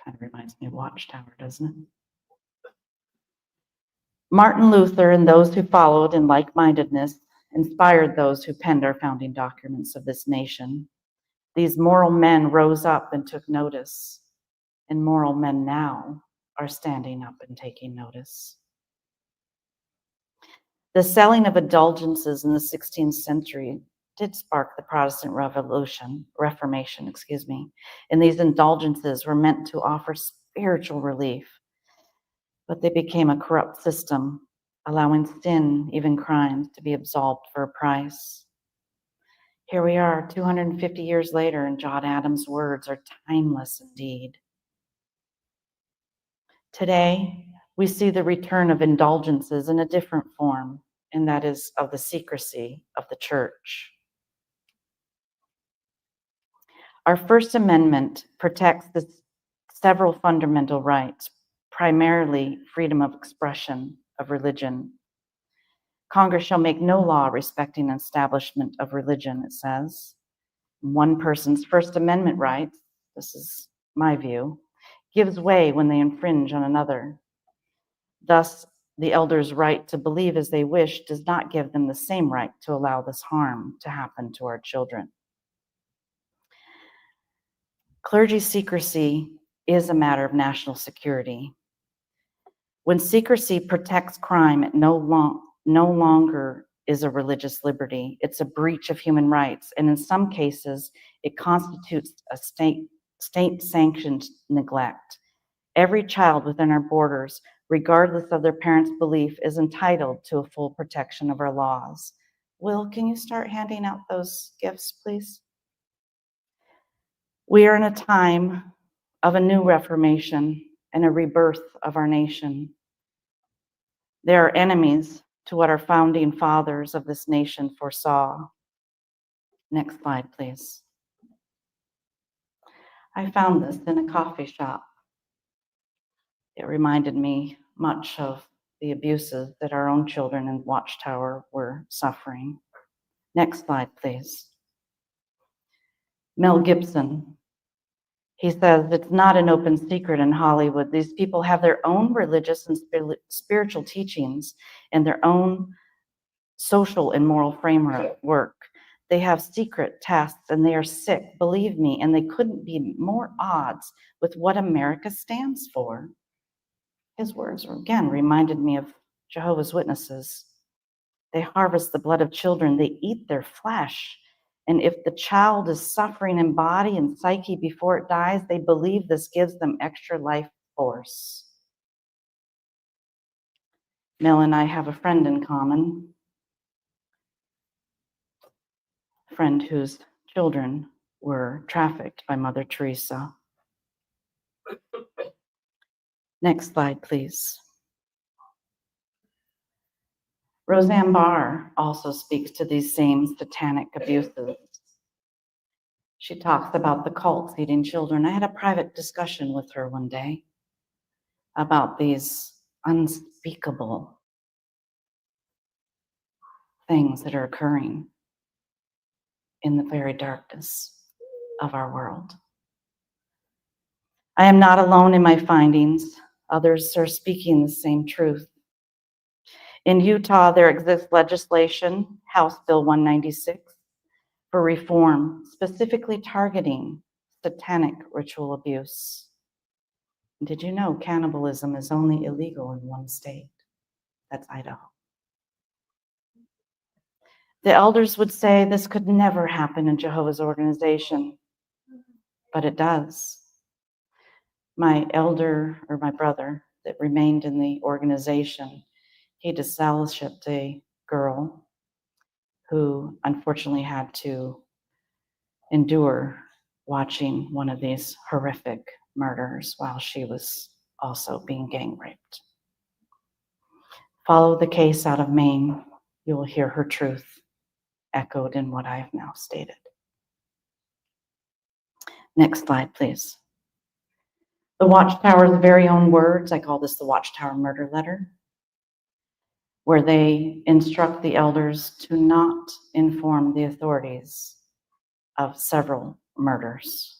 [SPEAKER 2] Kind of reminds me of Watchtower, doesn't it? Martin Luther and those who followed in like-mindedness inspired those who penned our founding documents of this nation. These moral men rose up and took notice, and moral men now are standing up and taking notice. The selling of indulgences in the 16th century did spark the Protestant Reformation, and these indulgences were meant to offer spiritual relief, but they became a corrupt system, allowing sin, even crimes, to be absolved for a price. Here we are 250 years later, and John Adams' words are timeless indeed. Today, we see the return of indulgences in a different form, and that is of the secrecy of the church. Our First Amendment protects the several fundamental rights, primarily freedom of expression of religion. Congress shall make no law respecting an establishment of religion, it says. One person's First Amendment rights, this is my view, gives way when they infringe on another. Thus, the elders' right to believe as they wish does not give them the same right to allow this harm to happen to our children. Clergy secrecy is a matter of national security. When secrecy protects crime, it no longer is a religious liberty. It's a breach of human rights, and in some cases, it constitutes a state-sanctioned neglect. Every child within our borders, regardless of their parents' belief, is entitled to a full protection of our laws. Will, can you start handing out those gifts, please? We are in a time of a new reformation and a rebirth of our nation. There are enemies to what our founding fathers of this nation foresaw. Next slide, please. I found this in a coffee shop. It reminded me much of the abuses that our own children in Watchtower were suffering. Next slide, please. Mel Gibson. He says, it's not an open secret in Hollywood. These people have their own religious and spiritual teachings and their own social and moral framework. They have secret tests and they are sick, believe me, and they couldn't be more odds with what America stands for. His words, again, reminded me of Jehovah's Witnesses. They harvest the blood of children. They eat their flesh. And if the child is suffering in body and psyche before it dies, they believe this gives them extra life force. Mel and I have a friend in common, a friend whose children were trafficked by Mother Teresa. Next slide, please. Roseanne Barr also speaks to these same satanic abuses. She talks about the cults eating children. I had a private discussion with her one day about these unspeakable things that are occurring in the very darkness of our world. I am not alone in my findings. Others are speaking the same truth. In Utah, there exists legislation, House Bill 196, for reform, specifically targeting satanic ritual abuse. Did you know cannibalism is only illegal in one state? That's Idaho. The elders would say this could never happen in Jehovah's organization, but it does. My elder, or my brother, that remained in the organization, he disfellowshipped a girl who unfortunately had to endure watching one of these horrific murders while she was also being gang raped. Follow the case out of Maine. You will hear her truth echoed in what I have now stated. Next slide, please. The Watchtower's very own words, I call this the Watchtower Murder Letter, where they instruct the elders to not inform the authorities of several murders.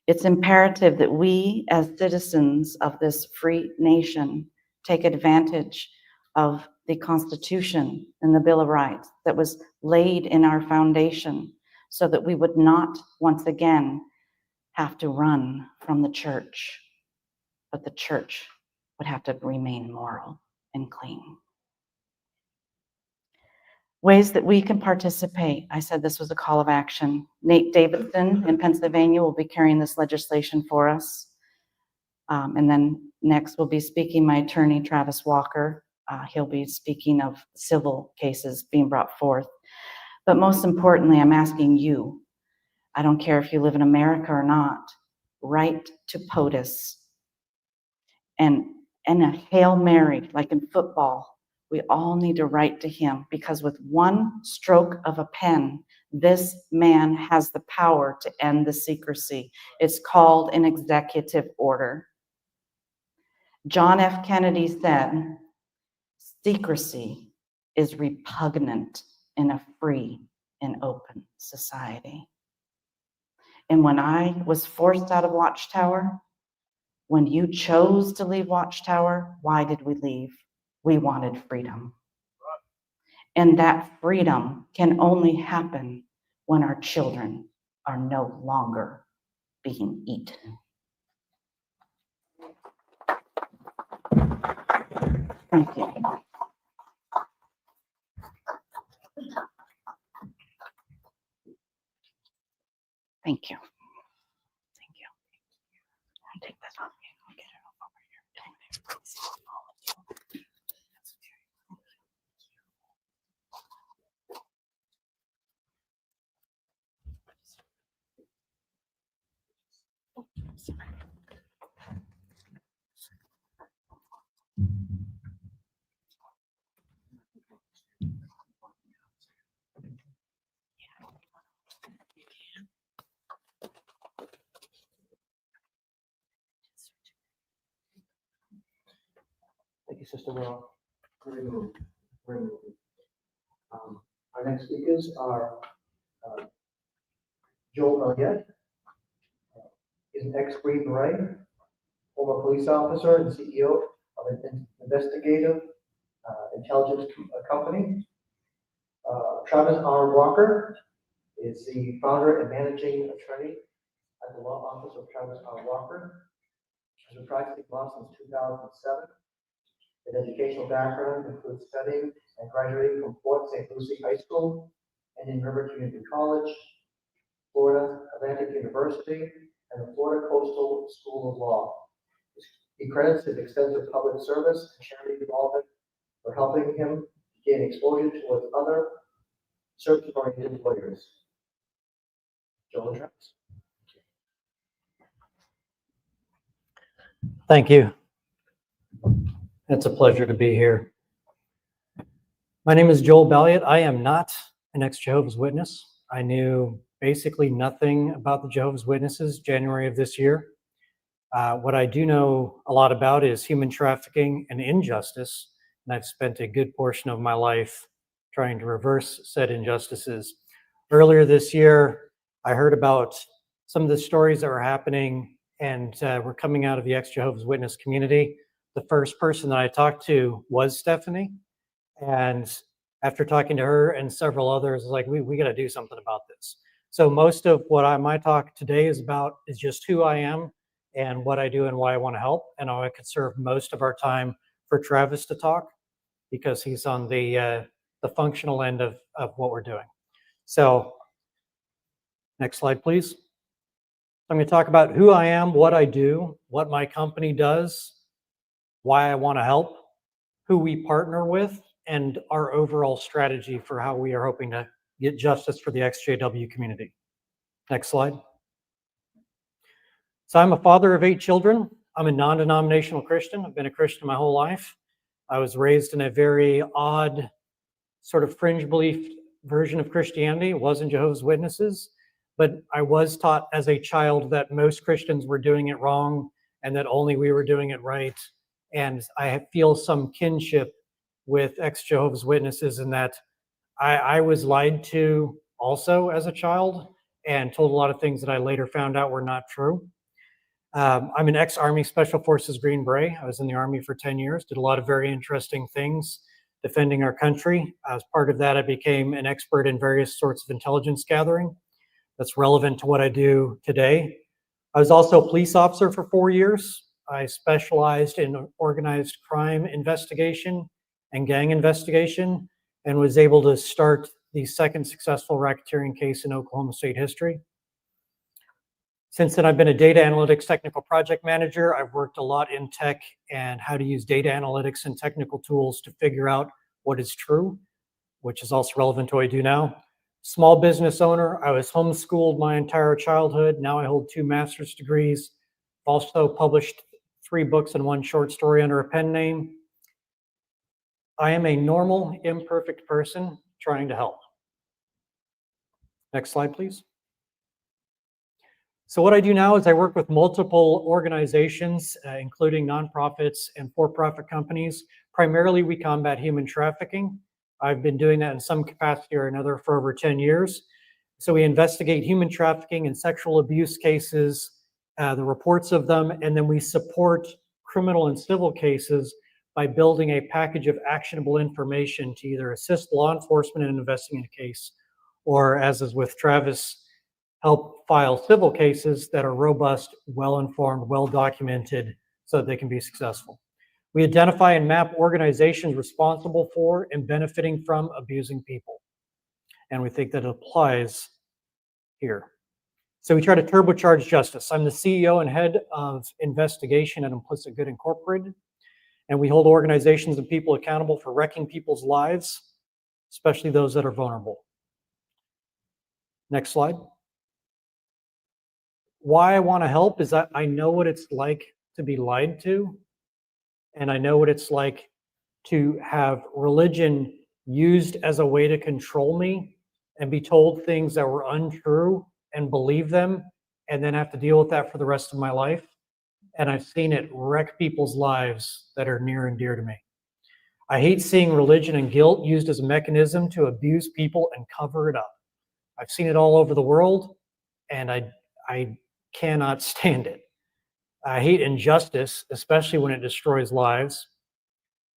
[SPEAKER 2] It's imperative that we, as citizens of this free nation, take advantage of the Constitution and the Bill of Rights that was laid in our foundation so that we would not once again have to run from the church, but the church would have to remain moral and clean. Ways that we can participate. I said this was a call of action. Nate Davidson in Pennsylvania will be carrying this legislation for us. And then next will be speaking my attorney, Travis Walker. He'll be speaking of civil cases being brought forth. But most importantly, I'm asking you, I don't care if you live in America or not, write to POTUS. And a Hail Mary, like in football, we all need to write to him, because with one stroke of a pen, this man has the power to end the secrecy. It's called an executive order. John F. Kennedy said, secrecy is repugnant in a free and open society. And when I was forced out of Watchtower, when you chose to leave Watchtower, why did we leave? We wanted freedom. And that freedom can only happen when our children are no longer being eaten. Thank you. Thank you. Thank you. I'll take this off. I'll get it over here.
[SPEAKER 3] Thank you, Sister Will. Our next speakers are Joel Elliott. He's an ex-Green Beret, former police officer and CEO of an investigative intelligence company. Travis R. Walker is the founder and managing attorney at the law office of Travis R. Walker. He's been practicing law since 2007. His educational background includes studying and graduating from Fort St. Lucie High School, Indian River Community College, Florida Atlantic University, and the Florida Coastal School of Law. He credits his extensive public service and charity involvement for helping him gain exposure towards other service-oriented lawyers. Joel and Travis.
[SPEAKER 13] Thank you. It's a pleasure to be here. My name is Joel Belliot. I am not an ex-Jehovah's Witness. I knew basically nothing about the Jehovah's Witnesses January of this year. What I do know a lot about is human trafficking and injustice, and I've spent a good portion of my life trying to reverse said injustices. Earlier this year, I heard about some of the stories that were happening and were coming out of the ex-Jehovah's Witness community. The first person that I talked to was Stephanie. And after talking to her and several others, I was like, we got to do something about this. So most of what my talk today is about is just who I am and what I do and why I want to help. And I could serve most of our time for Travis to talk because he's on the functional end of what we're doing. So next slide, please. I'm going to talk about who I am, what I do, what my company does, why I want to help, who we partner with, and our overall strategy for how we are hoping to get justice for the XJW community. Next slide. So I'm a father of 8 children. I'm a non-denominational Christian. I've been a Christian my whole life. I was raised in a very odd sort of fringe belief version of Christianity. It wasn't Jehovah's Witnesses, but I was taught as a child that most Christians were doing it wrong and that only we were doing it right. And I feel some kinship with ex-Jehovah's Witnesses in that I was lied to also as a child and told a lot of things that I later found out were not true. I'm an ex-Army Special Forces Green Beret. I was in the Army for 10 years, did a lot of very interesting things defending our country. As part of that, I became an expert in various sorts of intelligence gathering that's relevant to what I do today. I was also a police officer for 4 years. I specialized in organized crime investigation and gang investigation and was able to start the second successful racketeering case in Oklahoma State history. Since then, I've been a data analytics technical project manager. I've worked a lot in tech and how to use data analytics and technical tools to figure out what is true, which is also relevant to what I do now. Small business owner. I was homeschooled my entire childhood. Now I hold 2 master's degrees. Also published 3 books and 1 short story under a pen name. I am a normal, imperfect person trying to help. Next slide, please. So what I do now is I work with multiple organizations, including nonprofits and for-profit companies. Primarily, we combat human trafficking. I've been doing that in some capacity or another for over 10 years. So we investigate human trafficking and sexual abuse cases, the reports of them, and then we support criminal and civil cases by building a package of actionable information to either assist law enforcement in investigating a case, or as is with Travis, help file civil cases that are robust, well-informed, well-documented so that they can be successful. We identify and map organizations responsible for and benefiting from abusing people. And we think that it applies here. So we try to turbocharge justice. I'm the CEO and head of investigation at Implicit Good Incorporated. And we hold organizations and people accountable for wrecking people's lives, especially those that are vulnerable. Next slide. Why I want to help is that I know what it's like to be lied to, and I know what it's like to have religion used as a way to control me and be told things that were untrue and believe them, and then have to deal with that for the rest of my life. And I've seen it wreck people's lives that are near and dear to me. I hate seeing religion and guilt used as a mechanism to abuse people and cover it up. I've seen it all over the world, and I cannot stand it. I hate injustice, especially when it destroys lives.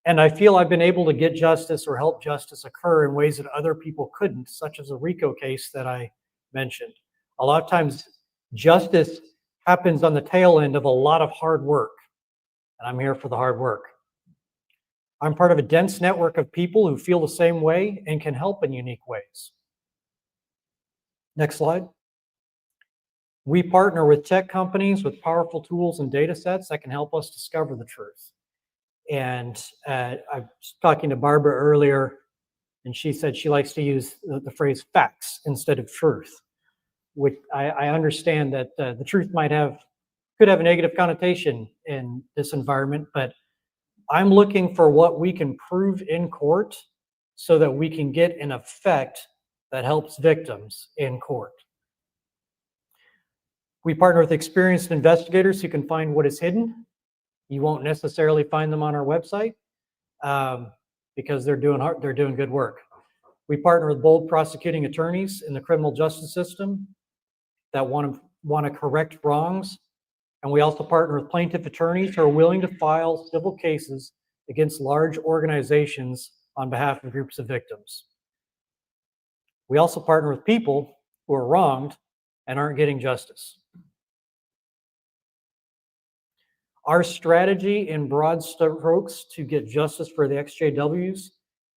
[SPEAKER 13] And I feel I've been able to get justice or help justice occur in ways that other people couldn't, such as the RICO case that I mentioned. A lot of times, justice happens on the tail end of a lot of hard work, and I'm here for the hard work. I'm part of a dense network of people who feel the same way and can help in unique ways. Next slide. We partner with tech companies with powerful tools and data sets that can help us discover the truth. And I was talking to Barbara earlier, and she said she likes to use the phrase facts instead of truth, which I understand that the truth could have a negative connotation in this environment, but I'm looking for what we can prove in court so that we can get an effect that helps victims in court. We partner with experienced investigators who can find what is hidden. You won't necessarily find them on our website because they're doing good work. We partner with bold prosecuting attorneys in the criminal justice system that want to correct wrongs. And we also partner with plaintiff attorneys who are willing to file civil cases against large organizations on behalf of groups of victims. We also partner with people who are wronged and aren't getting justice. Our strategy in broad strokes to get justice for the XJWs,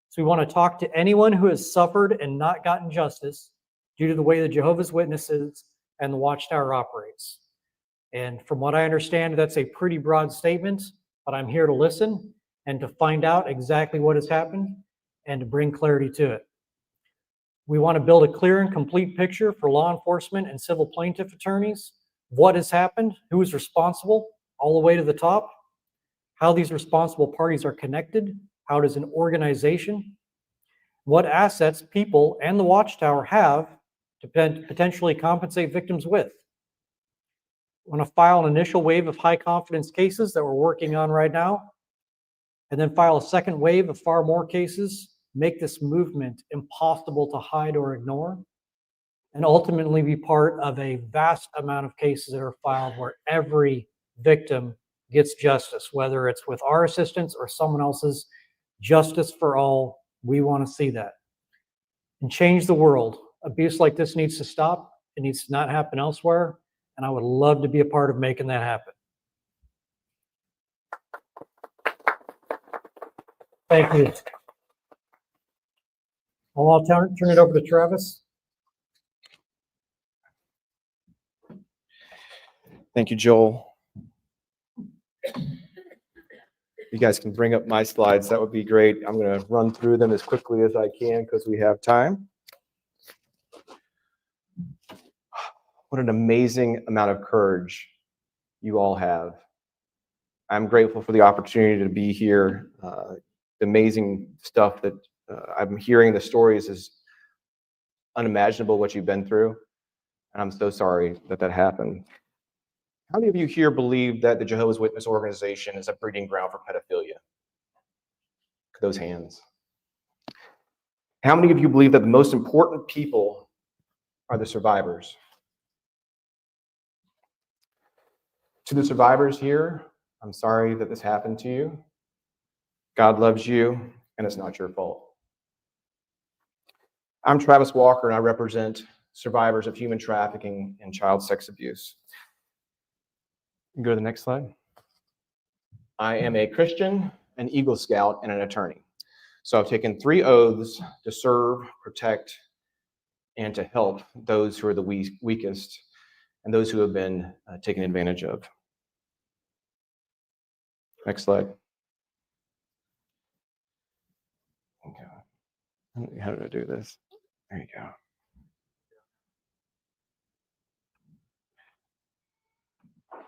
[SPEAKER 13] so we want to talk to anyone who has suffered and not gotten justice due to the way the Jehovah's Witnesses and the Watchtower operates. And from what I understand, that's a pretty broad statement, but I'm here to listen and to find out exactly what has happened and to bring clarity to it. We want to build a clear and complete picture for law enforcement and civil plaintiff attorneys, what has happened, who is responsible, all the way to the top, how these responsible parties are connected, how does an organization, what assets people and the Watchtower have to potentially compensate victims with. I want to file an initial wave of high confidence cases that we're working on right now, and then file a second wave of far more cases, make this movement impossible to hide or ignore, and ultimately be part of a vast amount of cases that are filed where every victim gets justice, whether it's with our assistance or someone else's. Justice for all. We want to see that and change the world. Abuse like this needs to stop. It needs to not happen elsewhere. And I would love to be a part of making that happen. Thank you. I'll turn it over to Travis.
[SPEAKER 14] Thank you, Joel. You guys can bring up my slides. That would be great. I'm going to run through them as quickly as I can because we have time. What an amazing amount of courage you all have. I'm grateful for the opportunity to be here. The amazing stuff that I'm hearing, the stories is unimaginable what you've been through. And I'm so sorry that that happened. How many of you here believe that the Jehovah's Witness organization is a breeding ground for pedophilia? Those hands. How many of you believe that the most important people are the survivors? To the survivors here, I'm sorry that this happened to you. God loves you, and it's not your fault. I'm Travis Walker, and I represent survivors of human trafficking and child sex abuse. You can go to the next slide. I am a Christian, an Eagle Scout, and an attorney. So I've taken 3 oaths to serve, protect, and to help those who are the weakest and those who have been taken advantage of. Next slide. Okay. How did I do this? There you go.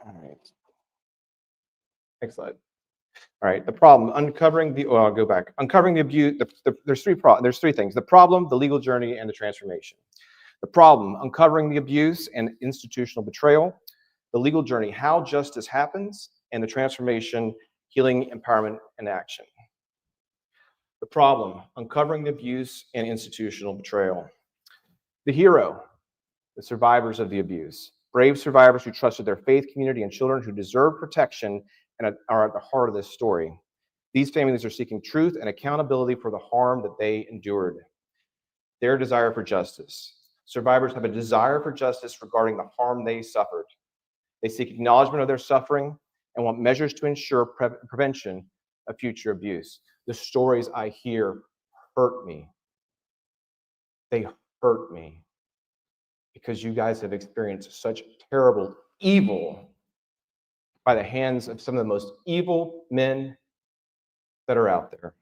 [SPEAKER 14] All right. Next slide. All right. The problem, uncovering the, I'll go back. Uncovering the abuse, there's 3 things. The problem, the legal journey, and the transformation. The problem, uncovering the abuse and institutional betrayal. The legal journey, how justice happens, and the transformation, healing, empowerment, and action. The problem, uncovering the abuse and institutional betrayal. The hero, the survivors of the abuse. Brave survivors who trusted their faith community and children who deserve protection and are at the heart of this story. These families are seeking truth and accountability for the harm that they endured. Their desire for justice. Survivors have a desire for justice regarding the harm they suffered. They seek acknowledgement of their suffering and want measures to ensure prevention of future abuse. The stories I hear hurt me. They hurt me. Because you guys have experienced such terrible evil by the hands of some of the most evil men that are out there.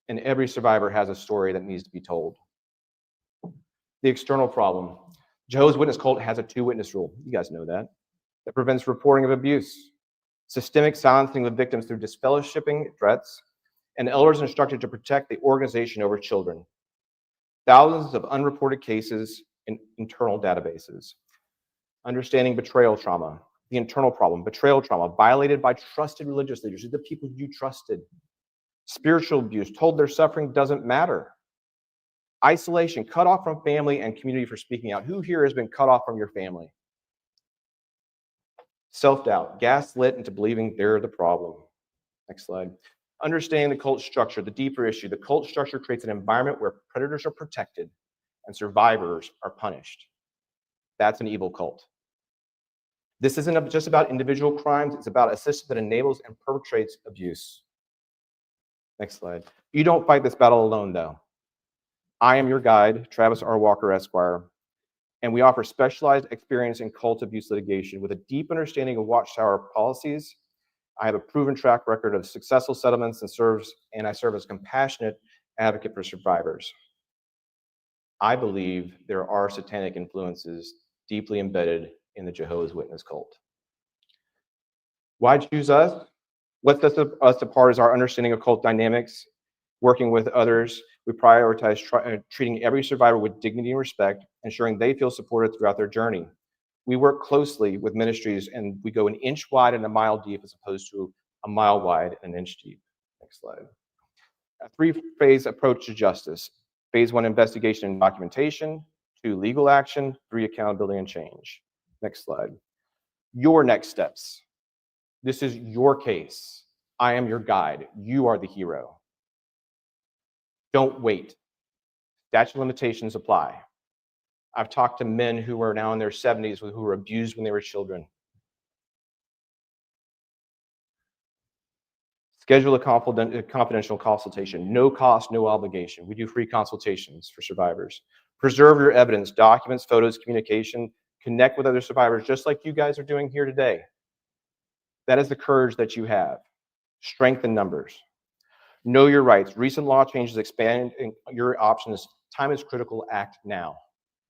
[SPEAKER 14] And every survivor has a story that needs to be told. The external problem. Jehovah's Witness cult has a 2-witness rule. You guys know that. That prevents reporting of abuse. Systemic silencing of victims through disfellowshipping threats. And elders instructed to protect the organization over children. Thousands of unreported cases in internal databases. Understanding betrayal trauma, the internal problem, betrayal trauma, violated by trusted religious leaders, the people you trusted. Spiritual abuse, told their suffering doesn't matter. Isolation, cut off from family and community for speaking out. Who here has been cut off from your family? Self-doubt, gaslit into believing they're the problem. Next slide. Understanding the cult structure, the deeper issue. The cult structure creates an environment where predators are protected and survivors are punished. That's an evil cult. This isn't just about individual crimes, it's about a system that enables and perpetrates abuse. Next slide. You don't fight this battle alone, though. I am your guide, Travis R. Walker, Esquire, and we offer specialized experience in cult abuse litigation with a deep understanding of Watchtower policies. I have a proven track record of successful settlements and I serve as a compassionate advocate for survivors. I believe there are satanic influences deeply embedded in the Jehovah's Witness cult. Why choose us? What sets us apart is our understanding of cult dynamics. Working with others, we prioritize treating every survivor with dignity and respect, ensuring they feel supported throughout their journey. We work closely with ministries and we go an inch wide and a mile deep as opposed to a mile wide and an inch deep. Next slide. A three-phase approach to justice. Phase 1, investigation and documentation. 2, legal action. 3, accountability and change. Next slide. Your next steps. This is your case. I am your guide. You are the hero. Don't wait. Statute of limitations apply. I've talked to men who are now in their 70s who were abused when they were children. Schedule a confidential consultation. No cost, no obligation. We do free consultations for survivors. Preserve your evidence, documents, photos, communication. Connect with other survivors, just like you guys are doing here today. That is the courage that you have. Strength in numbers. Know your rights. Recent law changes expand your options. Time is critical. Act now.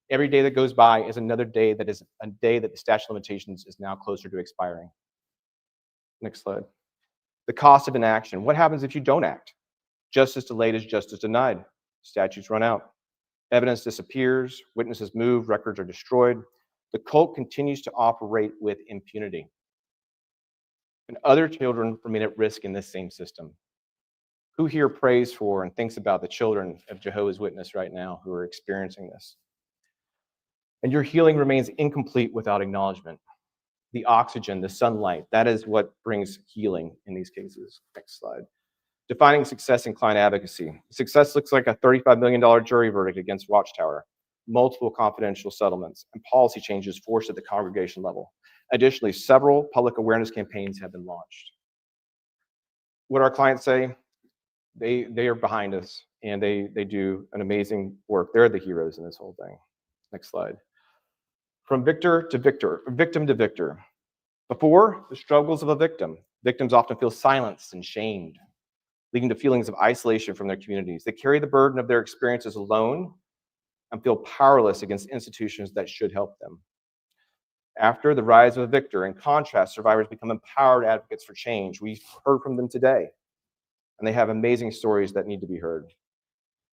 [SPEAKER 14] Every day that goes by is another day that is a day that the statute of limitations is now closer to expiring. Next slide. The cost of inaction. What happens if you don't act? Justice delayed is justice denied. Statutes run out. Evidence disappears. Witnesses move. Records are destroyed. The cult continues to operate with impunity. And other children remain at risk in this same system. Who here prays for and thinks about the children of Jehovah's Witness right now who are experiencing this? And your healing remains incomplete without acknowledgement. The oxygen, the sunlight, that is what brings healing in these cases. Next slide. Defining success in client advocacy. Success looks like a $35 million jury verdict against Watchtower, multiple confidential settlements, and policy changes forced at the congregation level. Additionally, several public awareness campaigns have been launched. What our clients say, they are behind us and they do an amazing work. They're the heroes in this whole thing. Next slide. From victim to victor. Before, the struggles of a victim. Victims often feel silenced and shamed, leading to feelings of isolation from their communities. They carry the burden of their experiences alone and feel powerless against institutions that should help them. After the rise of a victor, in contrast, survivors become empowered advocates for change. We've heard from them today, and they have amazing stories that need to be heard.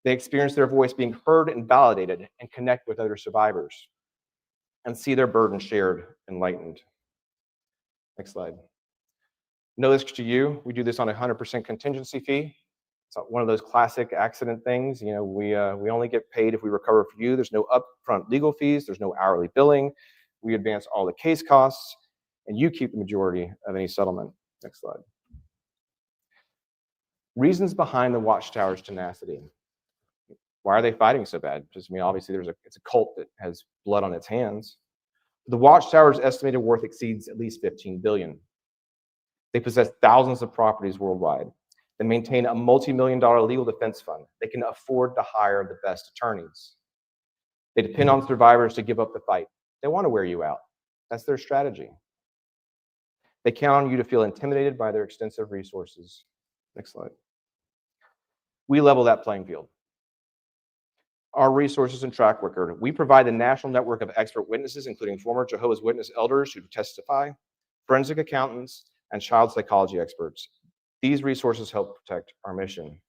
[SPEAKER 14] They experience their voice being heard and validated and connect with other survivors and see their burden shared and lightened. Next slide. No risk to you. We do this on a 100% contingency fee. It's one of those classic accident things. You know, we only get paid if we recover for you. There's no upfront legal fees. There's no hourly billing. We advance all the case costs, and you keep the majority of any settlement. Next slide. Reasons behind the Watchtower's tenacity. Why are they fighting so bad? Because, I mean, obviously it's a cult that has blood on its hands. The Watchtower's estimated worth exceeds at least $15 billion. They possess thousands of properties worldwide. They maintain a multi-million-dollar legal defense fund. They can afford to hire the best attorneys. They depend on survivors to give up the fight. They want to wear you out. That's their strategy. They count on you to feel intimidated by their extensive resources. Next slide. We level that playing field. Our resources and track record. We provide the national network of expert witnesses, including former Jehovah's Witness elders who testify, forensic accountants, and child psychology experts. These resources help protect our mission.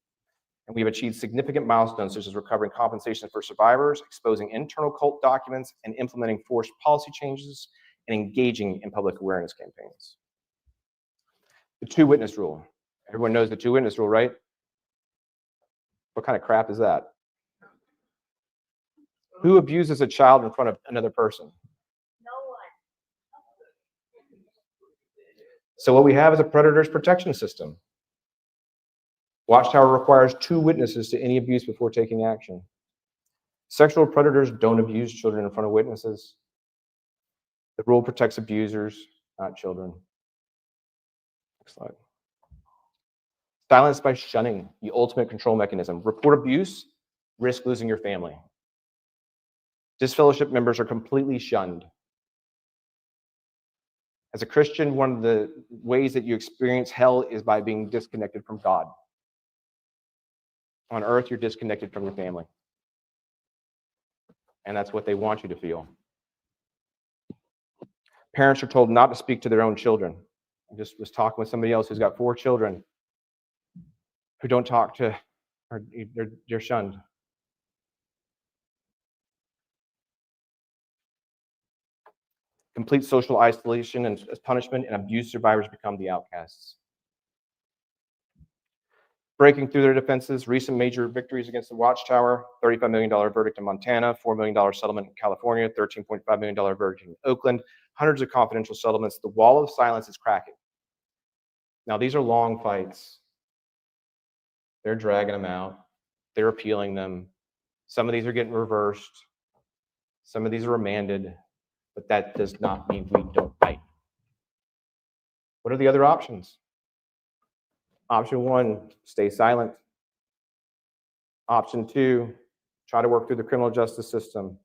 [SPEAKER 14] And we've achieved significant milestones such as recovering compensation for survivors, exposing internal cult documents, and implementing forced policy changes, and engaging in public awareness campaigns. The two-witness rule. Everyone knows the two-witness rule, right? What kind of crap is that? Who abuses a child in front of another person? So what we have is a predator's protection system. Watchtower requires 2 witnesses to any abuse before taking action. Sexual predators don't abuse children in front of witnesses. The rule protects abusers, not children. Next slide. Silence by shunning, the ultimate control mechanism. Report abuse, risk losing your family. Disfellowship members are completely shunned. As a Christian, one of the ways that you experience hell is by being disconnected from God. On earth, you're disconnected from your family. And that's what they want you to feel. Parents are told not to speak to their own children. I just was talking with somebody else who's got 4 children who don't talk to, or they're shunned. Complete social isolation and as punishment, and abuse survivors become the outcasts. Breaking through their defenses, recent major victories against the Watchtower, $35 million verdict in Montana, $4 million settlement in California, $13.5 million verdict in Oakland, hundreds of confidential settlements. The wall of silence is cracking. Now, these are long fights. They're dragging them out. They're appealing them. Some of these are getting reversed. Some of these are remanded, but that does not mean we don't fight. What are the other options? Option 1, stay silent. Option 2, try to work through the criminal justice system.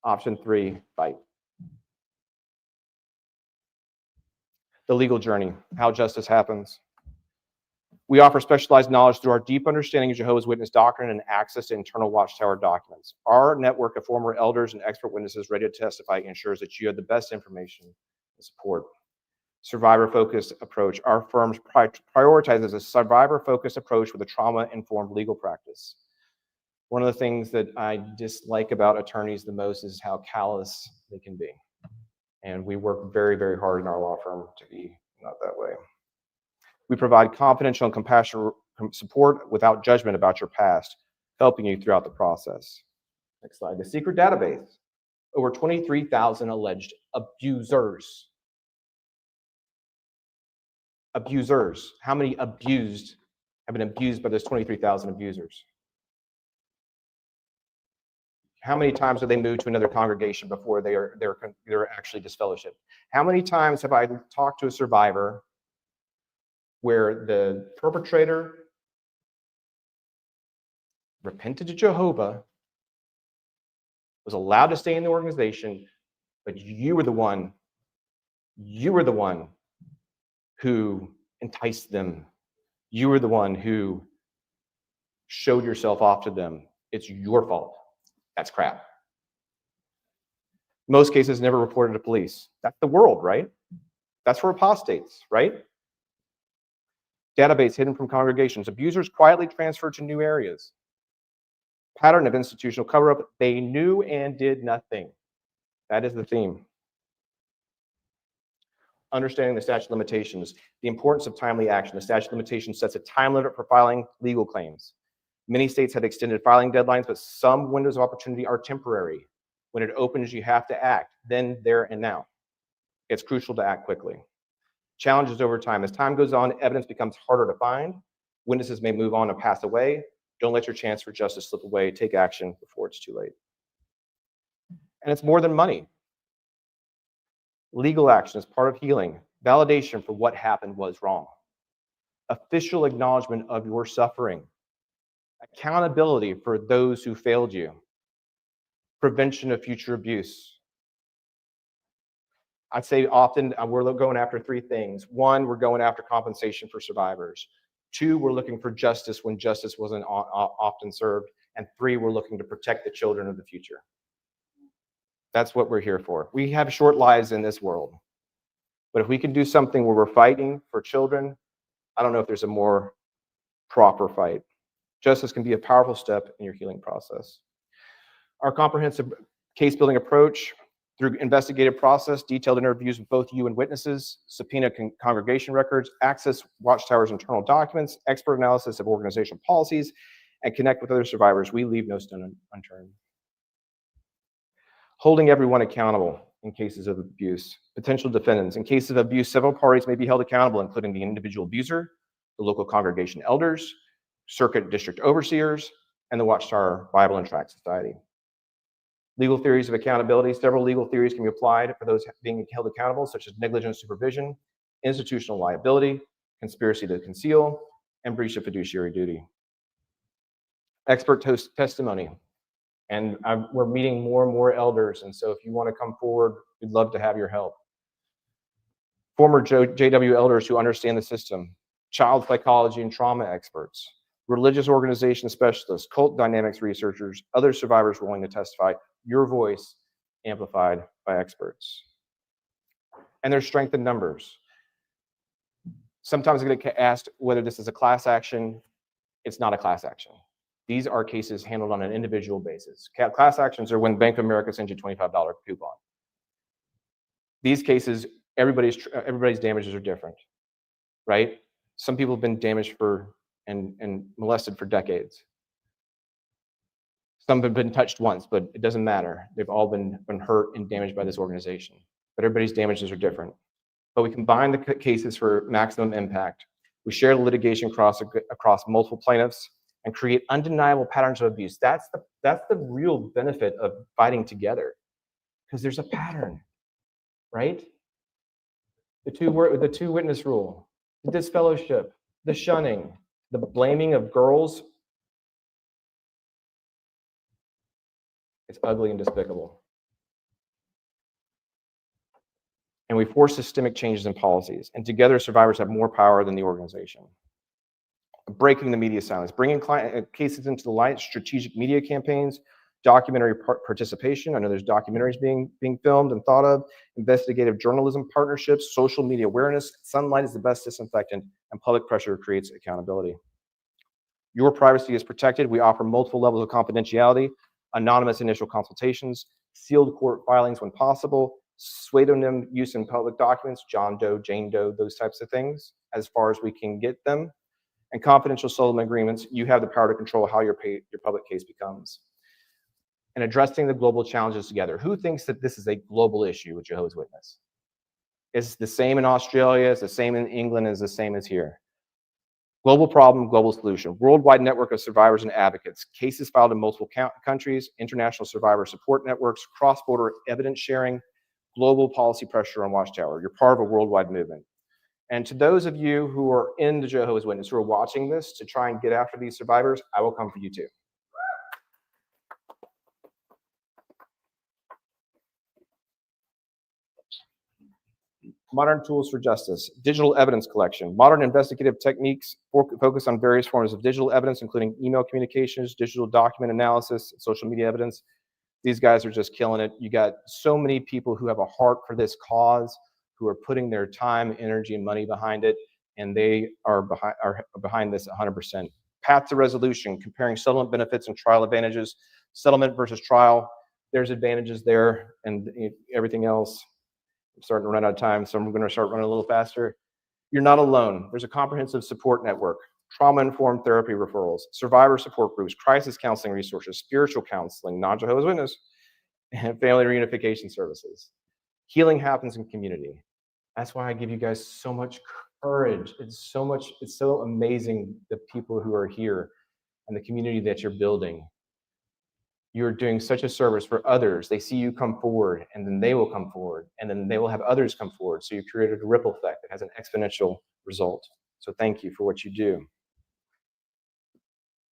[SPEAKER 14] Option 3, fight. The legal journey, how justice happens. We offer specialized knowledge through our deep understanding of Jehovah's Witness doctrine and access to internal Watchtower documents. Our network of former elders and expert witnesses ready to testify ensures that you have the best information and support. Survivor-focused approach. Our firm prioritizes a survivor-focused approach with a trauma-informed legal practice. One of the things that I dislike about attorneys the most is how callous they can be. And we work very, very hard in our law firm to be not that way. We provide confidential and compassionate support without judgment about your past, helping you throughout the process. Next slide. The secret database. Over 23,000 alleged abusers. Abusers. How many abused have been abused by those 23,000 abusers? How many times have they moved to another congregation before they're actually disfellowshipped? How many times have I talked to a survivor where the perpetrator repented to Jehovah, was allowed to stay in the organization, but you were the one who enticed them. You were the one who showed yourself off to them. It's your fault. That's crap. Most cases never reported to police. That's the world, right? That's for apostates, right? Database hidden from congregations. Abusers quietly transferred to new areas. Pattern of institutional cover-up. They knew and did nothing. That is the theme. Understanding the statute of limitations. The importance of timely action. The statute of limitations sets a time limit for filing legal claims. Many states have extended filing deadlines, but some windows of opportunity are temporary. When it opens, you have to act then, there, and now. It's crucial to act quickly. Challenges over time. As time goes on, evidence becomes harder to find. Witnesses may move on and pass away. Don't let your chance for justice slip away. Take action before it's too late. And it's more than money. Legal action is part of healing. Validation for what happened was wrong. Official acknowledgement of your suffering. Accountability for those who failed you. Prevention of future abuse. I'd say often we're going after 3 things. 1, we're going after compensation for survivors. 2, we're looking for justice when justice wasn't often served. And 3, we're looking to protect the children of the future. That's what we're here for. We have short lives in this world. But if we can do something where we're fighting for children, I don't know if there's a more proper fight. Justice can be a powerful step in your healing process. Our comprehensive case building approach through investigative process, detailed interviews with both you and witnesses, subpoena congregation records, access Watchtower's internal documents, expert analysis of organizational policies, and connect with other survivors. We leave no stone unturned. Holding everyone accountable in cases of abuse. Potential defendants. In cases of abuse, several parties may be held accountable, including the individual abuser, the local congregation elders, circuit district overseers, and the Watchtower Bible and Tract Society. Legal theories of accountability. Several legal theories can be applied for those being held accountable, such as negligent supervision, institutional liability, conspiracy to conceal, and breach of fiduciary duty. Expert testimony. And we're meeting more and more elders, and so if you want to come forward, we'd love to have your help. Former JW elders who understand the system, child psychology and trauma experts, religious organization specialists, cult dynamics researchers, other survivors willing to testify, your voice amplified by experts. And there's strength in numbers. Sometimes I get asked whether this is a class action. It's not a class action. These are cases handled on an individual basis. Class actions are when Bank of America sends you a $25 coupon. These cases, everybody's damages are different, right? Some people have been damaged for and molested for decades. Some have been touched once, but it doesn't matter. They've all been hurt and damaged by this organization. But everybody's damages are different. But we combine the cases for maximum impact. We share the litigation across multiple plaintiffs and create undeniable patterns of abuse. That's the real benefit of fighting together, because there's a pattern, right? The two witness rule, the disfellowship, the shunning, the blaming of girls. It's ugly and despicable. And we force systemic changes in policies, and together survivors have more power than the organization. Breaking the media silence, bringing cases into the light, strategic media campaigns, documentary participation. I know there's documentaries being filmed and thought of, investigative journalism partnerships, social media awareness. Sunlight is the best disinfectant, and public pressure creates accountability. Your privacy is protected. We offer multiple levels of confidentiality, anonymous initial consultations, sealed court filings when possible, pseudonym use in public documents, John Doe, Jane Doe, those types of things, as far as we can get them. And confidential settlement agreements, you have the power to control how your public case becomes. And addressing the global challenges together. Who thinks that this is a global issue with Jehovah's Witness? It's the same in Australia, it's the same in England, it's the same as here. Global problem, global solution. Worldwide network of survivors and advocates. Cases filed in multiple countries, international survivor support networks, cross-border evidence sharing, global policy pressure on Watchtower. You're part of a worldwide movement. And to those of you who are in the Jehovah's Witness, who are watching this to try and get after these survivors, I will come for you too. Modern tools for justice, digital evidence collection, modern investigative techniques focus on various forms of digital evidence, including email communications, digital document analysis, social media evidence. These guys are just killing it. You got so many people who have a heart for this cause, who are putting their time, energy, and money behind it, and they are behind this 100%. Path to resolution, comparing settlement benefits and trial advantages. Settlement versus trial, there's advantages there, and everything else. I'm starting to run out of time, so I'm going to start running a little faster. You're not alone. There's a comprehensive support network, trauma-informed therapy referrals, survivor support groups, crisis counseling resources, spiritual counseling, non-Jehovah's Witness, and family reunification services. Healing happens in community. That's why I give you guys so much courage. It's so amazing, the people who are here and the community that you're building. You're doing such a service for others. They see you come forward, and then they will come forward, and then they will have others come forward. So you created a ripple effect that has an exponential result. So thank you for what you do.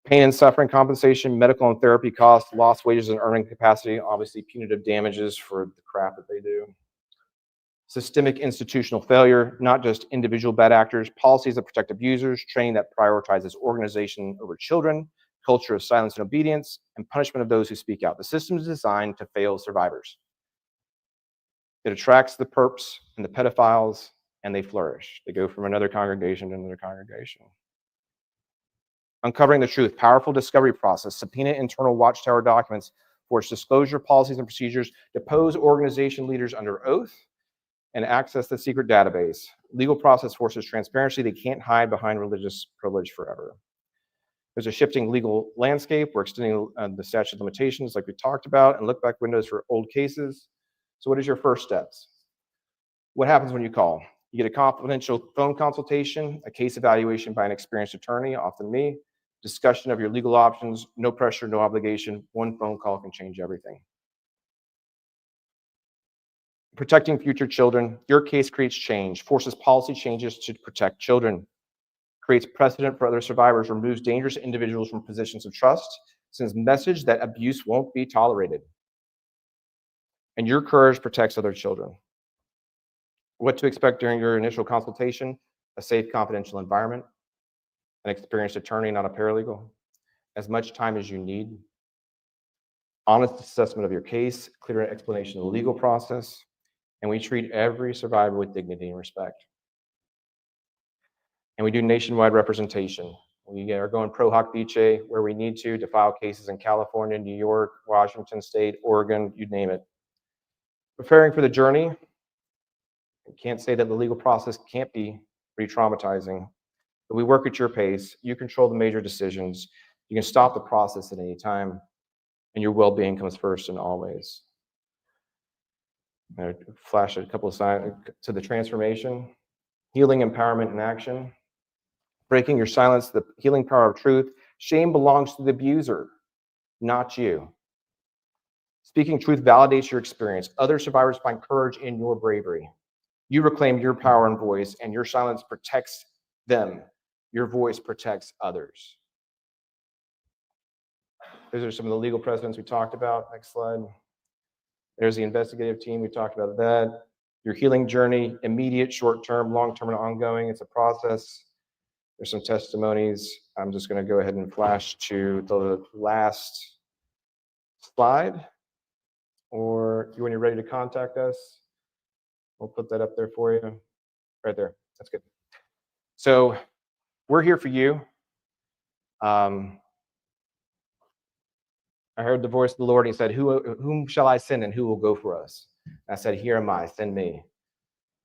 [SPEAKER 14] Pain and suffering compensation, medical and therapy costs, lost wages and earning capacity, obviously punitive damages for the crap that they do. Systemic institutional failure, not just individual bad actors, policies that protect abusers, training that prioritizes organization over children, culture of silence and obedience, and punishment of those who speak out. The system is designed to fail survivors. It attracts the perps and the pedophiles, and they flourish. They go from another congregation to another congregation. Uncovering the truth, powerful discovery process, subpoena internal Watchtower documents, force disclosure policies and procedures, depose organization leaders under oath, and access the secret database. Legal process forces transparency. They can't hide behind religious privilege forever. There's a shifting legal landscape. We're extending the statute of limitations like we talked about, and look back windows for old cases. So what is your first steps? What happens when you call? You get a confidential phone consultation, a case evaluation by an experienced attorney, often me, discussion of your legal options, no pressure, no obligation. One phone call can change everything. Protecting future children. Your case creates change, forces policy changes to protect children, creates precedent for other survivors, removes dangerous individuals from positions of trust, sends a message that abuse won't be tolerated. And your courage protects other children. What to expect during your initial consultation: a safe, confidential environment, an experienced attorney, not a paralegal, as much time as you need, honest assessment of your case, clear explanation of the legal process, and we treat every survivor with dignity and respect. And we do nationwide representation. We are going pro hoc vice where we need to file cases in California, New York, Washington State, Oregon, you name it. Preparing for the journey. I can't say that the legal process can't be re-traumatizing, but we work at your pace. You control the major decisions. You can stop the process at any time, and your well-being comes first and always. I flash a couple of signs to the transformation. Healing, empowerment, and action. Breaking your silence, the healing power of truth. Shame belongs to the abuser, not you. Speaking truth validates your experience. Other survivors find courage in your bravery. You reclaim your power and voice, and your silence protects them. Your voice protects others. Those are some of the legal precedents we talked about. Next slide. There's the investigative team. We talked about that. Your healing journey, immediate, short-term, long-term, and ongoing. It's a process. There's some testimonies. I'm just going to go ahead and flash to the last slide. Or when you're ready to contact us, we'll put that up there for you. Right there. That's good. So we're here for you. I heard the voice of the Lord. He said, whom shall I send and who will go for us? I said, here am I, send me.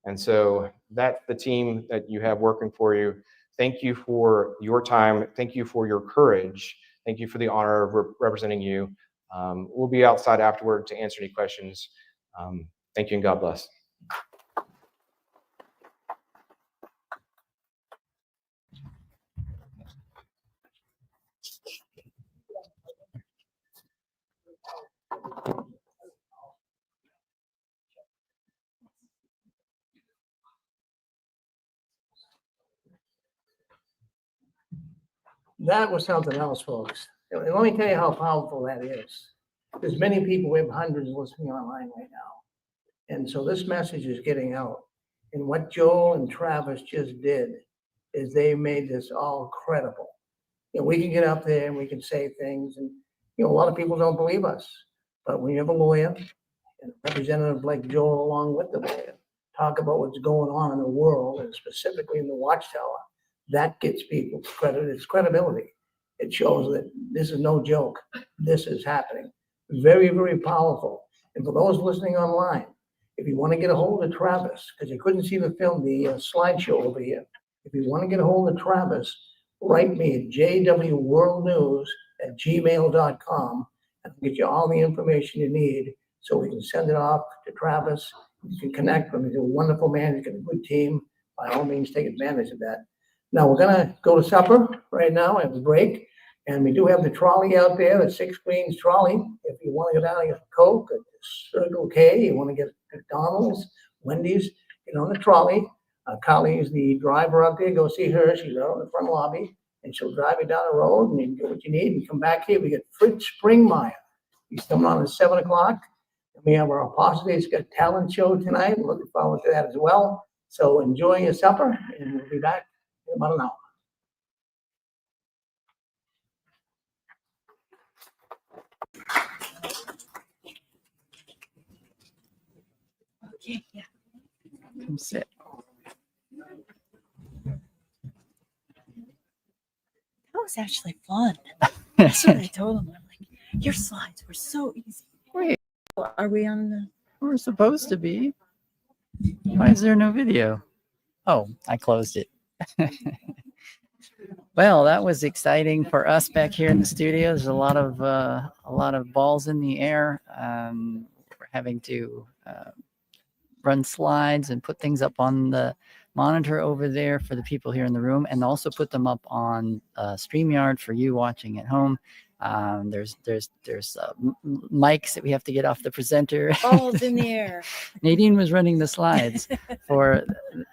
[SPEAKER 14] And so that's the team that you have working for you. Thank you for your time. Thank you for your courage. Thank you for the honor of representing you. We'll be outside afterward to answer any questions. Thank you and God bless.
[SPEAKER 5] That was something else, folks. And let me tell you how powerful that is. There's many people, we have hundreds listening online right now. And so this message is getting out. And what Joel and Travis just did is they made this all credible. You know, we can get up there and we can say things, and you know, a lot of people don't believe us. But when you have a lawyer and a representative like Joel along with the lawyer, talk about what's going on in the world, and specifically in the Watchtower, that gets people credit. It's credibility. It shows that this is no joke. This is happening. Very, very powerful. And for those listening online, if you want to get a hold of Travis, because you couldn't see the film, the slideshow over here, if you want to get a hold of Travis, write me at jwworldnews@gmail.com, and I'll get you all the information you need so we can send it off to Travis. You can connect with him. He's a wonderful man. He's got a good team. By all means, take advantage of that. Now, we're going to go to supper right now, have a break. And we do have the trolley out there, the 6 Screens trolley. If you want to go down and get a Coke, a Circle K, you want to get McDonald's, Wendy's, get on the trolley. Carly is the driver out there. Go see her. She's out in the front lobby. And she'll drive you down the road and you can get what you need and come back here. We get Fritz Springmeyer. He's coming on at 7 o'clock. And we have our Apostolate's Got Talent show tonight. We're looking forward to that as well. So enjoy your supper, and we'll be back in about an hour.
[SPEAKER 1] Okay, yeah. Come sit.
[SPEAKER 15] That was actually fun. That's what I told him. I'm like, your slides were so easy.
[SPEAKER 1] Wait,
[SPEAKER 15] Are we on the?
[SPEAKER 1] we're supposed to be. Why is there no video? Oh, I closed it. Well, that was exciting for us back here in the studio. There's a lot of balls in the air. We're having to run slides and put things up on the monitor over there for the people here in the room, and also put them up on StreamYard for you watching at home. There's mics that we have to get off the presenter.
[SPEAKER 15] Balls in the air.
[SPEAKER 1] Nadine was running the slides for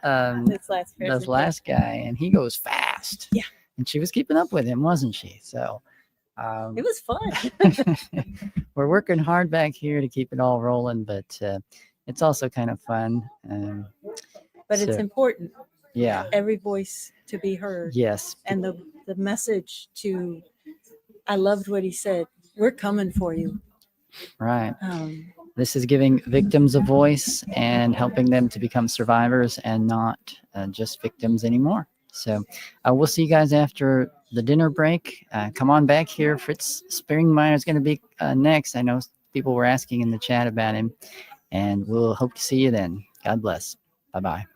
[SPEAKER 15] This
[SPEAKER 1] last guy, and he goes fast.
[SPEAKER 15] Yeah.
[SPEAKER 1] And she was keeping up with him, wasn't she? So
[SPEAKER 15] It was fun.
[SPEAKER 1] we're working hard back here to keep it all rolling, but it's also kind of fun.
[SPEAKER 15] But it's
[SPEAKER 1] so,
[SPEAKER 15] important.
[SPEAKER 1] yeah.
[SPEAKER 15] Every voice to be heard.
[SPEAKER 1] Yes.
[SPEAKER 15] And the message to, I loved what he said. We're coming for you.
[SPEAKER 1] Right.
[SPEAKER 15] Um,
[SPEAKER 1] This is giving victims a voice and helping them to become survivors and not just victims anymore. So we'll see you guys after the dinner break. Come on back here. Fritz Springmeyer is going to be next. I know people were asking in the chat about him, and we'll hope to see you then. God bless. Bye-bye.